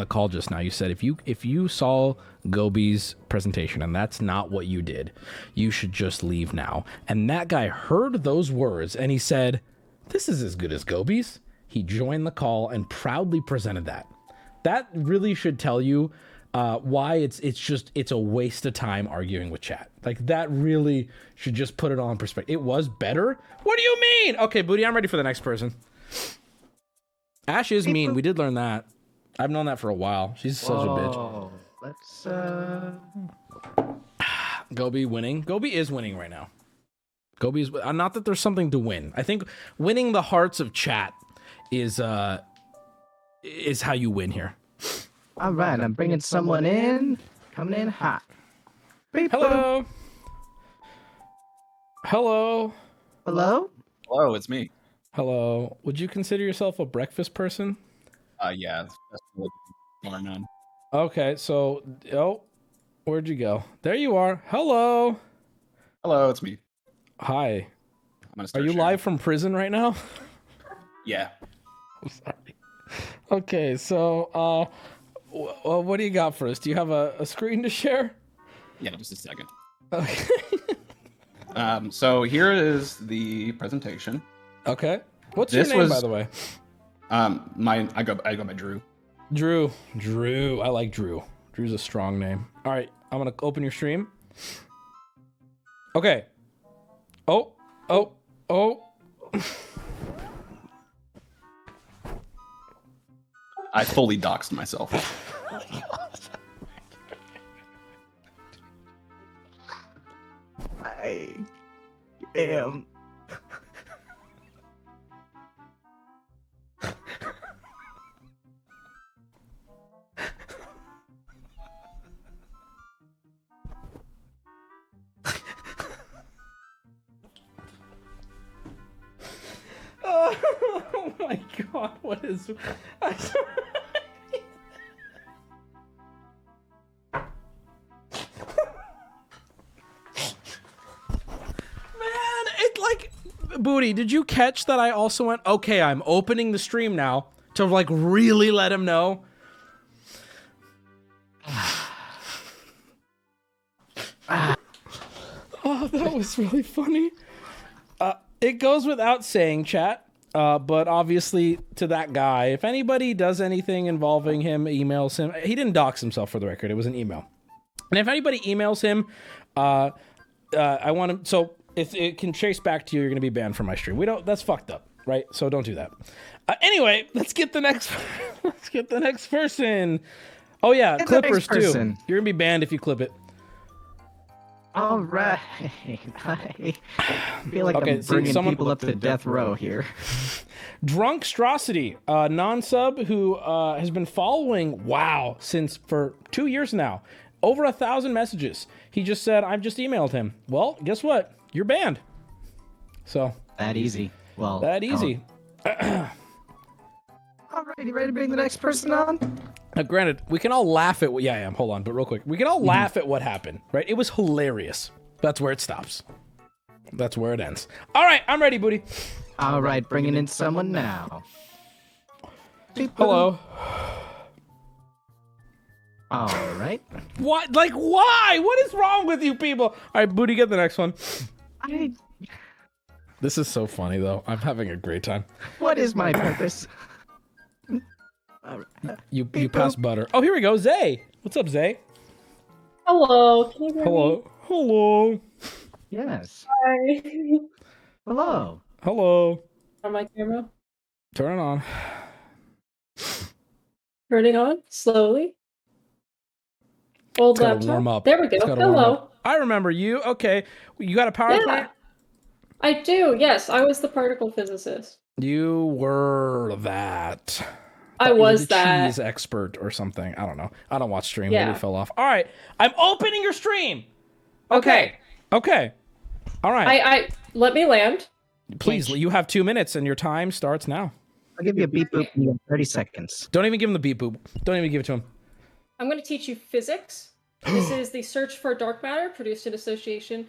call just now, you said if you saw Gobi's presentation and that's not what you did, you should just leave now. And that guy heard those words and he said, "This is as good as Gobi's." He joined the call and proudly presented that. That really should tell you why it's a waste of time arguing with chat. Like, that really should just put it all in perspective. It was better? What do you mean? Okay, Booty, I'm ready for the next person. Ash is mean. We did learn that. I've known that for a while. She's such a bitch. Let's Gobi winning. Gobi is winning right now. Gobi is not that there's something to win. I think winning the hearts of chat is how you win here. All right, I'm bringing someone in. Coming in hot. Beep, hello. boom. Hello. Hello. Hello, it's me. Hello. Would you consider yourself a breakfast person? Yeah, that's what bar none. Okay, so where'd you go? There you are. Hello. Hello, it's me. Hi. Are you sharing. Live from prison right now? Yeah. I'm sorry. Okay, so what do you got for us? Do you have a screen to share? Yeah, just a second. Okay. So here is the presentation. Okay. What's your name, by the way? I go by Drew. Drew. I like Drew. Drew's a strong name. All right, I'm gonna open your stream. Okay. Oh. I fully doxed myself. I am. Oh my god, what is... Booty, did you catch that I also went, okay, I'm opening the stream now to like really let him know? Oh, that was really funny. It goes without saying, chat, but obviously to that guy, if anybody does anything involving him, emails him, he didn't dox himself for the record, it was an email. And if anybody emails him, I want him, so if it can trace back to you, you're going to be banned from my stream. That's fucked up, right? So don't do that. Anyway, let's get the next person. Oh yeah, clippers too. You're going to be banned if you clip it. All right. I feel like I'm bringing people up to death row here. Drunkstrosity, non-sub who has been following WoW for 2 years now. Over 1,000 messages. He just said, I've just emailed him. Well, guess what? You're banned. So. That easy. Well. That easy. All right, you ready to bring the next person on? Granted, we can all laugh at what... Yeah, I am. Hold on, but real quick. We can all laugh at what happened, right? It was hilarious. That's where it stops. That's where it ends. All right, I'm ready, Booty. All right, bringing in someone now. Hello. All right. What? Like, why? What is wrong with you people? All right, Booty, get the next one. This is so funny, though. I'm having a great time. What is my purpose? You pass butter. Oh, here we go. Zay. What's up, Zay? Hello. Can you hear me? Hello. Yes. Hi. Hello. Hello. On my camera. Turn it on. Turning on slowly. Old It's gotta laptop. warm up. There we go. It's gotta warm Hello. up. I remember you. Okay, you got a PowerPoint? Yeah, I do. Yes, I was the particle physicist. You were that. I Thought you were was the that. cheese expert or something. I don't know. I don't watch stream. Yeah. Maybe fell off. All right, I'm opening your stream. Okay. Okay. All right. I let me land. Please, you have 2 minutes, and your time starts now. I'll give you a beep boop in 30 seconds. Don't even give him the beep boop. Don't even give it to him. I'm going to teach you physics. This is the search for dark matter produced in association.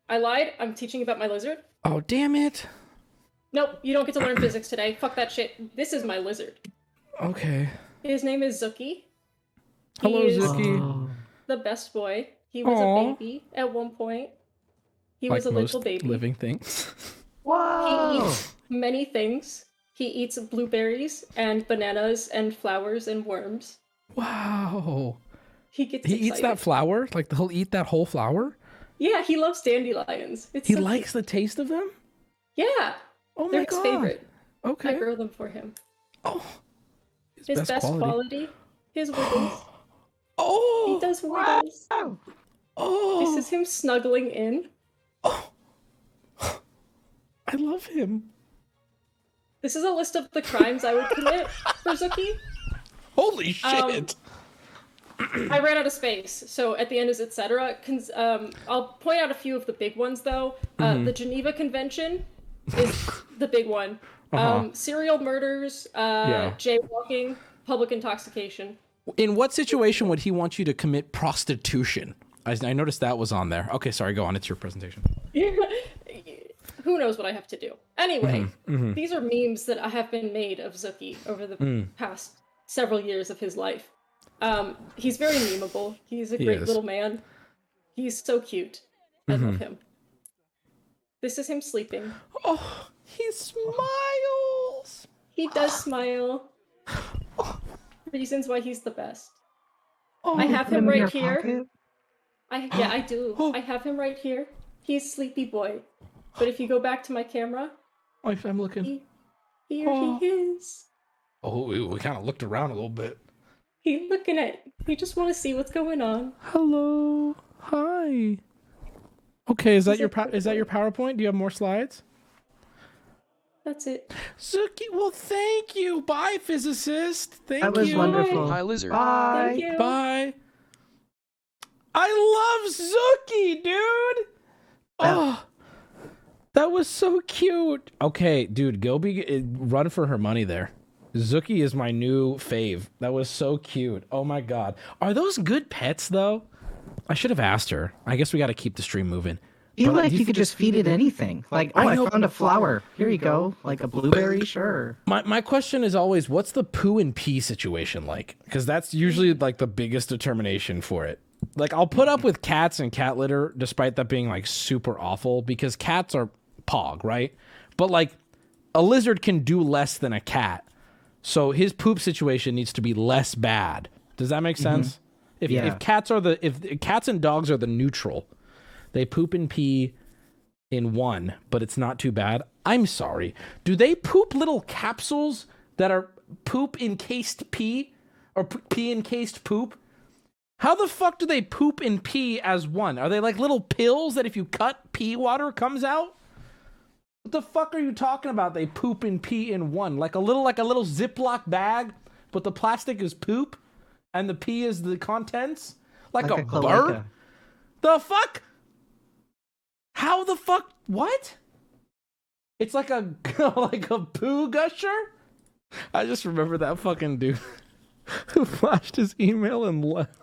I lied. I'm teaching about my lizard. Oh, damn it. Nope, you don't get to learn physics today. Fuck that shit. This is my lizard. Okay. His name is Zuki. Hello, He is Zuki. the best boy. He was Aw. a baby at one point. He Like was a most little baby. living things. He eats many things. He eats blueberries and bananas and flowers and worms. Wow. He gets He eats excited. that flower? Like he'll eat that whole flower? Yeah, he loves dandelions. It's He so likes the taste of them? cute. Yeah. Oh They're my his God. favorite. Okay. I grow them for him. Oh. His best best quality. quality. His wiggles. Oh. He does wiggles. Oh. This is him snuggling in. I love him. This is a list of the crimes I would commit for Zuki. Holy shit. I ran out of space, so at the end is etc. I'll point out a few of the big ones though. The Geneva Convention is the big one. Serial murders, jaywalking, public intoxication. In what situation would he want you to commit prostitution? I noticed that was on there. Okay, sorry, go on. It's your presentation. Who knows what I have to do? Anyway, Mhm. these are memes that have been made of Zuki over the past several years of his life. He's very memeable. He's a He great is. little man. He's so cute. I love him. This is him sleeping. Oh, he smiles. He does smile. Reasons why he's the best. Oh, I have put him him in your right here. pocket? I do. I have him right here. He's Sleepy Boy. But if you go back to my camera, I'm looking. here he is. Oh, we kind of looked around a little bit. He's looking at. You just want to see what's going on. Hello. Hi. Okay, is that your PowerPoint? Do you have more slides? That's it. Zuki, well, thank you. Bye, physicist. Thank you. That was wonderful. Hi, lizard. Bye. Thank you. Bye. I love Zuki, dude. Oh, that was so cute. Okay, dude, Gilby, run for her money there. Zuki is my new fave. That was so cute. Oh my God. Are those good pets though? I should have asked her. I guess we got to keep the stream moving. I feel But like do you could just feed it anything. Like, oh, I I know. found a flower. Here you go. Like a blueberry, sure. My question is always, what's the poo and pee situation like? Because that's usually like the biggest determination for it. Like, I'll put up with cats and cat litter, despite that being like super awful, because cats are pog, right? But like, a lizard can do less than a cat, so his poop situation needs to be less bad. Does that make sense? If cats and dogs are the neutral, they poop and pee in one, but it's not too bad. I'm sorry. Do they poop little capsules that are poop encased pee or pee encased poop? How the fuck do they poop and pee as one? Are they like little pills that if you cut, pee water comes out? What the fuck are you talking about? They poop and pee in one, like a little Ziploc bag, but the plastic is poop and the pee is the contents, like a bird. cloaca. The fuck? How the fuck? What? It's like a like a poo gusher. I just remember that fucking dude who flashed his email and left.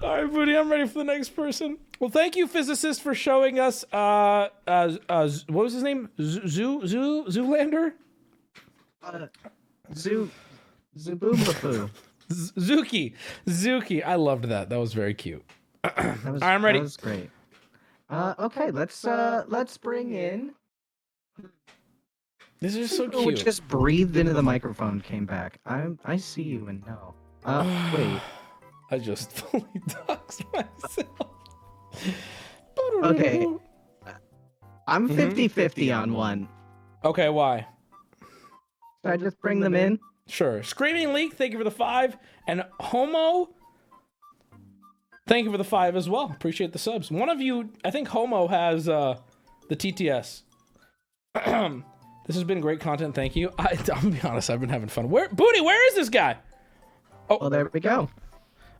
All right, Booty, I'm ready for the next person. Well, thank you, physicist, for showing us. What was his name? Zoolander? Zooboombapoo. Zuki. I loved that. That was very cute. I'm ready. That was great. Okay, let's bring in. This is so Who cute. just breathed into the microphone, came back. I see you and no. Wait. I just fully doxed myself. Okay. I'm 50-50 on one. Okay, why? Should I just bring them in? Sure. Screaming Leak, thank you for the 5. And Homo, thank you for the 5 as well. Appreciate the subs. One of you, I think Homo has the TTS. This has been great content. Thank you. I'm gonna be honest. I've been having fun. Booty? Where is this guy? Oh, well, there we go.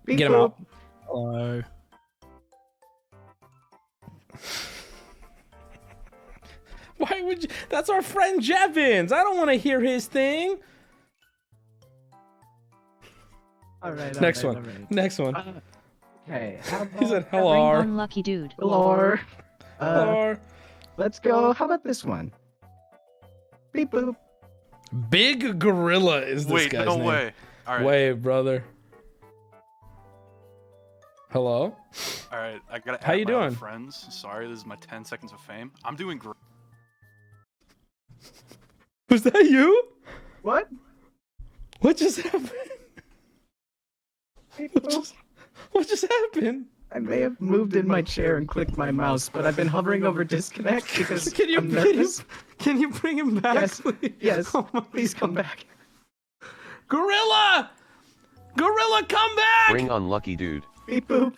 Get him out. Hello. Why would you? That's our friend Jevons. I don't want to hear his thing. All right. Next one. Next one. Okay. He said hello. Unlucky dude. Hello. Hello. Let's go. How about this one? Beep boop. Big Gorilla is this guy's name. No way. All right. Way, brother. Hello. All right. I gotta. How add you my other doing? Friends. Sorry, this is my 10 seconds of fame. I'm doing great. Was that you? What? What just happened? What just happened? I may have moved in my chair and clicked my mouse, but I've been hovering over disconnect because I'm nervous. Can you bring him back, Yes, please? yes. Oh my Please come back. Gorilla! Gorilla, come back! Bring Unlucky Dude. Beep boop.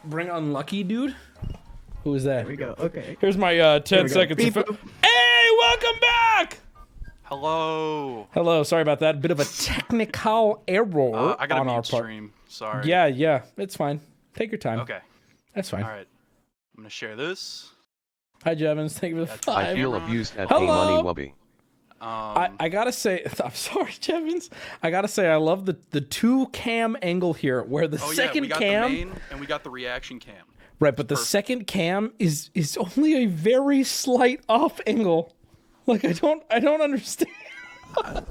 Bring Unlucky Dude? Who is that? There we go. Okay. Here's my 10 seconds. Beep boop. Hey, welcome back! Hello. Hello, sorry about that. Bit of a technical error I gotta on our mute part. stream. Sorry. Yeah, it's fine. Take your time. Okay. That's fine. All right. I'm gonna share this. Hi, Jevons. Thank you for the 5. I feel abused at Hello. PaymoneyWubby. I gotta say, I'm sorry, Jevons. I gotta say, I love the 2 cam angle here, where the second we got cam, the main and we got the reaction cam. right? But the second cam is only a very slight off angle. Like I don't understand.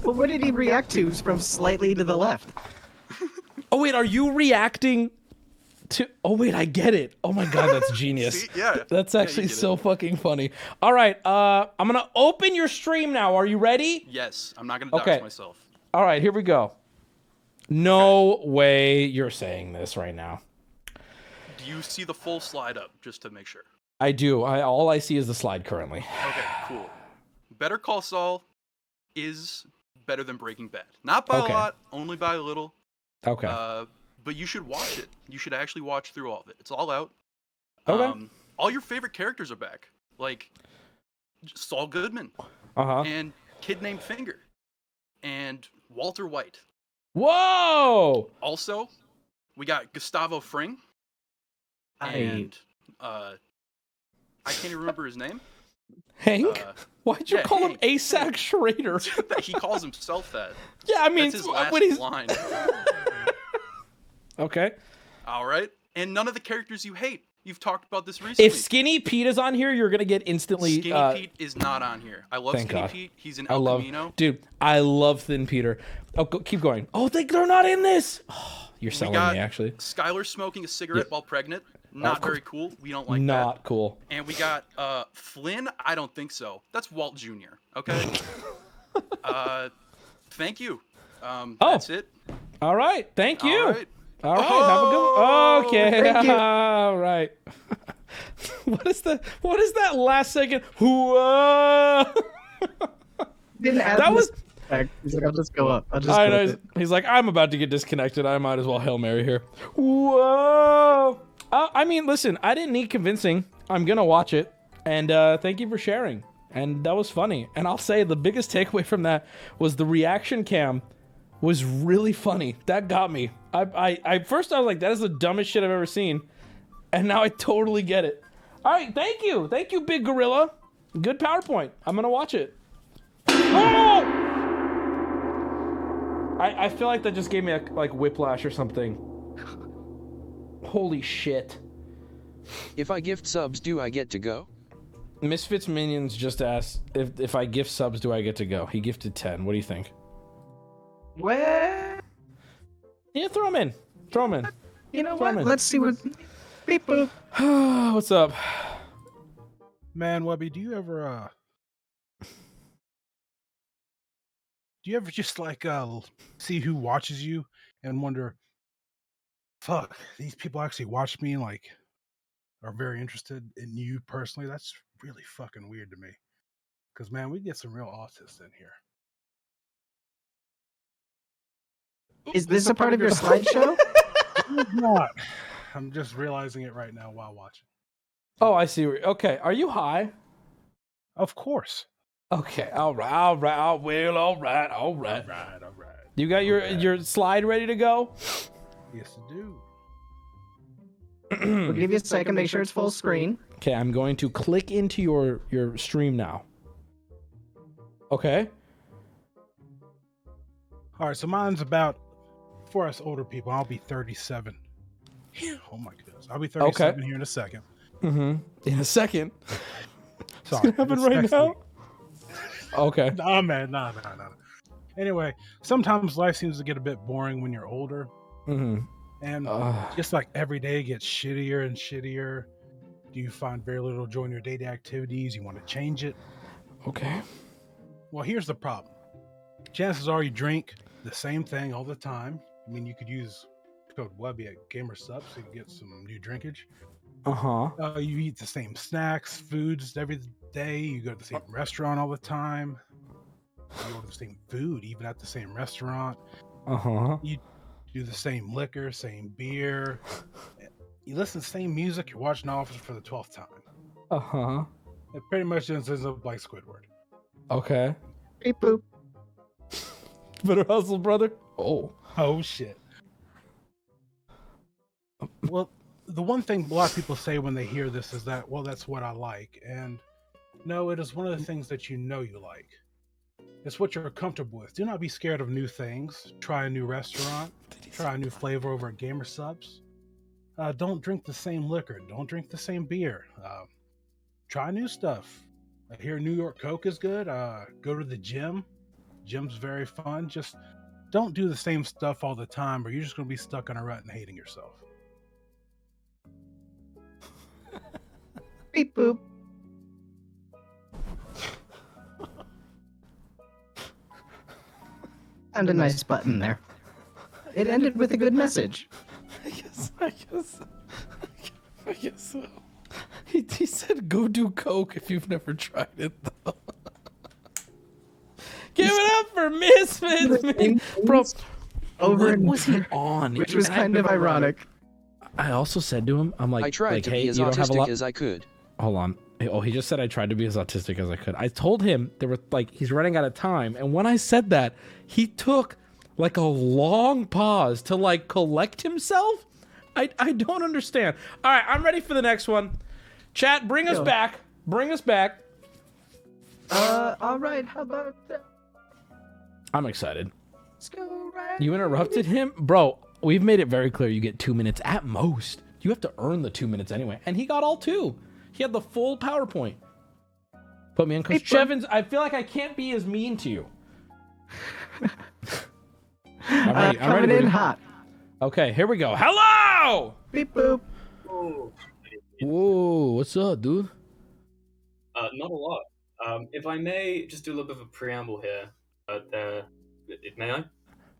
Well, what did he react to from slightly to the left? Oh wait, are you reacting to? Oh wait, I get it. Oh my god, that's genius. See? Yeah. That's actually you get so fucking funny. All right, I'm gonna open your stream now. Are you ready? Yes. I'm not gonna dox Okay. myself. All right, here we go. No way you're saying this right now. Do you see the full slide up, just to make sure? I do. All I see is the slide currently. Okay, cool. Better Call Saul is better than Breaking Bad. Not by Okay. a lot, only by a little. Okay. But you should watch it. You should actually watch through all of it. It's all out. Okay. All your favorite characters are back. Like Saul Goodman. Uh-huh. And Kid Named Finger. And Walter White. Whoa! Also, we got Gustavo Fring. And I can't even remember his name. Hank? Why'd you call him ASAC Schrader? He calls himself that. Yeah, I mean, that's his last what he's... line. Okay. All right. And none of the characters you hate. You've talked about this recently. If Skinny Pete is on here, you're gonna get instantly. Skinny Pete is not on here. I love Thank Skinny God. Pete. He's in El Camino. Dude, I love Thin Peter. Oh, keep going. Oh, they're not in this. Oh, you're selling me, actually. Skylar smoking a cigarette while pregnant. Not very cool. We don't like that. Not cool. And we got Flynn. I don't think so. That's Walt Jr. Okay. Thank you. That's it. All right. Thank you. All right. All right. Have a good. Okay. Thank you. All right. What is that last second? Whoa. Didn't add That was. He's like, I'll just go up. I'll just I go know. with it. He's like, I'm about to get disconnected. I might as well Hail Mary here. Whoa. I mean, listen, I didn't need convincing. I'm going to watch it. And thank you for sharing. And that was funny. And I'll say the biggest takeaway from that was the reaction cam was really funny. That got me. I first I was like, that is the dumbest shit I've ever seen. And now I totally get it. All right, thank you. Thank you, Big Gorilla. Good PowerPoint. I'm going to watch it. Oh! I feel like that just gave me a whiplash or something. Holy shit. If I gift subs, do I get to go? Misfits Minions just asked, if I gift subs, do I get to go? He gifted 10. What do you think? Where? Yeah, throw him in. Throw him in. You know Throw him what? in. Let's see what. Beep boop. What's up? Man, Wubby, do you ever just see who watches you and wonder, fuck, these people actually watch me and are very interested in you personally? That's really fucking weird to me. Because man, we get some real autists in here. Is this a part of your slideshow? It's not. I'm just realizing it right now while watching. Oh, I see. Okay, are you high? Of course. Okay, all right. All right. All right. You got your slide ready to go? Yes, I do. We'll give you a second. Make sure it's full screen. Okay, I'm going to click into your stream now. Okay. All right, so mine's about, for us older people, I'll be 37. Oh my goodness. I'll be 37 here in a second. Mm-hmm. In a second. Sorry. It's gonna happen right now? Okay. Nah, man. Nah. Anyway, sometimes life seems to get a bit boring when you're older. Mm-hmm. And just like every day gets shittier and shittier. Do you find very little joy in your daily activities? You want to change it? Okay. Well, here's the problem. Chances are you drink the same thing all the time. I mean, you could use code Wubby at GamerSup so you can get some new drinkage. Uh-huh. You eat the same snacks, foods every day. You go to the same restaurant all the time. You order the same food, even at the same restaurant. Uh-huh. You do the same liquor, same beer. You listen to the same music. You're watching Office for the 12th time. Uh-huh. It pretty much just ends up like Squidward. Okay. Beep boop. Better hustle, brother. Oh shit. Well, the one thing a lot of people say when they hear this is that, well, that's what I like. And no, it is one of the things that you know you like. It's what you're comfortable with. Do not be scared of new things. Try a new restaurant. Try a new flavor over at GamerSubs. Don't drink the same liquor. Don't drink the same beer. Try new stuff. I hear New York Coke is good. Go to the gym. Gym's very fun. Just don't do the same stuff all the time or you're just going to be stuck in a rut and hating yourself. Beep boop. And a nice button there. It ended with a good message. I guess so. He said go do coke if you've never tried it though. Give it up for Misfits, man. Bro, what was he on? Which was kind of ironic. I also said to him, I'm like, I tried to hey, be as you don't have a autistic lot... as I could. Hold on. Oh, he just said I tried to be as autistic as I could. I told him there were he's running out of time. And when I said that, he took like a long pause to collect himself. I don't understand. All right, I'm ready for the next one. Chat, bring us back. Bring us back. All right. How about that? I'm excited. Let's go right. You interrupted him? Bro, we've made it very clear you get 2 minutes at most. You have to earn the 2 minutes anyway. And he got all 2. He had the full PowerPoint. Put me in, because Chevins, I feel like I can't be as mean to you. I'm ready. Coming in hot. Okay, here we go. Hello! Beep boop. Whoa, what's up, dude? Not a lot. If I may just do a little bit of a preamble here. May I?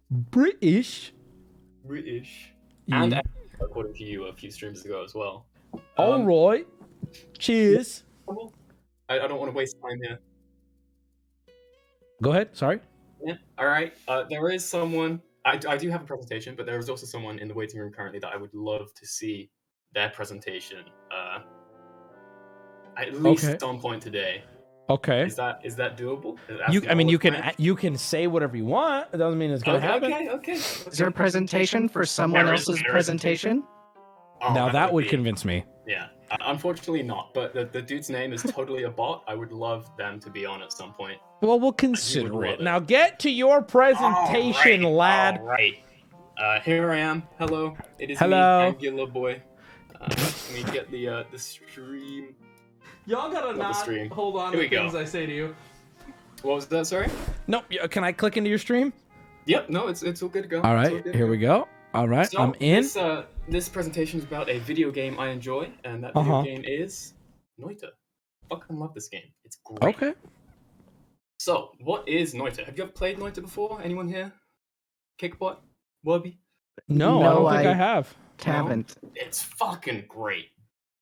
British? And according to you a few streams ago as well. All right. Cheers. I don't want to waste time here. Go ahead. Sorry. Yeah. All right. There is someone. I do have a presentation, but there is also someone in the waiting room currently that I would love to see their presentation. At least some point today. Okay. Is that doable? You can say whatever you want. It doesn't mean it's gonna happen. Okay. Is there a presentation for someone else's presentation? Now that would convince me. Yeah. Unfortunately not, but the dude's name is totally a bot. I would love them to be on at some point. Well, we'll consider it. Now get to your presentation, lad. All right. Here I am. Hello. It is Hello. me, Angular Boy. Let me get the stream. Y'all gotta not hold on to the things I say to you. What was that? Sorry. No. Can I click into your stream? Yep. No. It's all good to go. All right. Here we go. All right. So, I'm in. This presentation is about a video game I enjoy, and that video game is Noita. Fucking love this game. It's great. Okay. So, what is Noita? Have you ever played Noita before? Anyone here? Kickbot? Wubby? No, I don't think I have. Haven't. It's fucking great.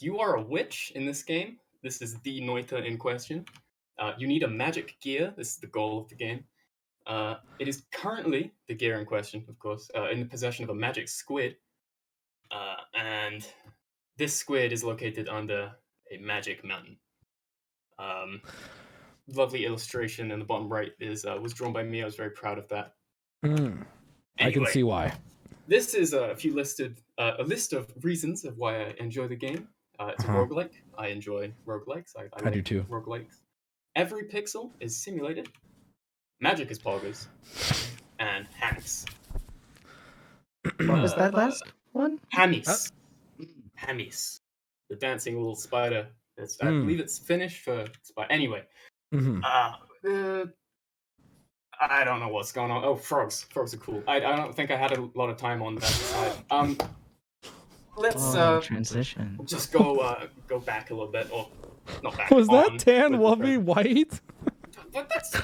You are a witch in this game. This is the Noita in question. You need a magic gear. This is the goal of the game. It is currently, the gear in question, of course, in the possession of a magic squid. And this squid is located under a magic mountain. Lovely illustration in the bottom right was drawn by me. I was very proud of that. I can see why. This is a list of reasons of why I enjoy the game. It's a roguelike. I enjoy roguelikes. I do like too. Roguelikes. Every pixel is simulated. Magic is poggers. And hacks. What was that last one? Hammies. Hammies. The dancing little spider. I believe it's Finnish for spider. Anyway. I don't know what's going on. Oh, frogs. Frogs are cool. I don't think I had a lot of time on that side. Let's transition. Just go back a little bit, or not back. Was that tan Wubby white? But that's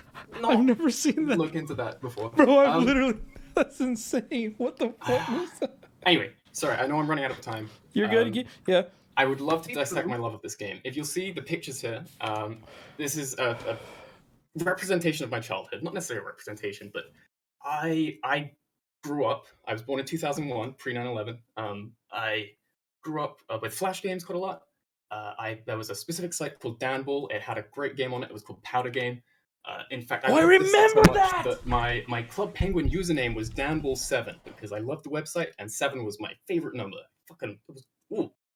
I've never seen that. Look into that before, Bro, I've literally. That's insane. What the fuck was that? Anyway, sorry. I know I'm running out of time. You're good. Yeah. I would love to dissect my love of this game. If you'll see the pictures here, this is a representation of my childhood. Not necessarily a representation, but I grew up. I was born in 2001, pre 9/11. I grew up with Flash games quite a lot. There was a specific site called Danball. It had a great game on it. It was called Powder Game. In fact, I remember that my Club Penguin username was Danball7 because I loved the website and 7 was my favorite number. It was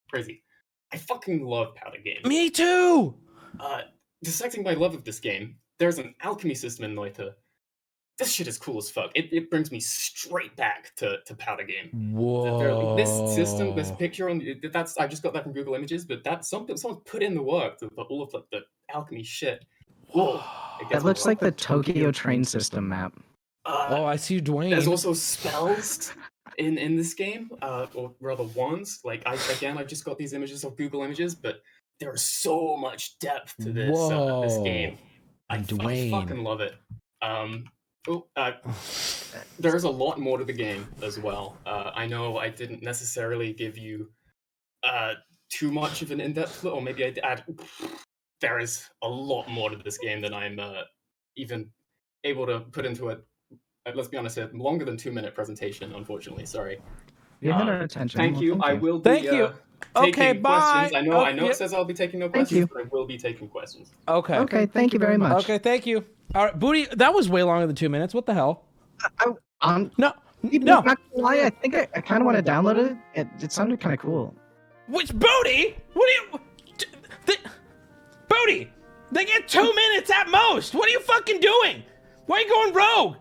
crazy. I fucking love Powder Game. Me too. Dissecting my love of this game, there's an alchemy system in Noita. This shit is cool as fuck. It brings me straight back to Powder Game. Whoa. This system, this picture on I just got that from Google Images, but that's someone's put in the work to all of the alchemy shit. Whoa. That looks like the Tokyo train system map. I see Dwayne. There's also spells in this game, or rather wands. Like I just got these images of Google Images, but there's so much depth to this game. I fucking love it. There's a lot more to the game as well. I know I didn't necessarily give you too much of an in-depth look, or maybe I did. There is a lot more to this game than I'm even able to put into a, let's be honest, a longer than 2-minute presentation, unfortunately. Sorry. You had our attention. Thank you. Well, I will be taking bye. questions. I know it says I'll be taking no questions, but I will be taking questions. Okay. Okay, thank you very much. Okay, thank you. All right, Booty, that was way longer than 2 minutes. What the hell? No. No. Not gonna lie, I think I kind of want to download it. It sounded kind of cool. Which Booty? What are you? Booty! They get 2 minutes at most! What are you fucking doing? Why are you going rogue?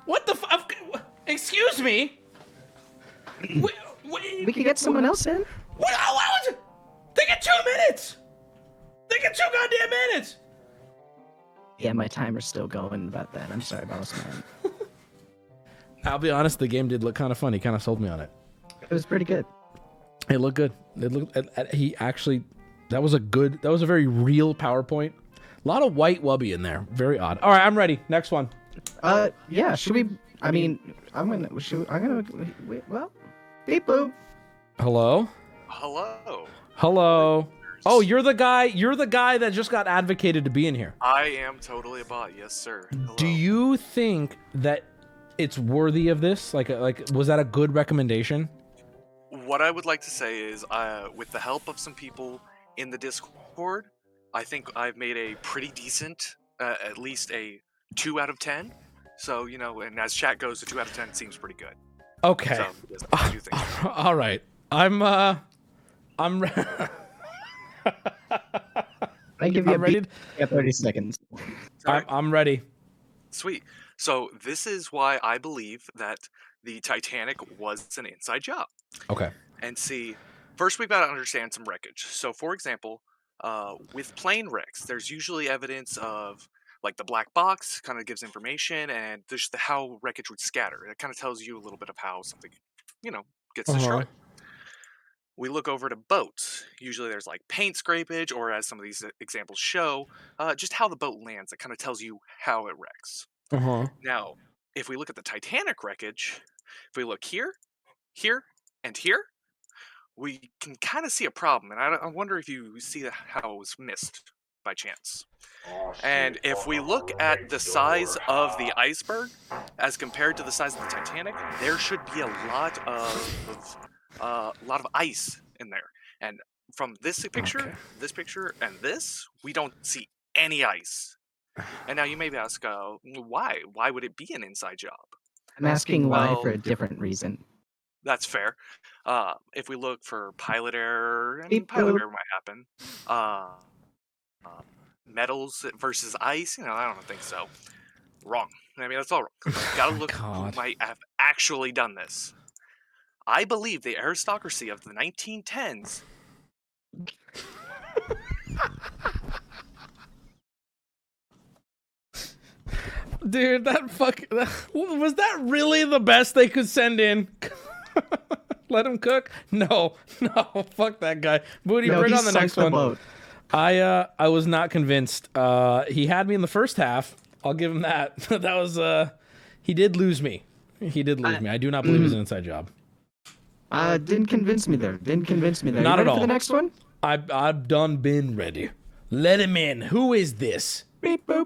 What the fuck? Excuse me? We could get someone else in. What? They get 2 minutes! They get 2 goddamn minutes! Yeah, my timer's still going about that. I'm sorry, boss man. I'll be honest, the game did look kind of funny. Kind of sold me on it. It was pretty good. It looked good. It looked. He actually. That was a very real PowerPoint. A lot of white Wubby in there. Very odd. All right, I'm ready. Next one. Yeah. Should we? I mean, I'm gonna. Wait, well, beep boop. Hello. Hello. Oh, you're the guy that just got advocated to be in here. I am totally a bot. Yes, sir. Hello. Do you think that it's worthy of this? Like, was that a good recommendation? What I would like to say is, with the help of some people in the Discord, I think I've made a pretty decent, at least a 2 out of 10. So, and as chat goes, a 2 out of 10 seems pretty good. Okay. So, yes, I do think so. All right. I'm I give you ready. 30 seconds. I'm ready. Sweet. So this is why I believe that the Titanic was an inside job. Okay. And see, first we've got to understand some wreckage. So for example, with plane wrecks, there's usually evidence of like the black box kind of gives information, and there's how wreckage would scatter. It kind of tells you a little bit of how something, gets destroyed. We look over to boats. Usually there's like paint scrapage, or as some of these examples show, just how the boat lands. It kind of tells you how it wrecks. Now, if we look at the Titanic wreckage, if we look here, here, and here, we can kind of see a problem. And I wonder if you see how it was missed. by chance. And if we look at the size of the iceberg as compared to the size of the Titanic, there should be a lot of ice in there. And from this picture, and this, we don't see any ice. And now you may ask, why? Why would it be an inside job? I'm asking why Well, for a different reason. That's fair. If we look for pilot error, I mean, Beep pilot boop. error might happen. Metals versus ice, I don't think so. Wrong. I mean, that's all wrong. You gotta look who might have actually done this. I believe the aristocracy of the 1910s. Dude, was that really the best they could send in? Let him cook? No, fuck that guy. Booty, No, bring he on the sunk next the one. boat. I was not convinced. He had me in the first half. I'll give him that. That was he did lose me. He did lose me. I do not believe it's an inside job. Didn't convince me there. Didn't convince me there. Not You ready at all. for the next one? I've done been ready. Let him in. Who is this? Beep boop.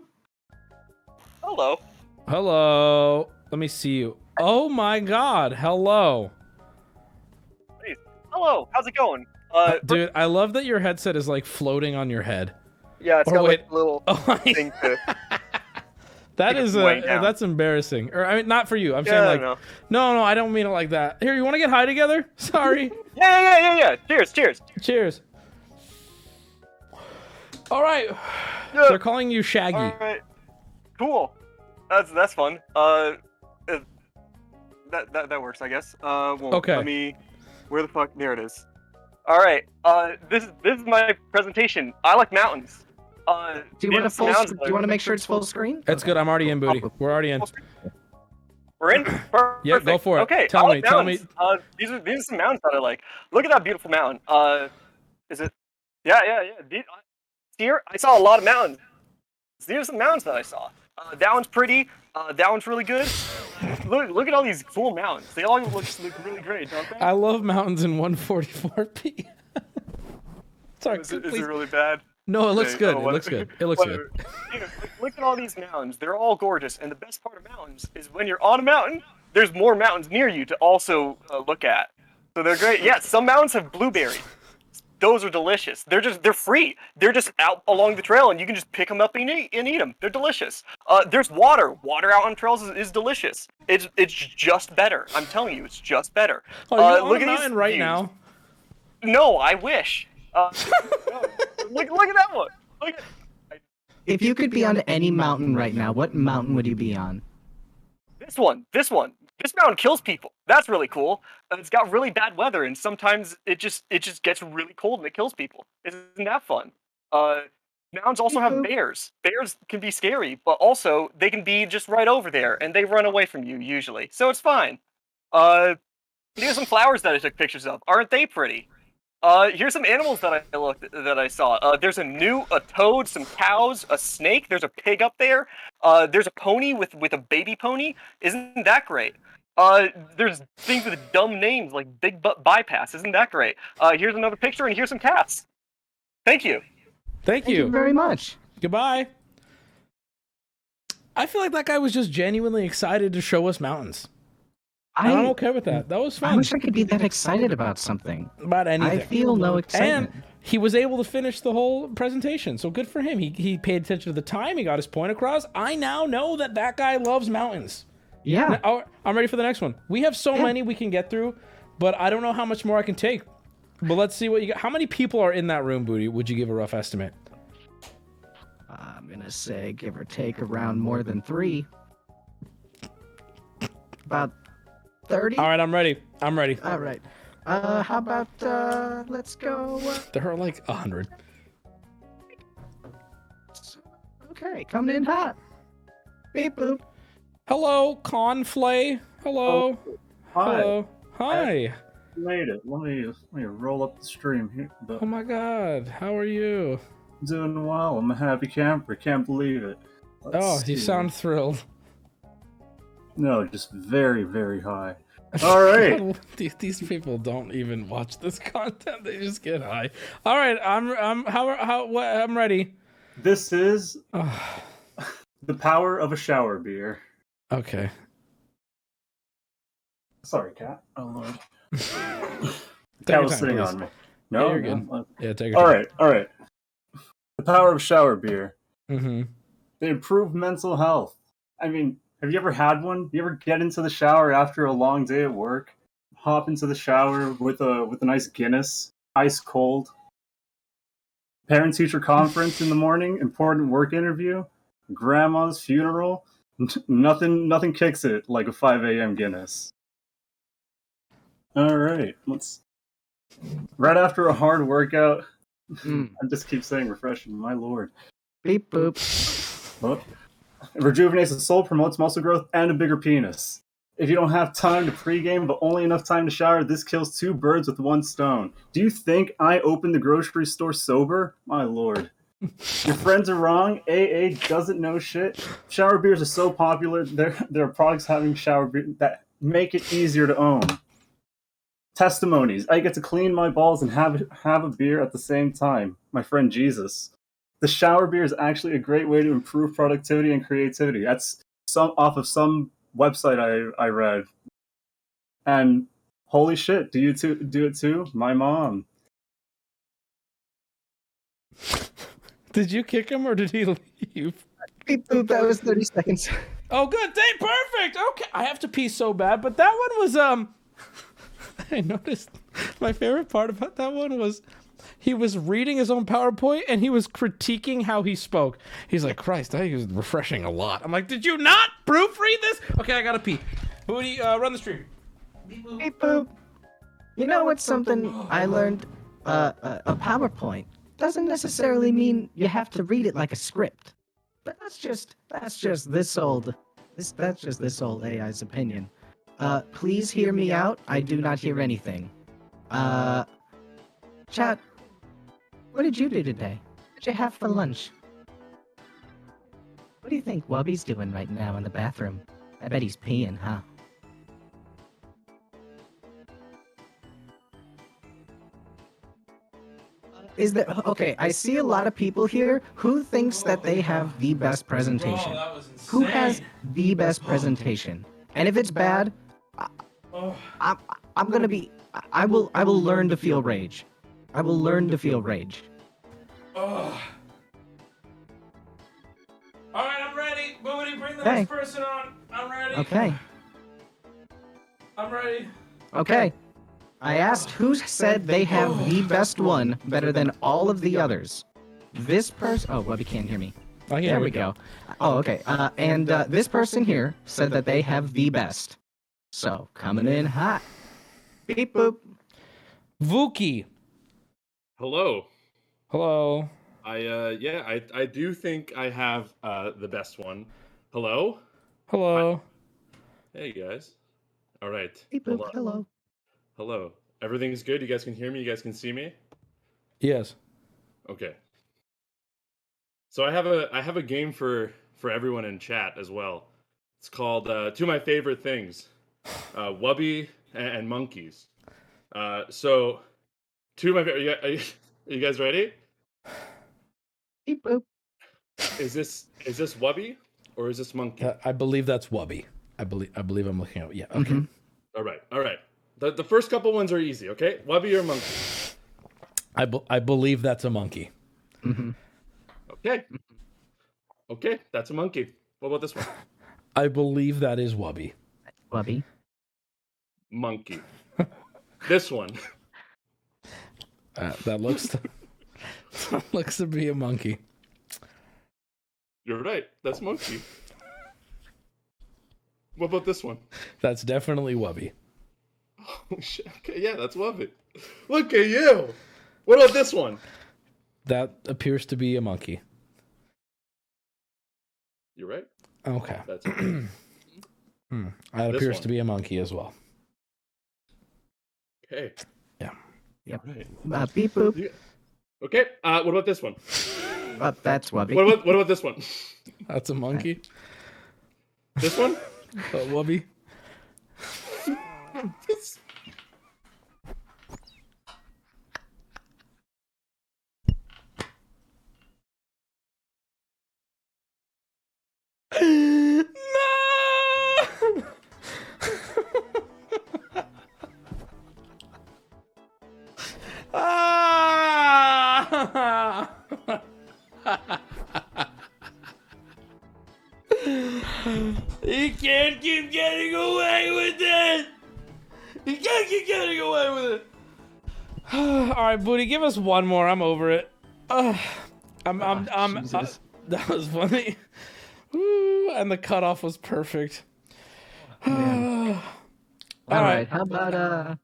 Hello. Hello. Let me see you. Oh my God. Hello. Hey, hello. How's it going? Dude, I love that your headset is like floating on your head. Yeah, it's Or got wait. like a little thing to. That Take it is way down. that's embarrassing. Or I mean, not for you. I'm Yeah, saying I like, know. no, I don't mean it like that. Here, you want to get high together? Sorry. Yeah. Cheers. Cheers. All right. Yeah. They're calling you Shaggy. All right. Cool. That's fun. That works, I guess. Well, Okay. Where the fuck? There it is. All right. This is my presentation. I like mountains. Do you want to make sure it's full screen? That's good. I'm already in, Booty. We're already in. We're in? Perfect. Yeah, go for it. Okay, Tell I me, like tell me. mountains. These are some mountains that I like. Look at that beautiful mountain. Is it? Yeah. Here, I saw a lot of mountains. These are some mountains that I saw. That one's pretty. That one's really good. Look at all these cool mountains. They all look really great, don't they? I love mountains in 144p. Sorry, Is it really bad? No, it looks Okay, good. oh, It what- looks good. It looks good. Dude, look at all these mountains. They're all gorgeous. And the best part of mountains is when you're on a mountain, there's more mountains near you to also look at. So they're great. Yeah, some mountains have blueberries. Those are delicious. They're free. They're just out along the trail, and you can just pick them up and eat them. They're delicious. There's water. Water out on trails is delicious. It's just better. I'm telling you, it's just better. Oh, you're on look a at these mountain right views. now. No, I wish. No. Look at that one. Look at If you could be on any mountain right now, what mountain would you be on? this one. This mountain kills people. That's really cool. It's got really bad weather, and sometimes it just gets really cold and it kills people. Isn't that fun? Mountains also have bears. Bears can be scary, but also they can be just right over there, and they run away from you usually, so it's fine. Here's some flowers that I took pictures of. Aren't they pretty? Here's some animals that I saw. There's a toad, some cows, a snake. There's a pig up there. There's a pony with a baby pony. Isn't that great? There's things with dumb names like Big Butt Bypass. Isn't that great? Here's another picture, and here's some cats. Thank you. Thank you very much. Goodbye. I feel like that guy was just genuinely excited to show us mountains. I'm okay with that. That was fun. I wish I could be that excited about something. About anything. I feel no excitement. And he was able to finish the whole presentation, so good for him. He paid attention to the time. He got his point across. I now know that guy loves mountains. Yeah. Now, I'm ready for the next one. We have so many we can get through, but I don't know how much more I can take. But let's see what you got. How many people are in that room, Booty? Would you give a rough estimate? I'm gonna say, give or take, around more than 3. About 30. All right, I'm ready. I'm ready. All right. How about let's go. There are like 100. Okay, coming in hot. Beep boop. Hello, Conflay. Hello. Oh, hi. Hello. Hi. Made it. Let me roll up the stream here. Oh my God. How are you? Doing well. I'm a happy camper. Can't believe it. Let's You see. sound thrilled. No, just very, very high. All right. These people don't even watch this content. They just get high. All right, I'm ready. This is the power of a shower beer. Okay. Sorry, cat. Oh lord. Take Cat your was time, sitting please. on me. No, Yeah, you're no, good. no. Yeah, take your All time. right, all right. The power of shower beer. Mm-hmm. They improve mental health. I mean, have you ever had one? You ever get into the shower after a long day at work? Hop into the shower with a nice Guinness, ice cold. Parent teacher conference in the morning, important work interview, grandma's funeral. Nothing kicks it like a 5 a.m. Guinness. All right, let's. Right after a hard workout, I just keep saying refreshing. My lord. Beep boop. Oh. It rejuvenates the soul, promotes muscle growth, and a bigger penis. If you don't have time to pregame but only enough time to shower, this kills 2 birds with 1 stone. Do you think I opened the grocery store sober? My lord. Your friends are wrong. AA doesn't know shit. Shower beers are so popular. There are products having shower beer that make it easier to own. Testimonies. I get to clean my balls and have a beer at the same time. My friend Jesus. The shower beer is actually a great way to improve productivity and creativity. That's off of some website I read. And holy shit, do you do it too? My mom. Did you kick him or did he leave? Beep boop. That was 30 seconds. Oh, good. Perfect. Okay. I have to pee so bad, but that one was I noticed my favorite part about that one was he was reading his own PowerPoint and he was critiquing how he spoke. He's like, Christ, I was refreshing a lot. I'm like, did you not proofread this? Okay, I gotta pee. Who do you run the stream? Beep boop. You know what's something I learned? A PowerPoint doesn't necessarily mean you have to read it like a script. But that's just this old AI's opinion. Please hear me out. I do not hear anything. Chat, what did you do today? What did you have for lunch? What do you think Wubby's doing right now in the bathroom? I bet he's peeing, huh? Is there okay? I see a lot of people here who thinks that they have the best presentation. Who has the best presentation? And if it's bad, I'm gonna be. I will learn to feel rage. I will learn to feel rage. All right, I'm ready. Wubby, bring the Okay. next person on. I'm ready. Okay. I'm ready. Okay. I asked who said they have the best one better than all of the others. This person. Oh, Wubby can't hear me. Oh, yeah, there we go. Oh, okay. And this person here said that they have the best. So coming in hot. Beep boop. Vuki. Hello. Hello. I do think I have the best one. Hello? Hello. Hey guys. All right. Beep Hold boop. on. Hello. Hello. Everything's good? You guys can hear me? You guys can see me? Yes. Okay. So I have a game for everyone in chat as well. It's called Two of My Favorite Things. Wubby and monkeys. So two of my favorite. Are you guys ready? Beep boop. Is this Wubby or is this monkey? I believe that's Wubby. I believe I'm looking at. Yeah. Okay. Mm-hmm. All right. The first couple ones are easy. Okay, Wubby or monkey? I believe that's a monkey. Mm-hmm. Okay, that's a monkey. What about this one? I believe that is Wubby. Wubby. Monkey. This one. That looks looks to be a monkey. You're right. That's monkey. What about this one? That's definitely Wubby. Oh shit. Okay, yeah, that's Wubby. Look at you. What about this one? That appears to be a monkey. You're right. Okay. That's That This appears one. to be a monkey as well. Okay. Yeah. Yep. Right. Beep boop. Okay. What about this one? That's Wubby. What about this one? That's a monkey. This one? Wubby. keep getting away with it. You can't keep getting away with it. All right, Booty, give us one more. I'm over it. Jesus. That was funny. Woo, and the cutoff was perfect. All right, how about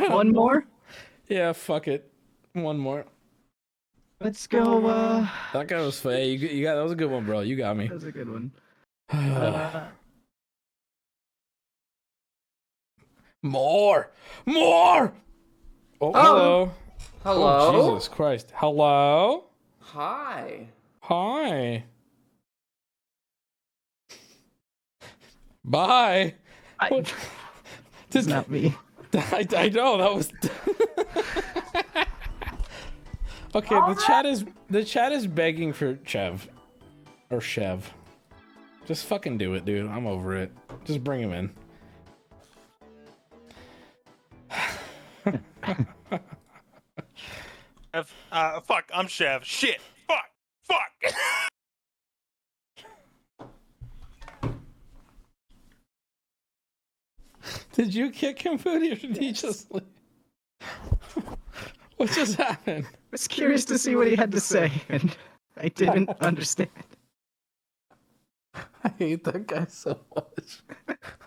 one more? Yeah, fuck it. One more. Let's go. That guy was funny. You got that was a good one, bro. You got me. That was a good one. More. Oh, hello. Hello? Oh, Jesus Christ. Hello. Hi. Hi. Bye. It's not me. I know that was. Okay, the chat is begging for Chev or Chev. Just fucking do it, dude. I'm over it. Just bring him in. Fuck, I'm Chev. Shit. Fuck. Did you kick him, Booty, or did he just leave? What just happened? I was curious to see what he had to say, and I didn't understand. I hate that guy so much.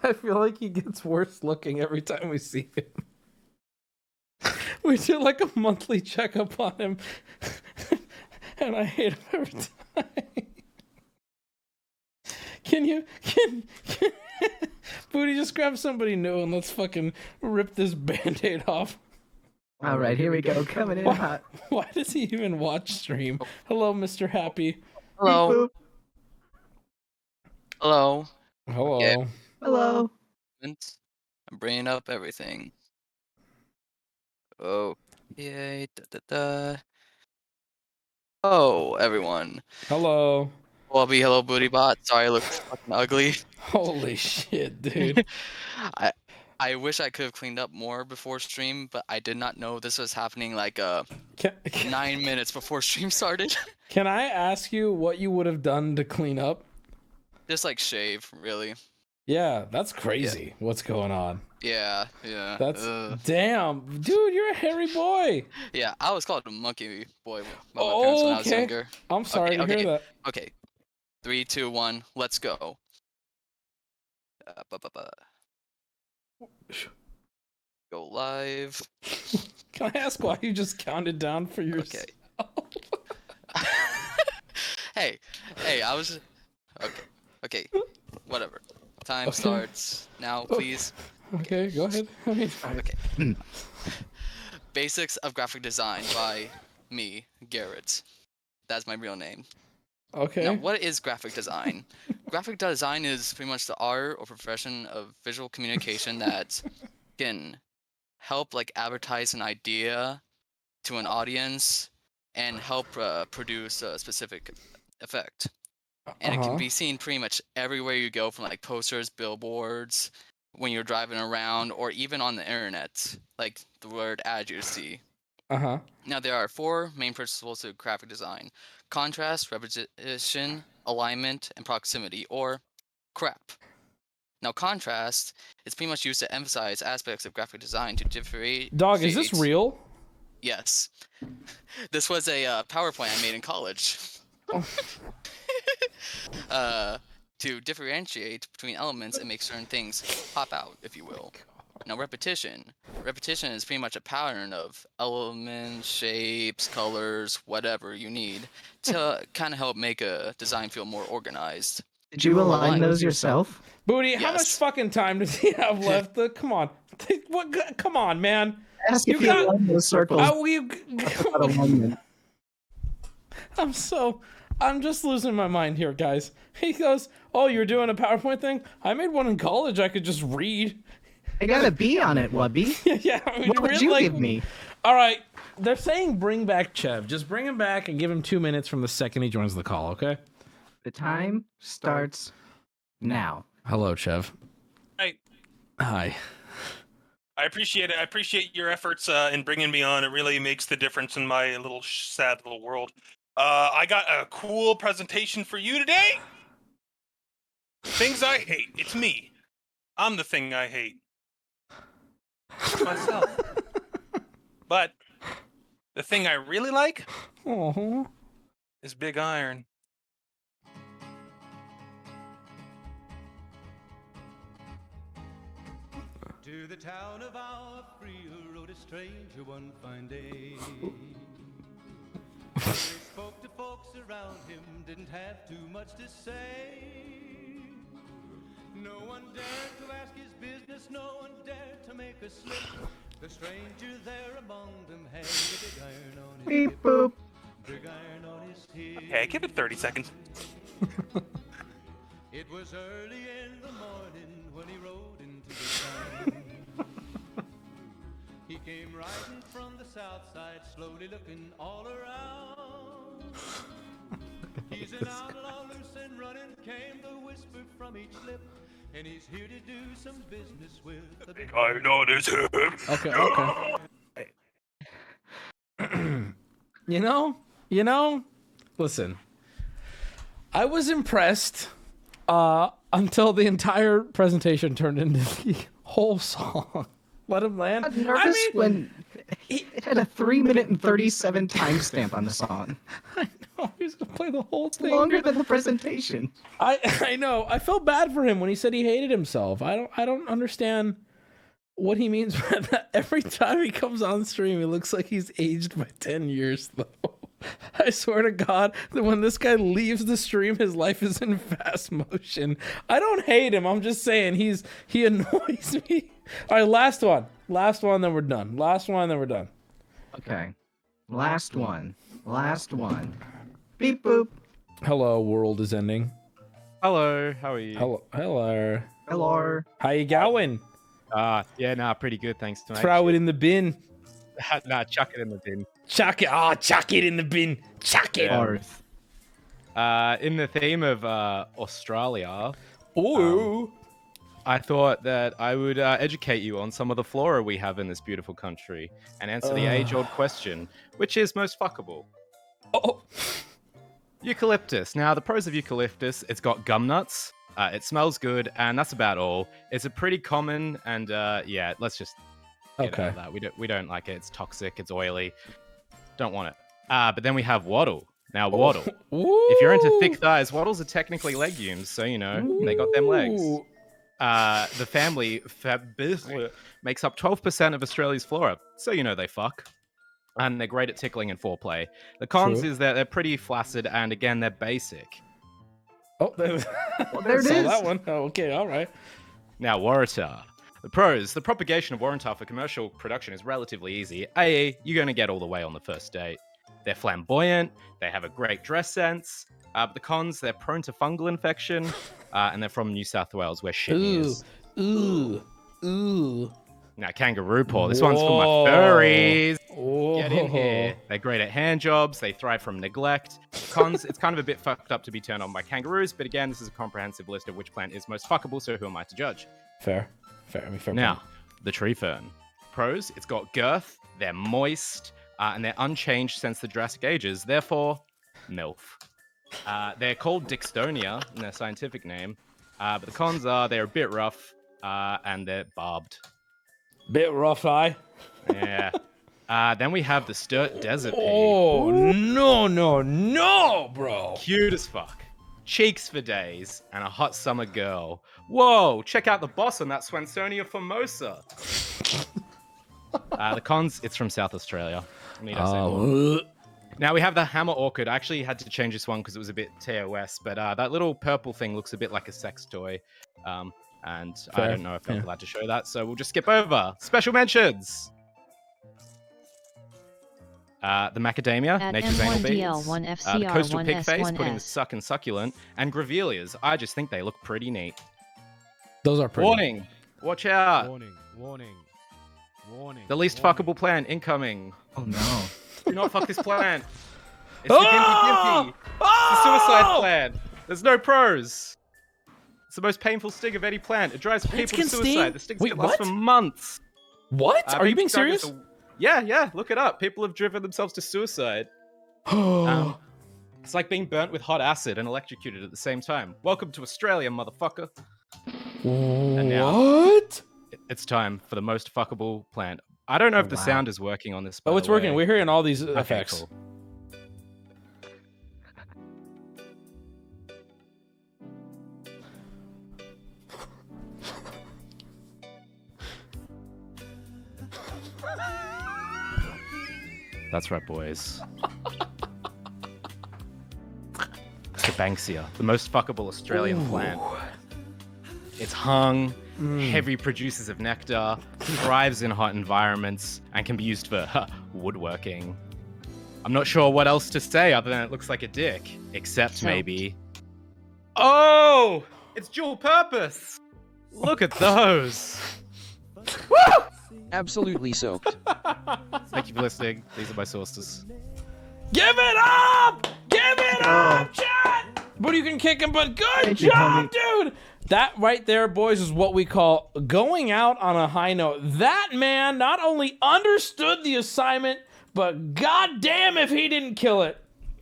I feel like he gets worse looking every time we see him. We do like a monthly checkup on him, and I hate him every time. Can Booty, just grab somebody new and let's fucking rip this band-aid off. All right, here we go. Coming in hot. Why does he even watch stream? Hello, Mr. Happy. Hello. Hello. Hello. Yeah. Hello. I'm bringing up everything. Oh, yay, Oh, everyone. Hello. Wubby, hello, Booty Bot. Sorry, I look fucking ugly. Holy shit, dude. I wish I could have cleaned up more before stream, but I did not know this was happening like 9 minutes before stream started. Can I ask you what you would have done to clean up? Just like shave, really. Yeah, that's crazy. What's going on? Yeah. That's damn, dude. You're a hairy boy. Yeah, I was called a monkey boy by my parents when I was younger. I'm sorry to hear that. Okay, 3, 2, 1, let's go. Go live. Can I ask why you just counted down for yourself? Hey, I was. Okay, whatever. Time starts now, please. Okay, go ahead. Okay. Basics of Graphic Design by me, Garrett. That's my real name. Okay. Now, what is graphic design? Graphic design is pretty much the art or profession of visual communication that can help like advertise an idea to an audience and help produce a specific effect. And it can be seen pretty much everywhere you go, from like posters, billboards, when you're driving around, or even on the internet, like the word ad you see. Now, there are 4 main principles of graphic design: contrast, repetition, alignment, and proximity, or CRAP. Now, contrast is pretty much used to emphasize aspects of graphic design to differentiate. Dog, is this real? Yes. This was a PowerPoint I made in college. To differentiate between elements and make certain things pop out, if you will. Now, repetition is pretty much a pattern of elements, shapes, colors, whatever you need to kind of help make a design feel more organized. Did you align those yourself? Booty, how much fucking time does he have left? Come on. What? Come on, man. Ask if you aligned those circles. I'm just losing my mind here, guys. He goes, "Oh, you're doing a PowerPoint thing? I made one in college. I could just read." I got a B on it, Wubby. Yeah. I mean, what would you give me? All right. They're saying bring back Chev. Just bring him back and give him 2 minutes from the second he joins the call, okay? The time starts now. Hello, Chev. Hey. Hi. I appreciate it. I appreciate your efforts in bringing me on. It really makes the difference in my little sad little world. I got a cool presentation for you today. Things I hate. It's me. I'm the thing I hate. Myself. But the thing I really like is Big Iron. To the town of our Freer rode a stranger one fine day. He spoke to folks around him, didn't have too much to say. No one dared to ask his business, no one dared to make a slip. The stranger there among them had a big iron on his Beep hip. boop. Big iron on his hip. Okay, give it 30 seconds. It was early in the morning when he rode into the town. He came riding from the south side, slowly looking all around. He's an outlaw, loose and running, came the whisper from each lip. And he's here to do some business with the big iron on his hip. Okay. You know, listen. I was impressed until the entire presentation turned into the whole song. Let him land. I'm nervous when it had a 3-minute and 37 timestamp on the song. I know, he's gonna play the whole thing. Longer than the presentation. I know. I felt bad for him when he said he hated himself. I don't understand what he means by that. Every time he comes on stream, he looks like he's aged by 10 years, though. I swear to God that when this guy leaves the stream, his life is in fast motion. I don't hate him. I'm just saying he annoys me. All right, last one, then we're done. Okay. Last one. Beep boop. Hello, world is ending. Hello, how are you? Hello. How you going? Yeah, nah, pretty good, thanks to Throw it in the bin. Nah, chuck it in the bin. Chuck it. Oh, chuck it in the bin. Chuck it. In the theme of Australia, ooh, I thought that I would educate you on some of the flora we have in this beautiful country and answer the age-old question, which is most fuckable. Eucalyptus. Now, the pros of eucalyptus, it's got gum nuts, it smells good, and that's about all. It's a pretty common, and yeah, let's just get out of that. We don't like it. It's toxic. It's oily. Don't want it. But then we have wattle. Now, wattle. If you're into thick thighs, wattles are technically legumes, so you know they got them legs. The family makes up 12% of Australia's flora, so you know they fuck. And they're great at tickling and foreplay. The cons is that they're pretty flaccid, and again, they're basic. Oh, there it is. That one. Oh, okay, all right. Now, waratah. The pros. The propagation of waratah for commercial production is relatively easy. You're going to get all the way on the first date. They're flamboyant. They have a great dress sense. But the cons, they're prone to fungal infection. And they're from New South Wales, where shit is. Ooh. Now, kangaroo paw. This one's for my furries. Get in here. They're great at hand jobs. They thrive from neglect. Cons, it's kind of a bit fucked up to be turned on by kangaroos. But again, this is a comprehensive list of which plant is most fuckable, so who am I to judge? Fair. Now, the tree fern. Pros, it's got girth, they're moist, and they're unchanged since the Jurassic ages, therefore, MILF. They're called Dixtonia in their scientific name, but the cons are they're a bit rough, and they're barbed. Bit rough, eh? Yeah. Then we have the Sturt Desert Pea. Oh, no, bro. Cute as fuck. Cheeks for days, and a hot summer girl. Whoa, check out the boss on that Swansonia formosa. The cons, it's from South Australia. Now we have the hammer orchid. I actually had to change this one because it was a bit TOS, but that little purple thing looks a bit like a sex toy. And I don't know if I'm allowed to show that, so we'll just skip over. Special mentions! The macadamia, nature's anal beans. The coastal pig face, putting the suck and succulent. And grevilleas. I just think they look pretty neat. Those are pretty. Warning! Watch out! Warning. The least fuckable plant incoming. Oh no. Do not fuck this plant. It's the gimpy. It's the suicide plant. There's no pros. It's the most painful sting of any plant. It drives people to suicide. The stings can last for months. What? Are you being serious? Yeah. Look it up. People have driven themselves to suicide. It's like being burnt with hot acid and electrocuted at the same time. Welcome to Australia, motherfucker. And now, What? It's time for the most fuckable plant. I don't know if the wow. sound is working on this. Oh, it's working. We're hearing all these effects. Cool. That's right, boys. Mr. Banksia, the most fuckable Australian plant. It's hung, heavy producers of nectar, thrives in hot environments, and can be used for woodworking. I'm not sure what else to say other than it looks like a dick. Except maybe... Oh! It's dual purpose! Look at those! Woo! Absolutely soaked. Thank you for listening. These are my sources. Give it up! Give it up, chat! But you can kick him, but good job, dude! That right there, boys, is what we call going out on a high note. That man not only understood the assignment, but goddamn if he didn't kill it.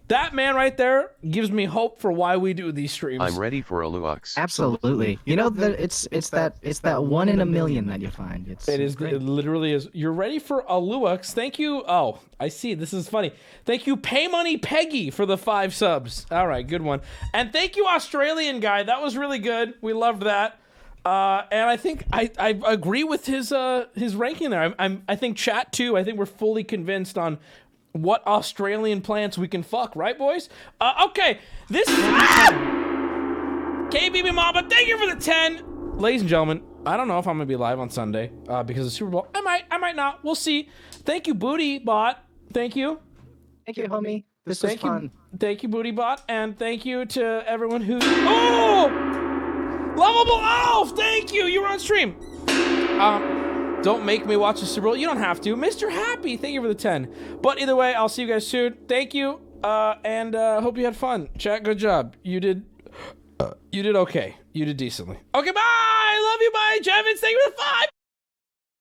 That man right there gives me hope for why we do these streams. I'm ready for a Luux. Absolutely. You know that it's that 1 in a million that you find. It literally is. You're ready for a Luux. Thank you. Oh, I see. This is funny. Thank you, Paymoney Peggy, for the 5 subs. All right, good one. And thank you, Australian guy. That was really good. We loved that. And I think I agree with his ranking there. I think chat too. I think we're fully convinced on what Australian plants we can fuck, right, boys? Okay, this is KBB Mama. Thank you for the 10, ladies and gentlemen. I don't know if I'm gonna be live on Sunday because of Super Bowl. I might not. We'll see. Thank you, Booty Bot. Thank you. Thank you, homie. This was fun. Thank you, Booty Bot, and thank you to everyone who. Oh, Lovable Elf. Thank you. You were on stream. Don't make me watch the Super Bowl. You don't have to. Mr. Happy, thank you for the 10. But either way, I'll see you guys soon. Thank you, and hope you had fun. Chat, good job. You did okay. You did decently. Okay, bye. Love you. Bye, Jevons. Thank you for the 5.